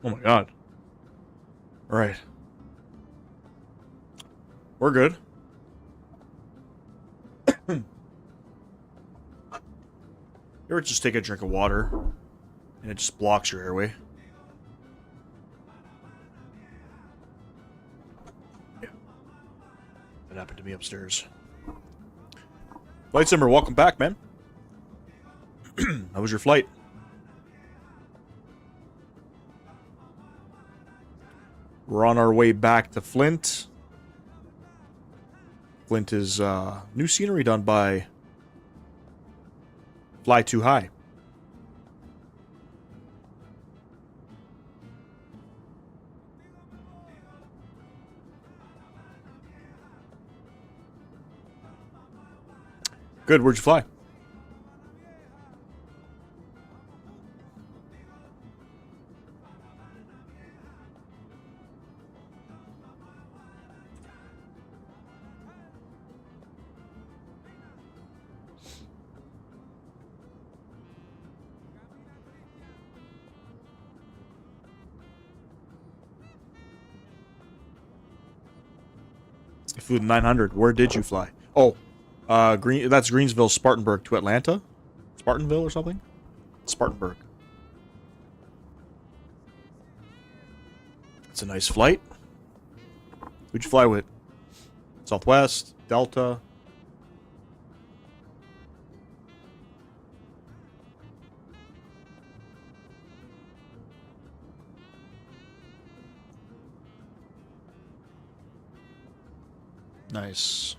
Oh my god. Alright. We're good. You ever just take a drink of water and it just blocks your airway? Yeah. That happened to me upstairs. Flight Simmer, welcome back, man. How was your flight? We're on our way back to Flint. Flint is new scenery done by Fly Too High. Good, where'd you fly? You flew the 900. Where did you fly? Oh, that's Greensville, Spartanburg to Atlanta? Spartanville or something? Spartanburg. It's a nice flight. Who'd you fly with? Southwest? Delta? Nice.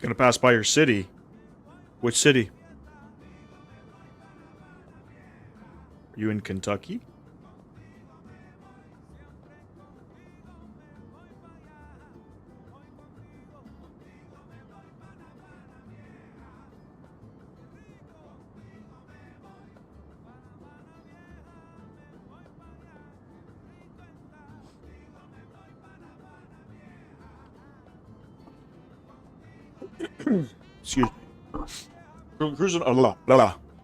Gonna pass by your city. Which city? Are you in Kentucky? Excuse me. Cruising,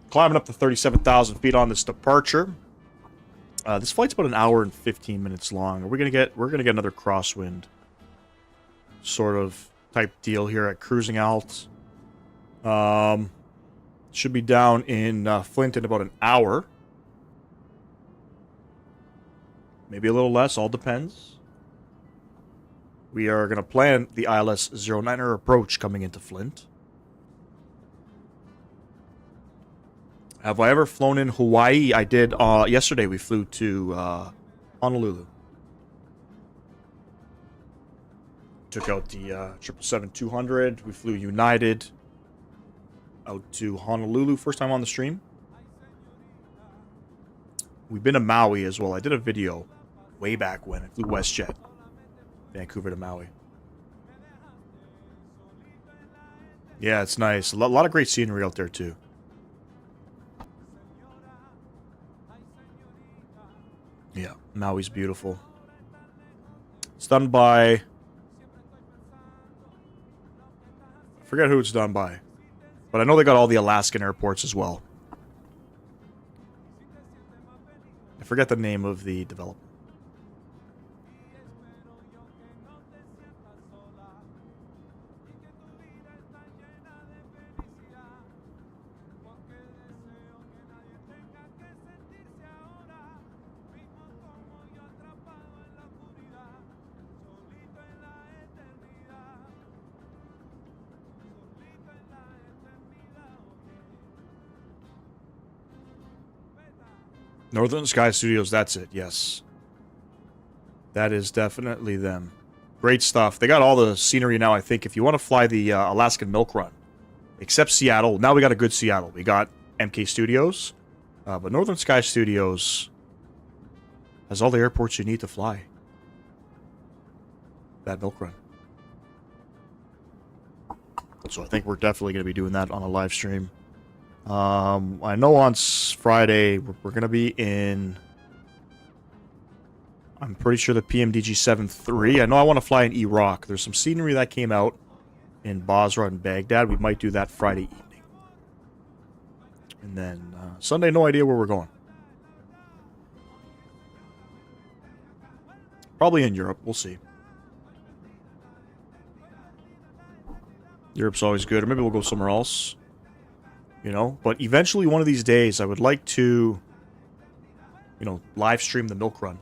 climbing up to 37,000 feet on this departure. This flight's about an hour and 15 minutes long. We're gonna get another crosswind sort of type deal here at cruising alt. Should be down in Flint in about an hour. Maybe a little less, all depends. We are going to plan the ILS 09er approach coming into Flint. Have I ever flown in Hawaii? I did. Yesterday we flew to Honolulu. Took out the 777-200. We flew United out to Honolulu. First time on the stream. We've been to Maui as well. I did a video way back when. I flew WestJet. Vancouver to Maui. Yeah, it's nice. A lot of great scenery out there, too. Yeah, Maui's beautiful. It's done by... I forget who it's done by. But I know they got all the Alaskan airports as well. I forget the name of the developer. Northern Sky Studios, that's it, yes. That is definitely them. Great stuff. They got all the scenery now, I think. If you want to fly the Alaskan Milk Run, except Seattle. Now we got a good Seattle. We got MK Studios, but Northern Sky Studios has all the airports you need to fly that Milk Run. So I think we're definitely going to be doing that on a live stream. I know on Friday we're going to be in... I'm pretty sure the PMDG 7-3. I know I want to fly in Iraq. There's some scenery that came out in Basra and Baghdad. We might do that Friday evening. And then Sunday, no idea where we're going. Probably in Europe. We'll see. Europe's always good. Or maybe we'll go somewhere else. You know? But eventually, one of these days, I would like to, you know, live stream the Milk Run.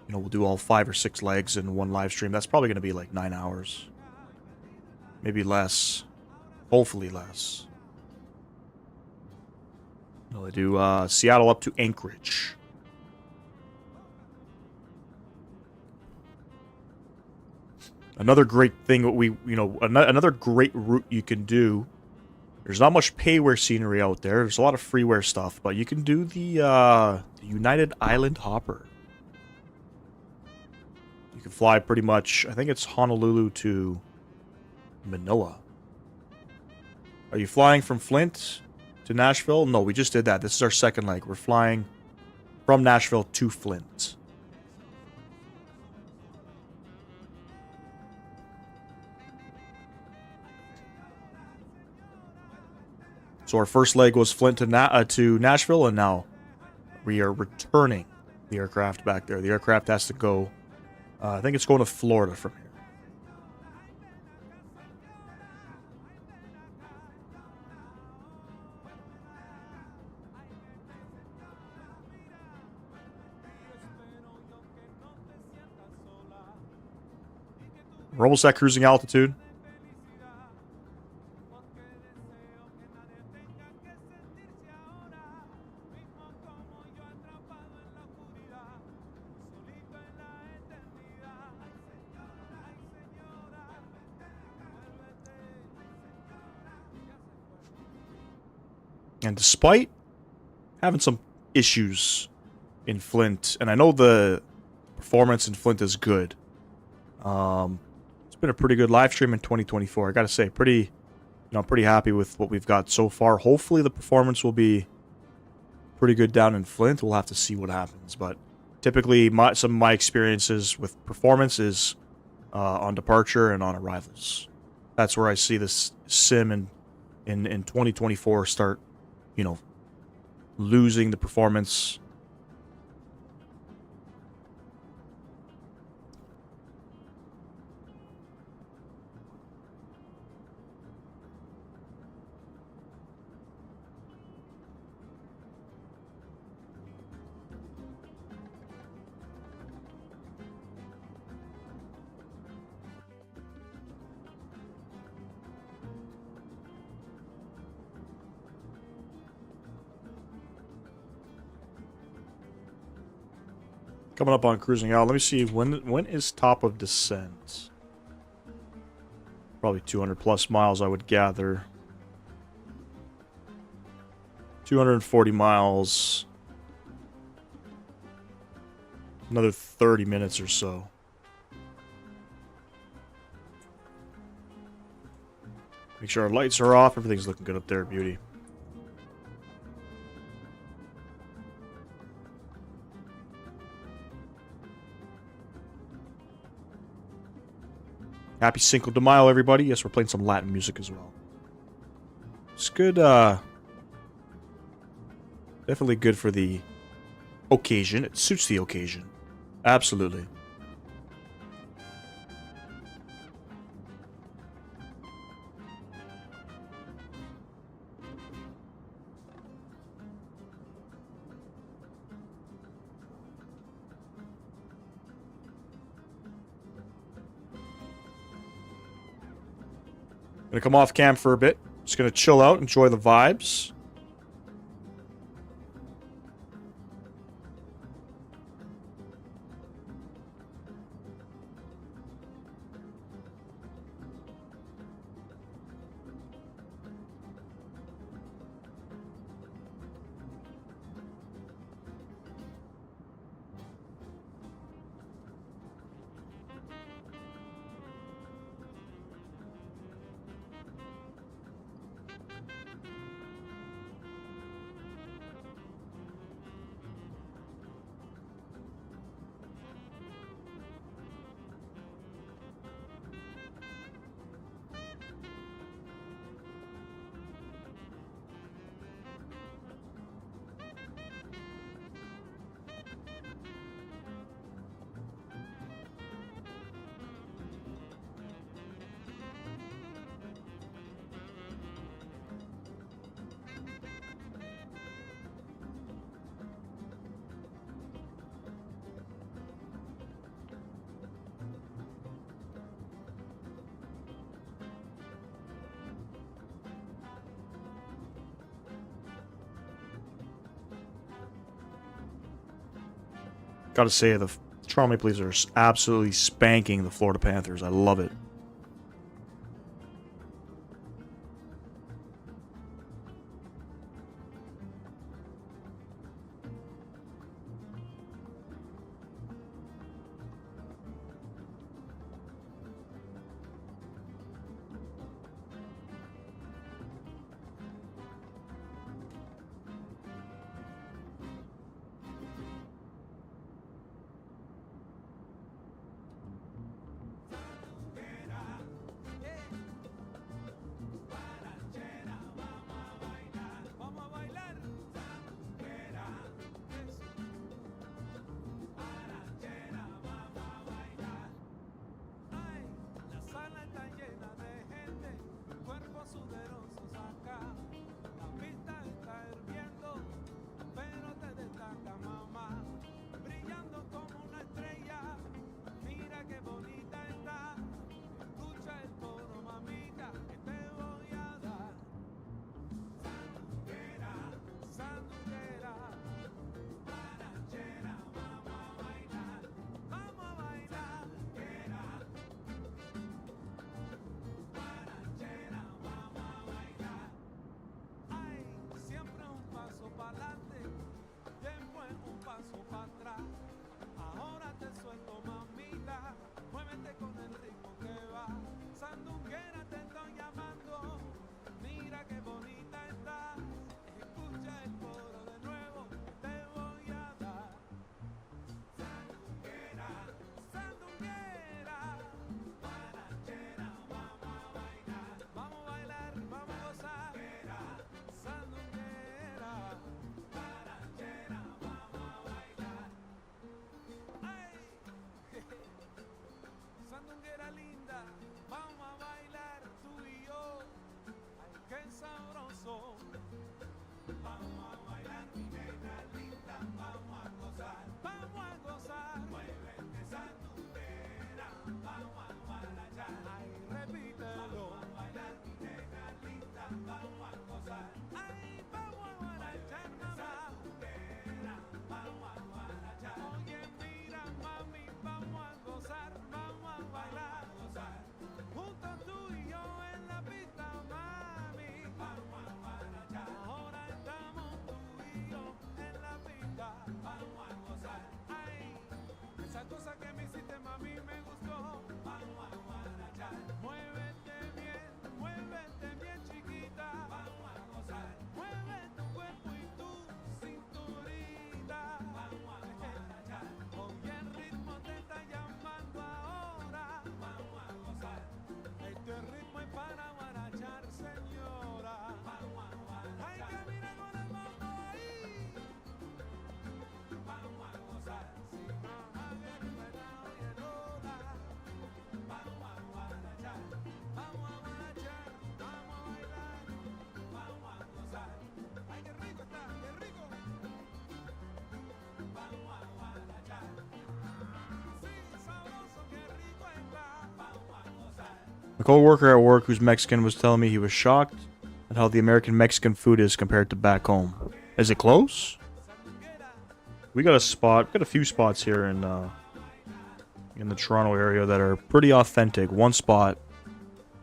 You know, we'll do all 5 or 6 legs in one live stream. That's probably going to be like 9 hours. Maybe less. Hopefully less. No, they do Seattle up to Anchorage. Another great thing that we, you know, another great route you can do. There's not much payware scenery out there. There's a lot of freeware stuff, but you can do the United Island Hopper. You can fly pretty much, I think it's Honolulu to Manila. Are you flying from Flint to Nashville? No, we just did that. This is our second leg. We're flying from Nashville to Flint. So our first leg was Flint to Nashville, and now we are returning the aircraft back there. The aircraft has to go, I think it's going to Florida from here. We're almost at cruising altitude. And despite having some issues in Flint, and I know the performance in Flint is good, it's been a pretty good live stream in 2024. I gotta say, pretty happy with what we've got so far. Hopefully the performance will be pretty good down in Flint. We'll have to see what happens. But typically, some of my experiences with performance is on departure and on arrivals. That's where I see this sim in 2024 start, you know, losing the performance. Coming up on cruising out. Let me see, when is top of descent? Probably 200 plus miles, I would gather. 240 miles. Another 30 minutes or so. Make sure our lights are off. Everything's looking good up there, beauty. Happy Cinco de Mayo, everybody. Yes, we're playing some Latin music as well. It's good, definitely good for the occasion. It suits the occasion. Absolutely. Gonna come off cam for a bit. Just gonna chill out, enjoy the vibes. Gotta say, the Toronto Maple Leafs are absolutely spanking the Florida Panthers. I love it. Sandunguera linda, vamos a bailar. A coworker at work who's Mexican was telling me he was shocked at how the American Mexican food is compared to back home. Is it close? We got a few spots here in the Toronto area that are pretty authentic. One spot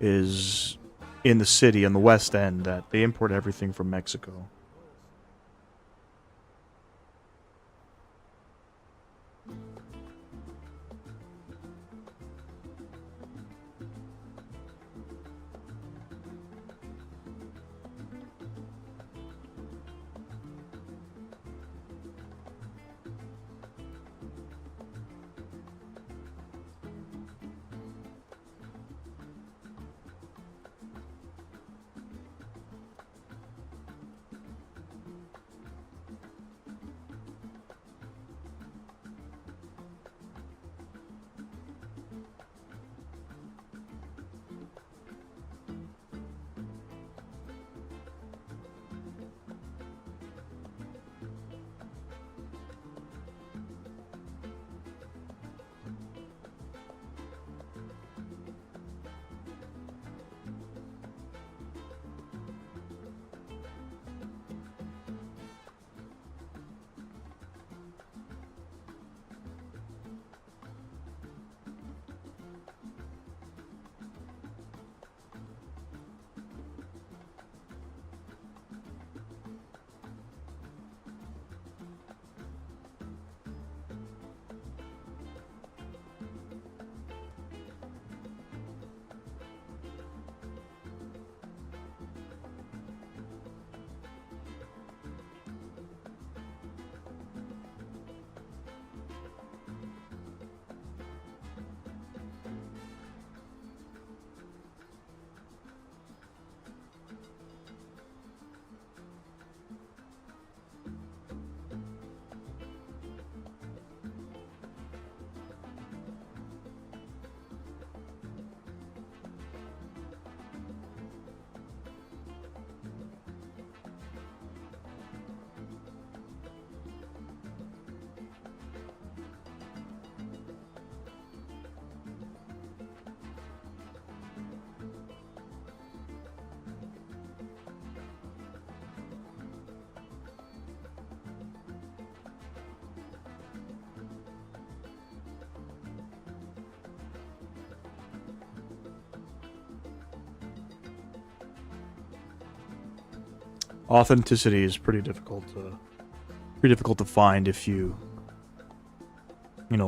is in the city on the west end that they import everything from Mexico. Authenticity is pretty difficult to find if you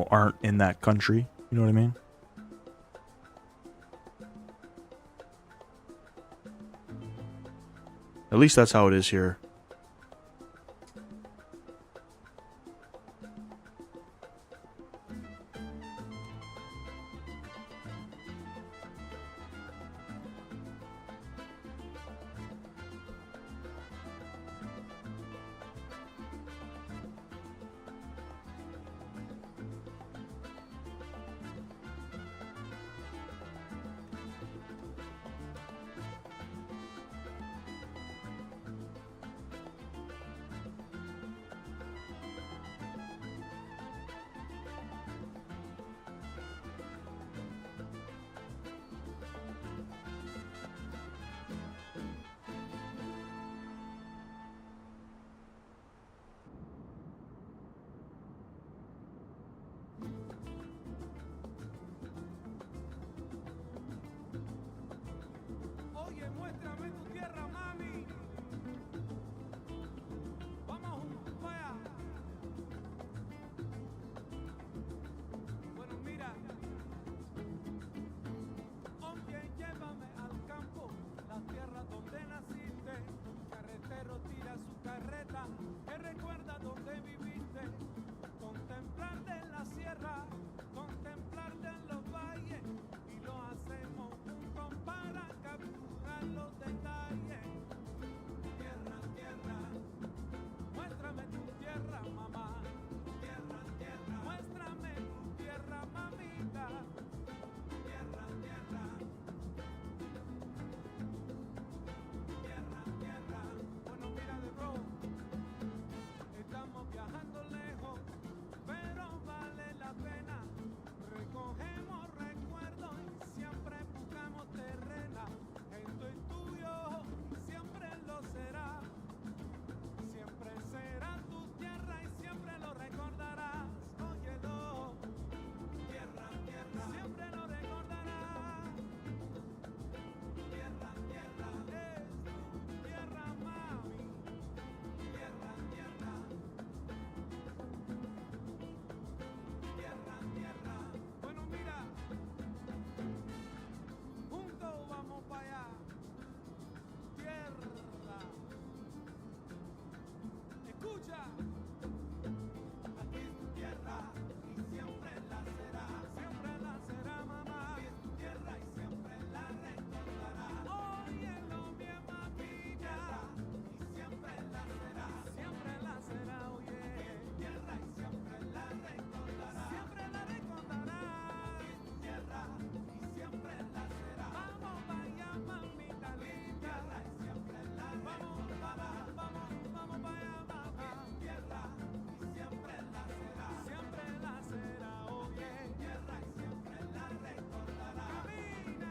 aren't in that country. You know what I mean? At least that's how it is here.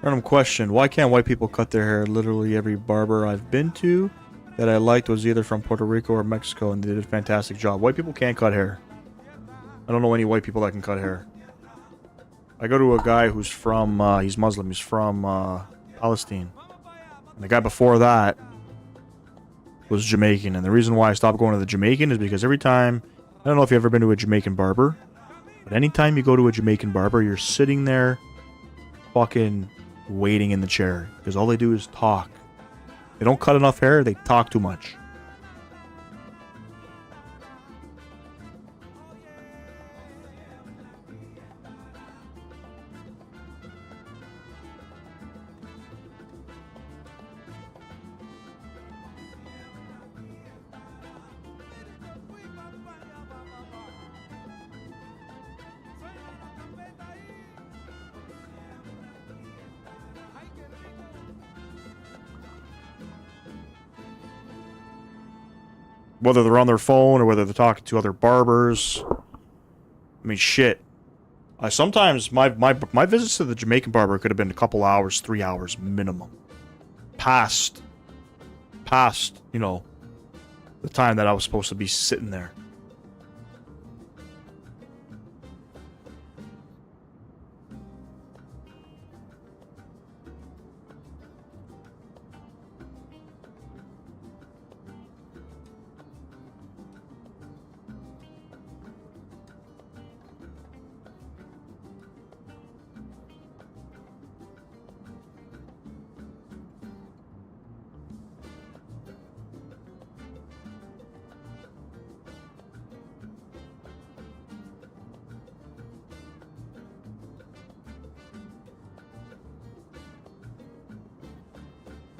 Random question: why can't white people cut their hair? Literally every barber I've been to that I liked was either from Puerto Rico or Mexico, and they did a fantastic job. White people can't cut hair. I don't know any white people that can cut hair. I go to a guy who's from, he's Muslim, he's from Palestine. And the guy before that was Jamaican. And the reason why I stopped going to the Jamaican is because every time, I don't know if you've ever been to a Jamaican barber, but anytime you go to a Jamaican barber, you're sitting there fucking waiting in the chair. Because all they do is talk. They don't cut enough hair, they talk too much. Whether they're on their phone or whether they're talking to other barbers. I mean, shit. Sometimes my visits to the Jamaican barber could have been a couple hours, 3 hours minimum. Past, you know, the time that I was supposed to be sitting there.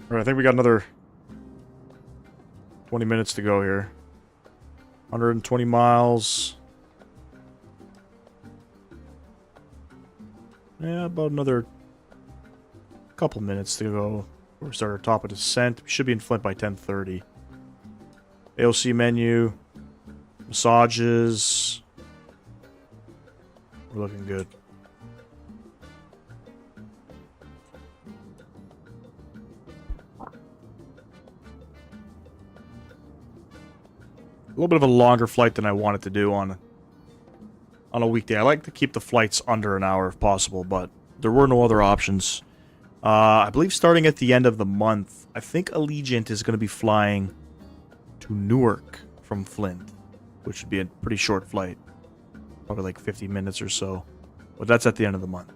Alright, I think we got another 20 minutes to go here. 120 miles. Yeah, about another couple minutes to go. We'll start our top of descent. We should be in Flint by 10:30. AOC menu. Massages. We're looking good. A little bit of a longer flight than I wanted to do on a weekday. I like to keep the flights under an hour if possible, but there were no other options. I believe starting at the end of the month, I think Allegiant is going to be flying to Newark from Flint, which would be a pretty short flight. Probably like 50 minutes or so. But that's at the end of the month.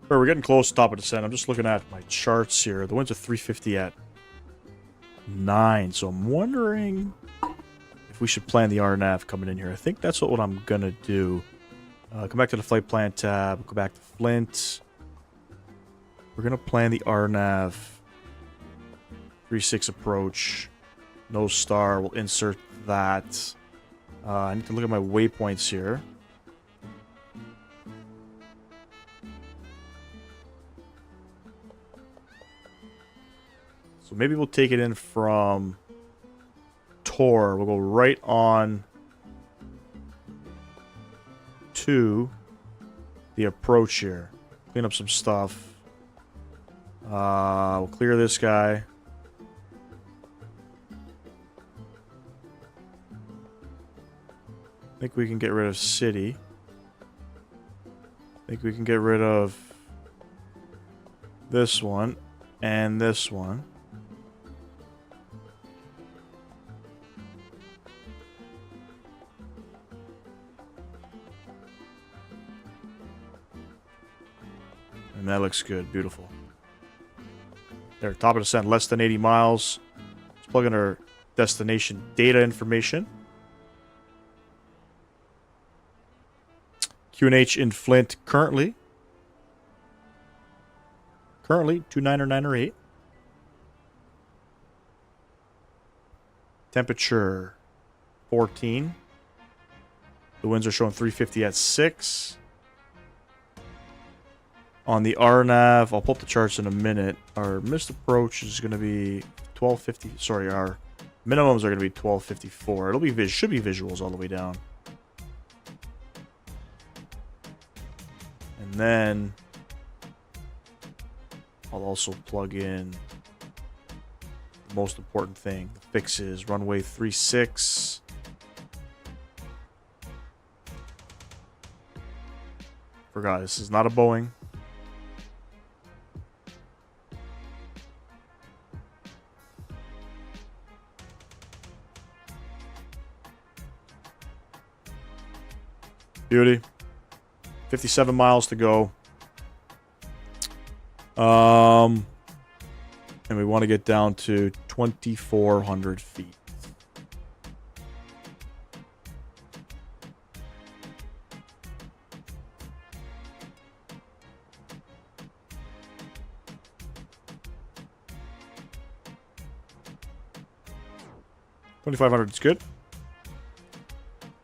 Alright, we're getting close to the top of the descent. I'm just looking at my charts here. The winds are 350 at 9. So I'm wondering if we should plan the RNAV coming in here. I think that's what I'm going to do. Come back to the flight plan tab. Go back to Flint. We're going to plan the RNAV 3-6 approach. No star. We'll insert that. I need to look at my waypoints here. So maybe we'll take it in from Tor. We'll go right on to the approach here. Clean up some stuff. We'll clear this guy. I think we can get rid of city. I think we can get rid of this one and this one. And that looks good. Beautiful. There, top of descent, less than 80 miles. Let's plug in our destination data information. QNH in Flint currently 29 or 9 or 8. Temperature 14. The winds are showing 350 at 6. On the RNAV, I'll pull up the charts in a minute. Our missed approach is going to be 1250. Sorry, our minimums are going to be 1254. It'll be should be visuals all the way down. And then I'll also plug in the most important thing, the fixes, runway 36. Forgot, this is not a Boeing. Beauty. 57 miles to go. And we want to get down to 2,400 feet. $2,500 is good.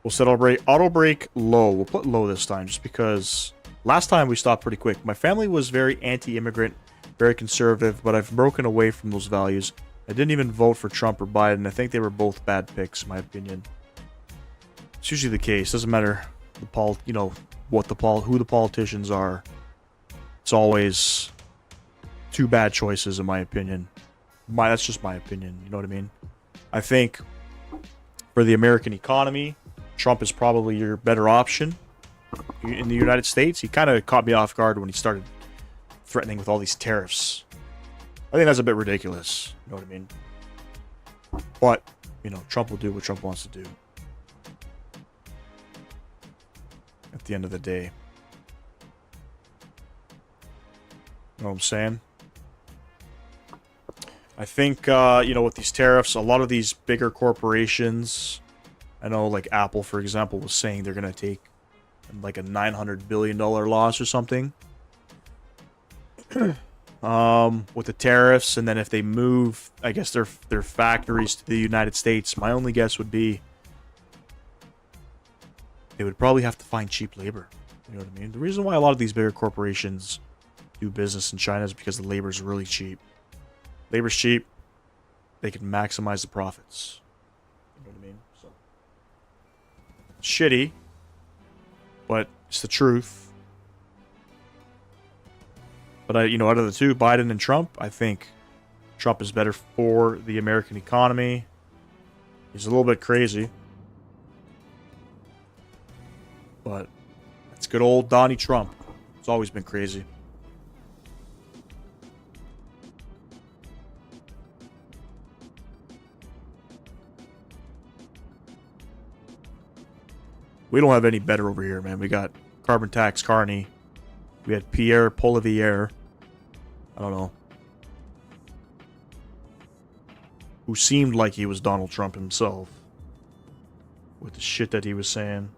We'll set auto brake low. We'll put low this time just because last time we stopped pretty quick. My family was very anti-immigrant, very conservative, but I've broken away from those values. I didn't even vote for Trump or Biden. I think they were both bad picks, in my opinion. It's usually the case. Doesn't matter who the politicians are. It's always two bad choices, in my opinion. That's just my opinion. You know what I mean? I think for the American economy, Trump is probably your better option in the United States. He kind of caught me off guard when he started threatening with all these tariffs. I think that's a bit ridiculous. You know what I mean? But, Trump will do what Trump wants to do. At the end of the day. You know what I'm saying? I think, with these tariffs, a lot of these bigger corporations, I know like Apple, for example, was saying they're going to take like a $900 billion loss or something. With the tariffs, and then if they move, I guess, their factories to the United States, my only guess would be they would probably have to find cheap labor. You know what I mean? The reason why a lot of these bigger corporations do business in China is because the labor is really cheap. Labor's cheap. They can maximize the profits. You know what I mean? So shitty, but it's the truth. But out of the two, Biden and Trump, I think Trump is better for the American economy. He's a little bit crazy, but it's good old Donnie Trump. It's always been crazy. We don't have any better over here, man. We got carbon tax, Carney. We had Pierre Polivier. I don't know. Who seemed like he was Donald Trump himself. With the shit that he was saying.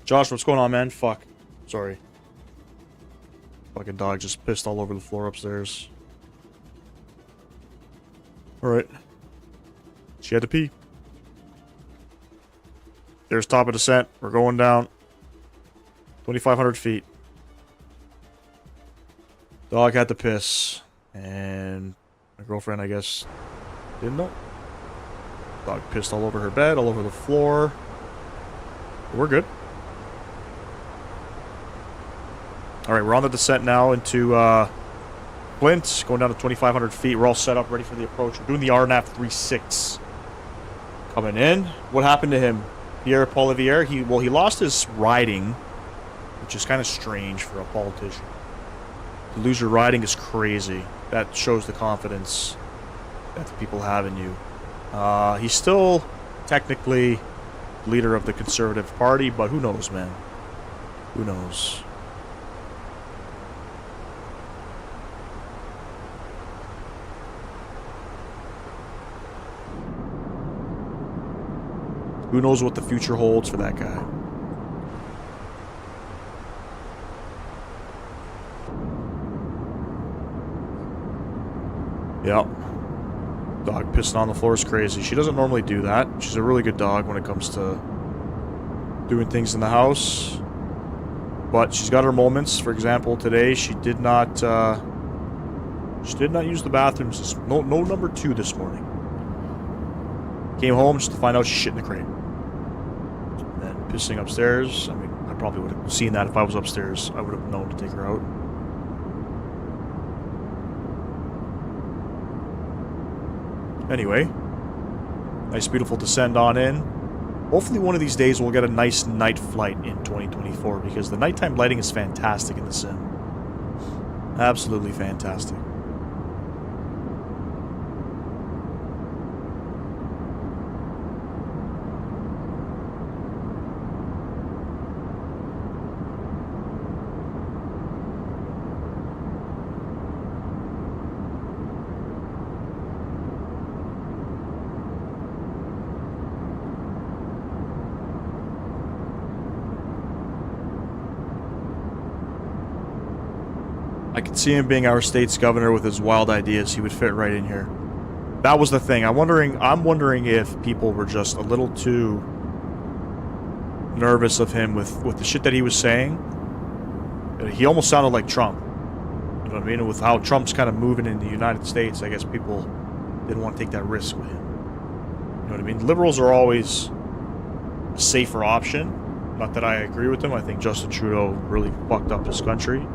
Josh, what's going on, man? Fuck. Sorry. Fucking dog just pissed all over the floor upstairs. Alright. She had to pee. There's top of descent. We're going down. 2,500 feet. Dog had to piss. And my girlfriend, I guess, didn't know. Dog pissed all over her bed, all over the floor. We're good. Alright, we're on the descent now into Flint, going down to 2,500 feet. We're all set up, ready for the approach. We're doing the RNAV 36. Coming in. What happened to him? Pierre Polivier, he lost his riding which is kind of strange for a politician. To lose your riding is crazy. That shows the confidence that the people have in you. He's still technically leader of the Conservative Party, but who knows, man? Who knows? Who knows what the future holds for that guy? Yep. Dog pissing on the floor is crazy. She doesn't normally do that. She's a really good dog when it comes to doing things in the house. But she's got her moments. For example, today she did not use the bathrooms. No number 2 this morning. Came home just to find out she shit in the crate. And then pissing upstairs. I mean, I probably would have seen that if I was upstairs. I would have known to take her out. Anyway, nice beautiful descend on in. Hopefully one of these days we'll get a nice night flight in 2024 because the nighttime lighting is fantastic in the sim. Absolutely fantastic. I could see him being our state's governor with his wild ideas. He would fit right in here. That was the thing. I'm wondering if people were just a little too nervous of him with the shit that he was saying. He almost sounded like Trump. You know what I mean? With how Trump's kind of moving in the United States, I guess people didn't want to take that risk with him. You know what I mean? Liberals are always a safer option. Not that I agree with them. I think Justin Trudeau really fucked up this country.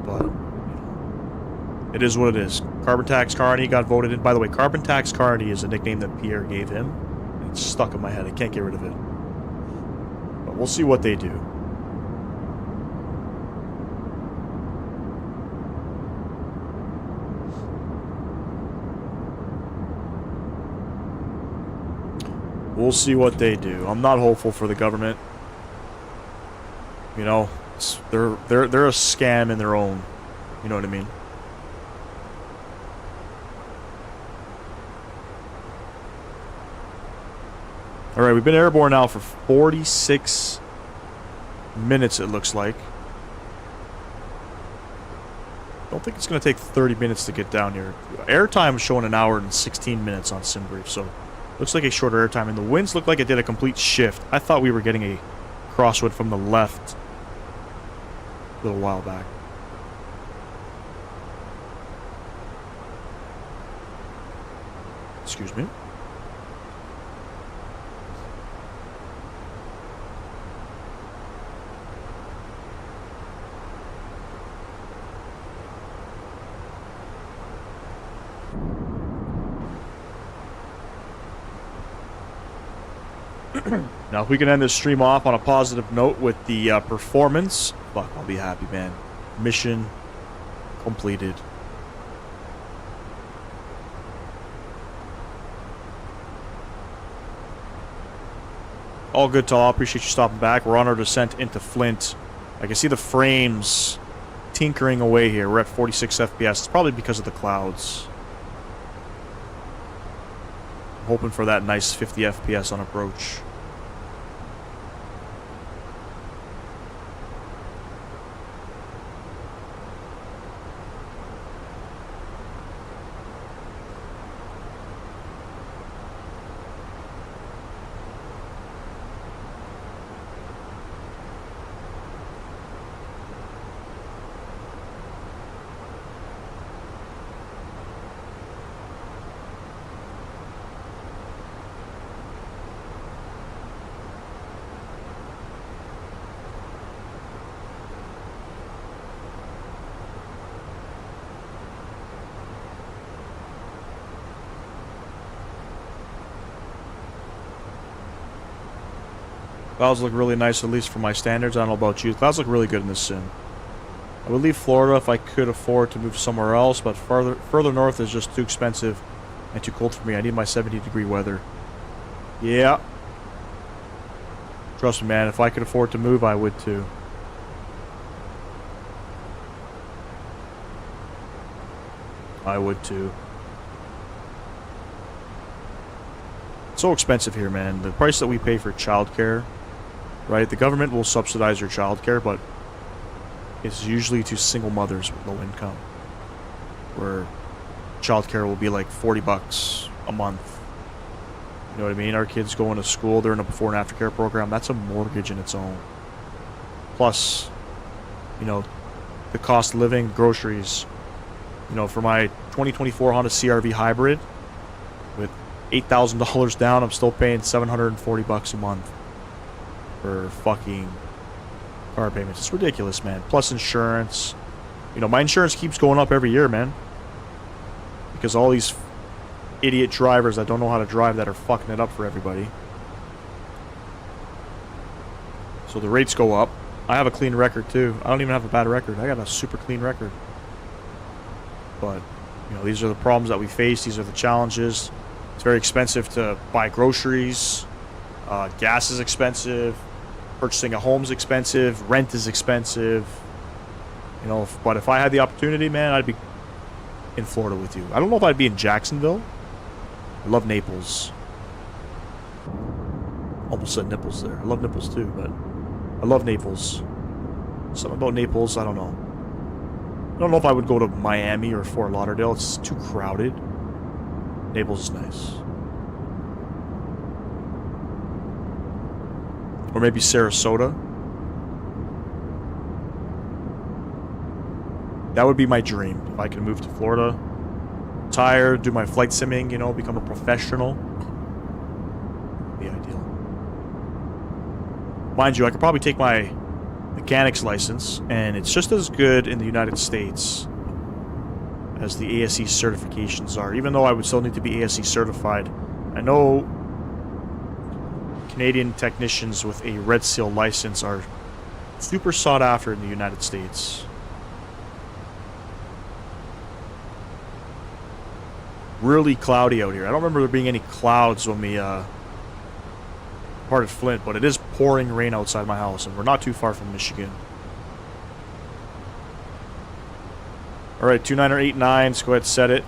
But, you know, it is what it is. Carbon Tax Carney got voted in. By the way, Carbon Tax Carney is a nickname that Pierre gave him. It's stuck in my head. I can't get rid of it. But we'll see what they do. We'll see what they do. I'm not hopeful for the government. You know, they're a scam in their own. You know what I mean? All right, we've been airborne now for 46 minutes. It looks like. Don't think it's going to take 30 minutes to get down here. Airtime is showing 1 hour and 16 minutes on SimBrief, so looks like a shorter airtime. And the winds look like it did a complete shift. I thought we were getting a crosswind from the left a little while back. Excuse me. Now, if we can end this stream off on a positive note with the performance, fuck, I'll be happy, man. Mission completed. All good, Tall. Appreciate you stopping back. We're on our descent into Flint. I can see the frames tinkering away here. We're at 46 FPS. It's probably because of the clouds. I'm hoping for that nice 50 FPS on approach. Clouds look really nice, at least for my standards. I don't know about you. Clouds look really good in this sim. I would leave Florida if I could afford to move somewhere else, but further north is just too expensive and too cold for me. I need my 70-degree weather. Yeah. Trust me, man. If I could afford to move, I would too. I would too. It's so expensive here, man. The price that we pay for childcare, right? The government will subsidize your childcare, but it's usually to single mothers with low income, where childcare will be like $40 a month. You know what I mean? Our kids going to school, they're in a before and after care program. That's a mortgage in its own. Plus, you know, the cost of living, groceries. You know, for my 2024 Honda CR-V hybrid, with $8,000 down, I'm still paying $740 a month for fucking car payments. It's ridiculous, man. Plus insurance. You know, my insurance keeps going up every year, man. Because all these idiot drivers that don't know how to drive that are fucking it up for everybody. So the rates go up. I have a clean record, too. I don't even have a bad record. I got a super clean record. But, you know, these are the problems that we face. These are the challenges. It's very expensive to buy groceries. Gas is expensive. Purchasing a home's expensive. Rent is expensive. You know, but if I had the opportunity, man, I'd be in Florida with you. I don't know if I'd be in Jacksonville. I love Naples. Almost said nipples there. I love nipples too, but I love Naples. Something about Naples, I don't know. I don't know if I would go to Miami or Fort Lauderdale. It's too crowded. Naples is nice. Or maybe Sarasota. That would be my dream. If I could move to Florida, retire, do my flight simming, you know, become a professional. Be ideal. Mind you, I could probably take my mechanic's license, and it's just as good in the United States as the ASE certifications are, even though I would still need to be ASE certified. I know Canadian technicians with a Red Seal license are super sought after in the United States. Really cloudy out here. I don't remember there being any clouds when we parted Flint, but it is pouring rain outside my house, and we're not too far from Michigan. Alright, 29er89, let's go ahead and set it.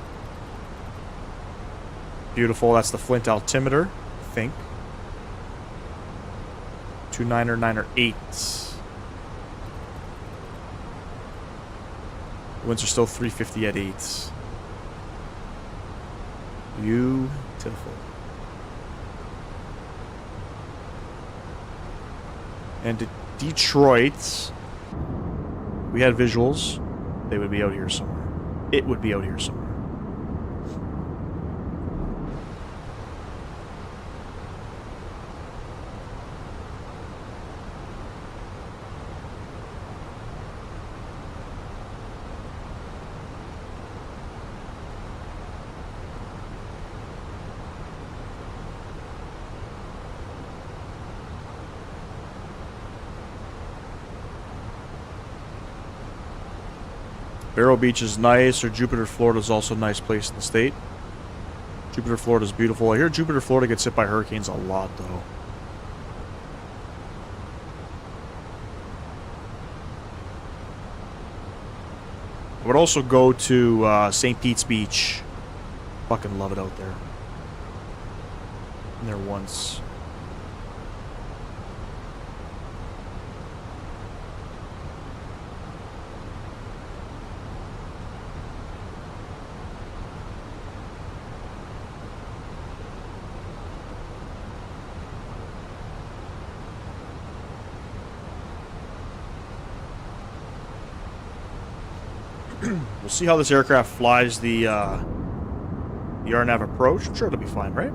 Beautiful, that's the Flint altimeter, I think. 29er98. Winds are still 350 at 8. Beautiful. And Detroit, we had visuals. They would be out here somewhere. It would be out here somewhere. Vero Beach is nice, or Jupiter, Florida is also a nice place in the state. Jupiter, Florida is beautiful. I hear Jupiter, Florida gets hit by hurricanes a lot, though. I would also go to St. Pete's Beach. Fucking love it out there. Been there once. We'll see how this aircraft flies the RNAV approach. I'm sure it'll be fine, right?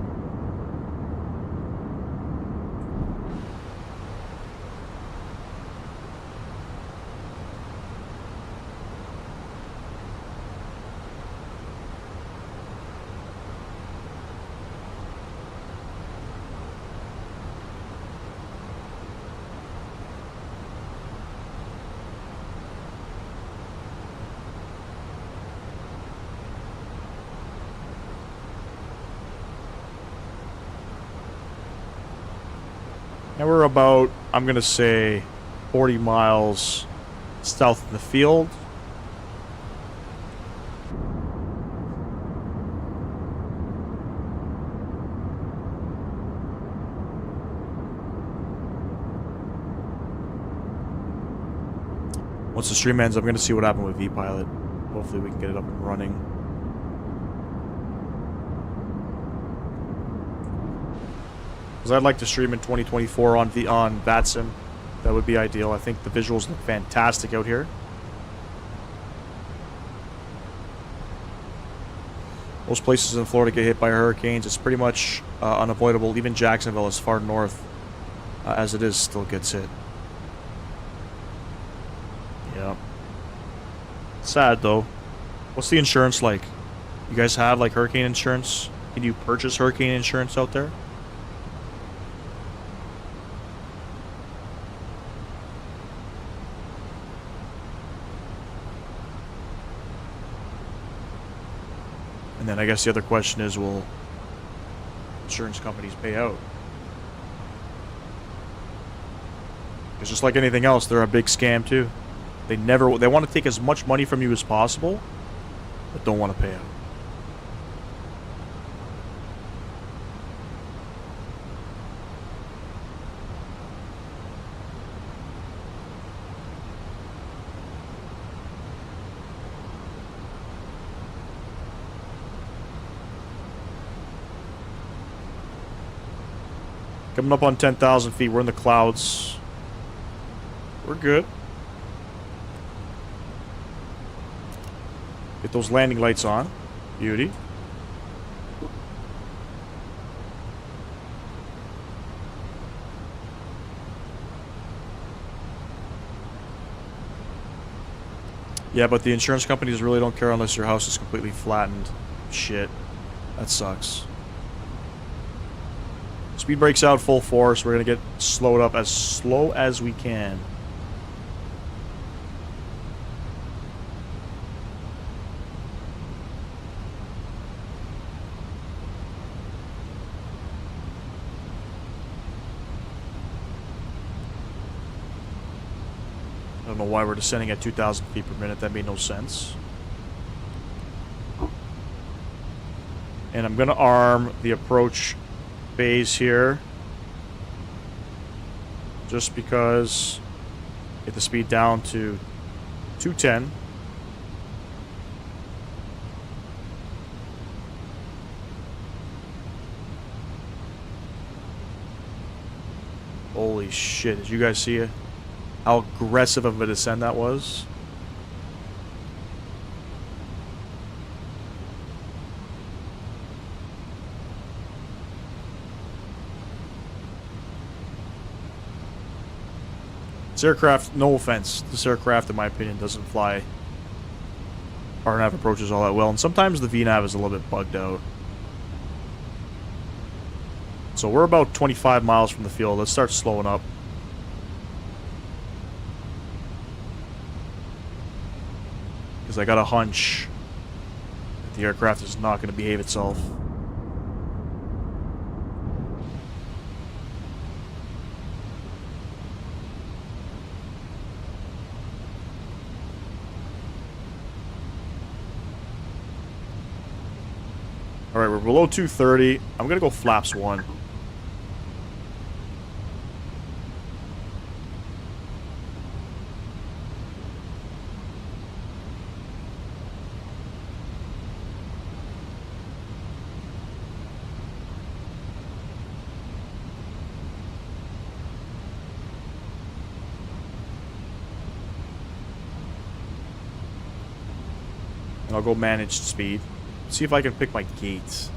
And we're about, I'm going to say, 40 miles south of the field. Once the stream ends, I'm going to see what happened with V-Pilot. Hopefully we can get it up and running. Because I'd like to stream in 2024 on VATSIM. That would be ideal. I think the visuals look fantastic out here. Most places in Florida get hit by hurricanes. It's pretty much unavoidable. Even Jacksonville, as far north as it is, still gets hit. Yeah. Sad, though. What's the insurance like? You guys have, like, hurricane insurance? Can you purchase hurricane insurance out there? And then I guess the other question is, will insurance companies pay out? Because just like anything else, they're a big scam too. They want to take as much money from you as possible, but don't want to pay out. Coming up on 10,000 feet. We're in the clouds. We're good. Get those landing lights on. Beauty. Yeah, but the insurance companies really don't care unless your house is completely flattened. Shit. That sucks. Speed brakes out full force. We're going to get slowed up as slow as we can. I don't know why we're descending at 2,000 feet per minute. That made no sense. And I'm going to arm the approach phase here. Just because. Get the speed down to 210. Holy shit. Did you guys see it? How aggressive of a descent that was? This aircraft, no offense, this aircraft, in my opinion, doesn't fly RNAV approaches all that well, and sometimes the VNAV is a little bit bugged out. So we're about 25 miles from the field. Let's start slowing up. Because I got a hunch that the aircraft is not going to behave itself. Alright, we're below 230. I'm going to go flaps 1. And I'll go managed speed. See if I can pick my gates.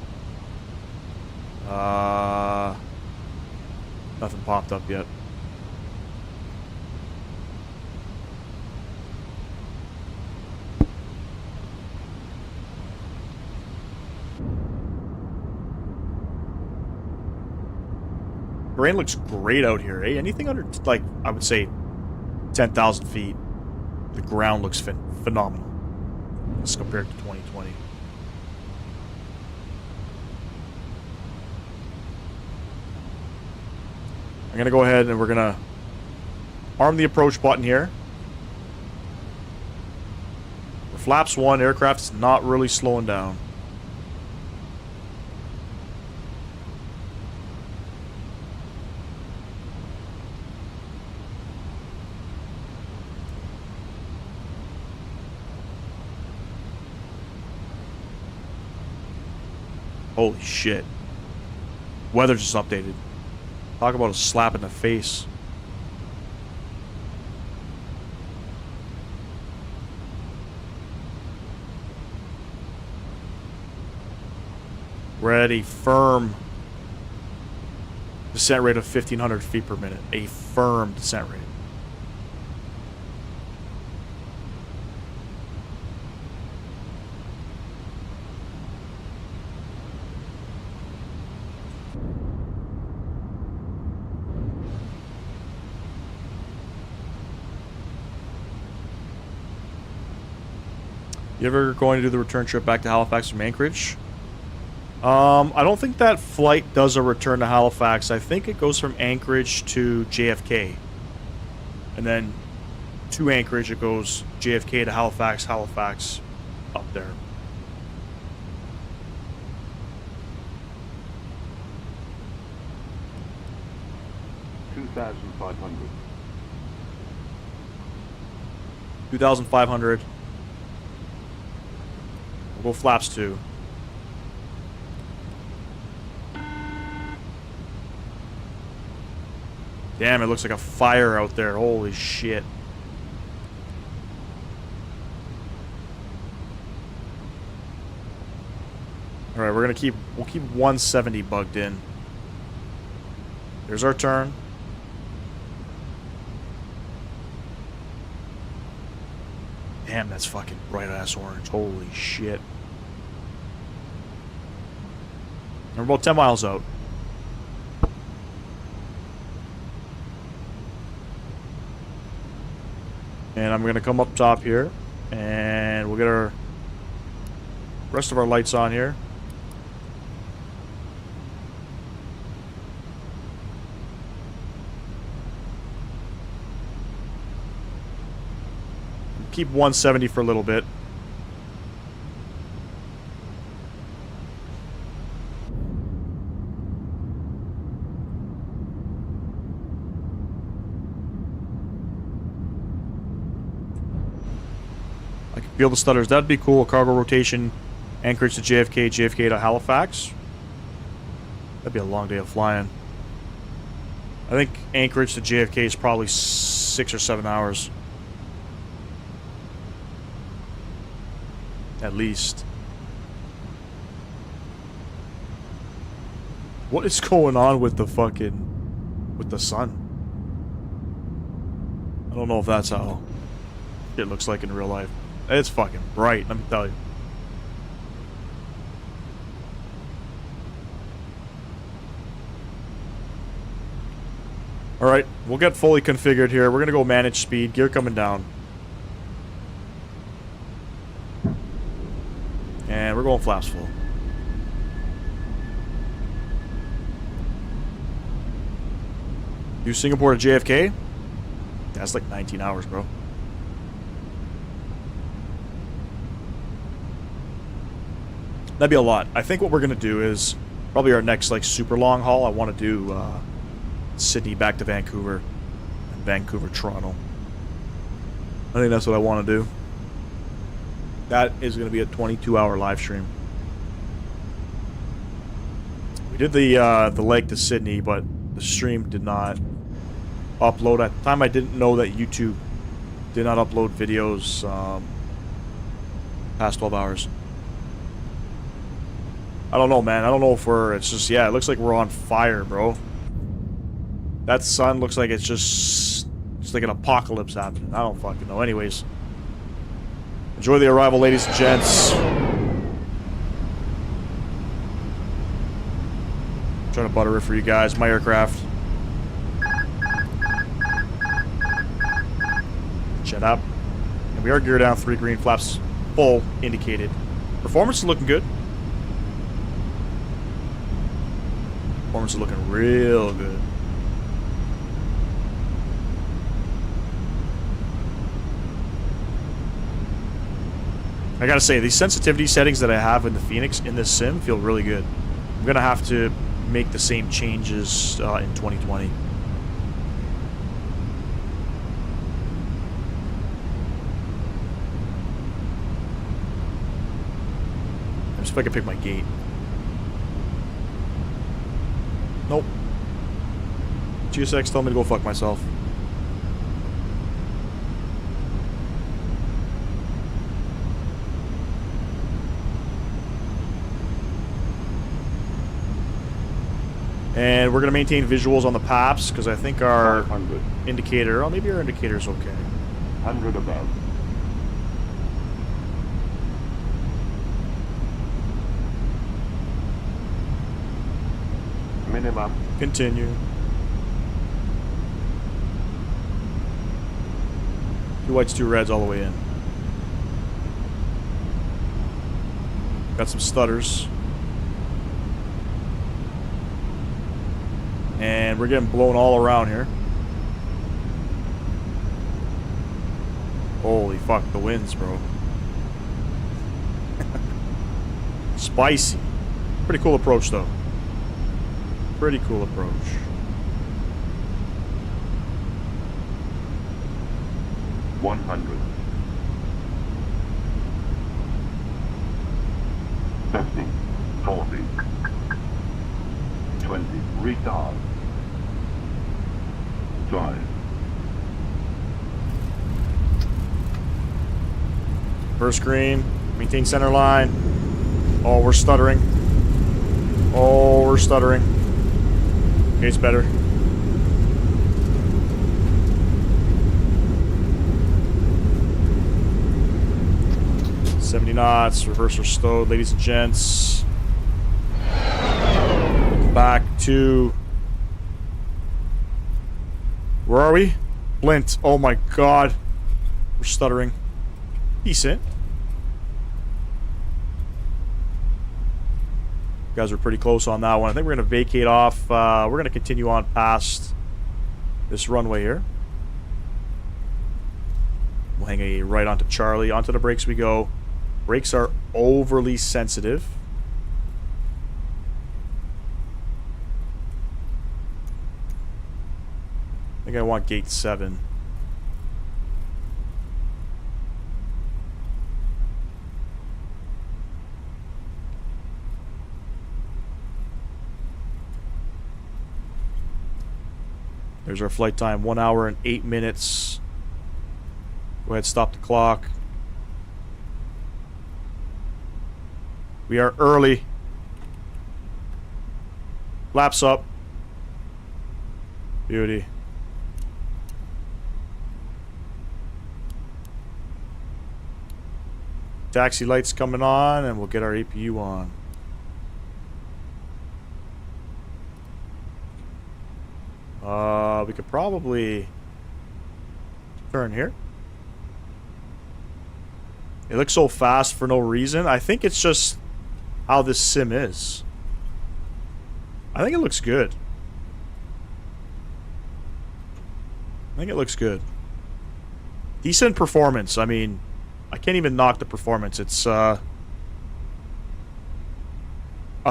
Nothing popped up yet. Terrain looks great out here, eh? Anything under, like, I would say 10,000 feet, the ground looks phenomenal as compared to 2020. I'm going to go ahead and we're going to arm the approach button here. For flaps 1, aircraft's not really slowing down. Holy shit. Weather just updated. Talk about a slap in the face. We're at a firm descent rate of 1,500 feet per minute. A firm descent rate. You ever going to do the return trip back to Halifax from Anchorage? I don't think that flight does a return to Halifax. I think it goes from Anchorage to JFK. And then to Anchorage it goes JFK to Halifax, Halifax up there. $2,500. 2,500. We'll go flaps 2. Damn, it looks like a fire out there. Holy shit. Alright, we'll keep 170 bugged in. There's our turn. Damn, that's fucking bright ass orange. Holy shit. And we're about 10 miles out. And I'm going to come up top here. And we'll get our rest of our lights on here. Keep 170 for a little bit. I can feel the stutters. That'd be cool. Cargo rotation, Anchorage to JFK, JFK to Halifax. That'd be a long day of flying. I think Anchorage to JFK is probably 6 or 7 hours. At least. What is going on with the fucking... with the sun? I don't know if that's how it looks like in real life. It's fucking bright, let me tell you. Alright, we'll get fully configured here. We're gonna go manage speed. Gear coming down. And we're going flaps full. You Singapore to JFK? That's like 19 hours, bro. That'd be a lot. I think what we're going to do is probably our next like super long haul. I want to do Sydney back to Vancouver and Vancouver, Toronto. I think that's what I want to do. That is going to be a 22-hour live stream. We did the leg to Sydney, but the stream did not upload. At the time, I didn't know that YouTube did not upload videos past 12 hours. I don't know, man. I don't know if we're... It's just... Yeah, it looks like we're on fire, bro. That sun looks like it's just... It's like an apocalypse happening. I don't fucking know. Anyways... Enjoy the arrival, ladies and gents. Trying to butter it for you guys. My aircraft. Shut up. And we are geared down, 3 green flaps full indicated. Performance is looking good. Performance is looking real good. I gotta say, these sensitivity settings that I have in the Phoenix in this sim feel really good. I'm gonna have to make the same changes in 2020. Let me see if I can pick my gate. Nope. GSX told me to go fuck myself. And we're going to maintain visuals on the PAPs because I think our 500. indicator, oh, maybe our indicator's okay. 100 above. Minimum. Continue. 2 whites, 2 reds all the way in. Got some stutters. And we're getting blown all around here. Holy fuck, the winds, bro. Spicy. Pretty cool approach, though. Pretty cool approach. $100. 50, 40, 20, retard. 5, First green. Maintain center line. Oh, we're stuttering. Oh, we're stuttering. Okay, it's better. $70 knots. Reverser stowed, ladies and gents. Back to... Where are we? Flint. Oh my god. We're stuttering. Decent. You guys are pretty close on that one. I think we're going to vacate off. We're going to continue on past this runway here. We'll hang a right onto Charlie. Onto the brakes we go. Brakes are overly sensitive. I think I want gate 7. There's our flight time, 1 hour and 8 minutes. Go ahead, stop the clock. We are early. Flaps up. Beauty. Taxi lights coming on, and we'll get our APU on. We could probably turn here. It looks so fast for no reason. I think it's just how this sim is. I think it looks good. I think it looks good. Decent performance. I mean, I can't even knock the performance. It's a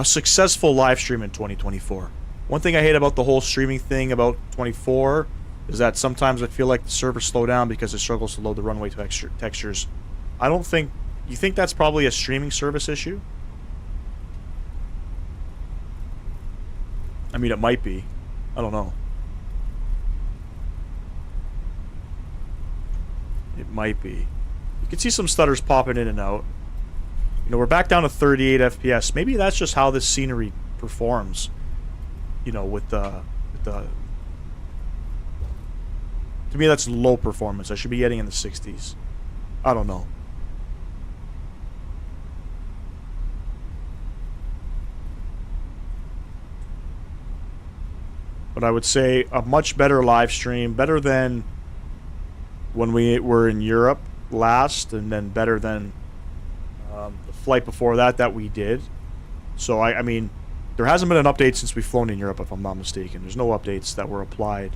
successful live stream in 2024. One thing I hate about the whole streaming thing about 24 is that sometimes I feel like the servers slow down because it struggles to load the runway textures. I don't think... You think that's probably a streaming service issue? I mean, it might be. I don't know. It might be. You can see some stutters popping in and out. You know, we're back down to 38 FPS. Maybe that's just how this scenery performs. You know, with the... To me, that's low performance. I should be getting in the 60s. I don't know. But I would say a much better live stream. Better than when we were in Europe last. And then better than the flight before that we did. So, I mean... There hasn't been an update since we've flown in Europe, if I'm not mistaken. There's no updates that were applied.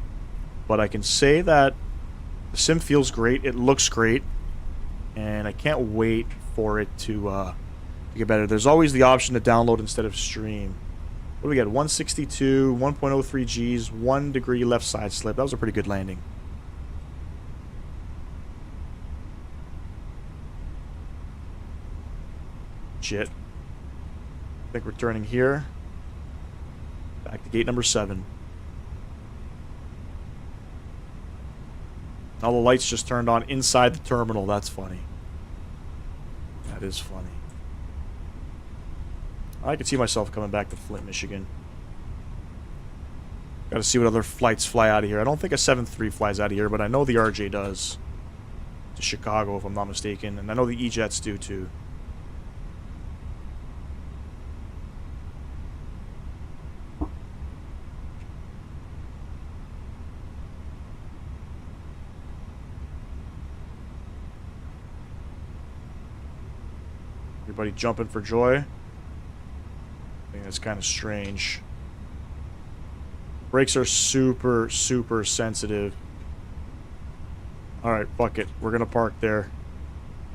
But I can say that the sim feels great. It looks great. and I can't wait for it to get better. There's always the option to download instead of stream. What do we get? 162, 1.03 Gs, 1 degree left side slip. That was a pretty good landing. Shit. I think we're turning here. Back to gate number 7. All the lights just turned on inside the terminal. That's funny. That is funny. I could see myself coming back to Flint, Michigan. Gotta see what other flights fly out of here. I don't think a 7-3 flies out of here, but I know the RJ does. To Chicago, if I'm not mistaken. And I know the E-Jets do, too. Everybody jumping for joy. I think that's kind of strange. Brakes are super, super sensitive. Alright, fuck it. We're gonna park there.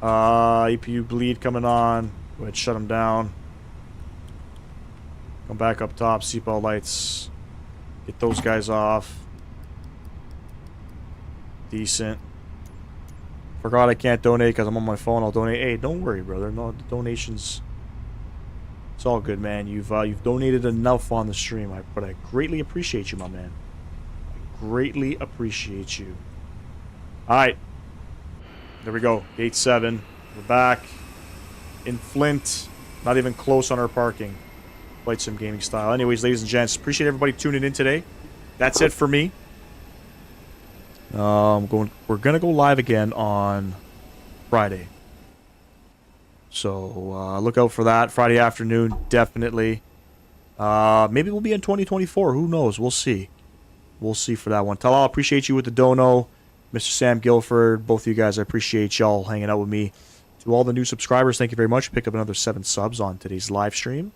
EPU bleed coming on. Go ahead, shut them down. Come back up top, seatbelt lights. Get those guys off. Decent. Forgot I can't donate because I'm on my phone. I'll donate. Hey, don't worry, brother. No donations. It's all good, man. You've donated enough on the stream, but I greatly appreciate you, my man. I greatly appreciate you. All right, there we go. Gate 7. We're back in Flint. Not even close on our parking. Flight sim gaming style. Anyways, ladies and gents, appreciate everybody tuning in today. That's it for me. We're gonna go live again on Friday. So look out for that. Friday afternoon, definitely. Maybe we'll be in 2024. Who knows? We'll see. We'll see for that one. Talal, appreciate you with the dono. Mr. Sam Guilford, both of you guys, I appreciate y'all hanging out with me. To all the new subscribers, thank you very much. Pick up another 7 subs on today's live stream.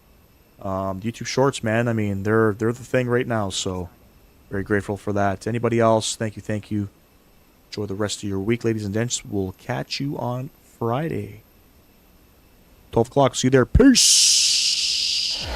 YouTube Shorts, man. I mean, they're the thing right now. So very grateful for that. Anybody else? Thank you, thank you. Enjoy the rest of your week, ladies and gents. We'll catch you on Friday. 12 o'clock. See you there. Peace.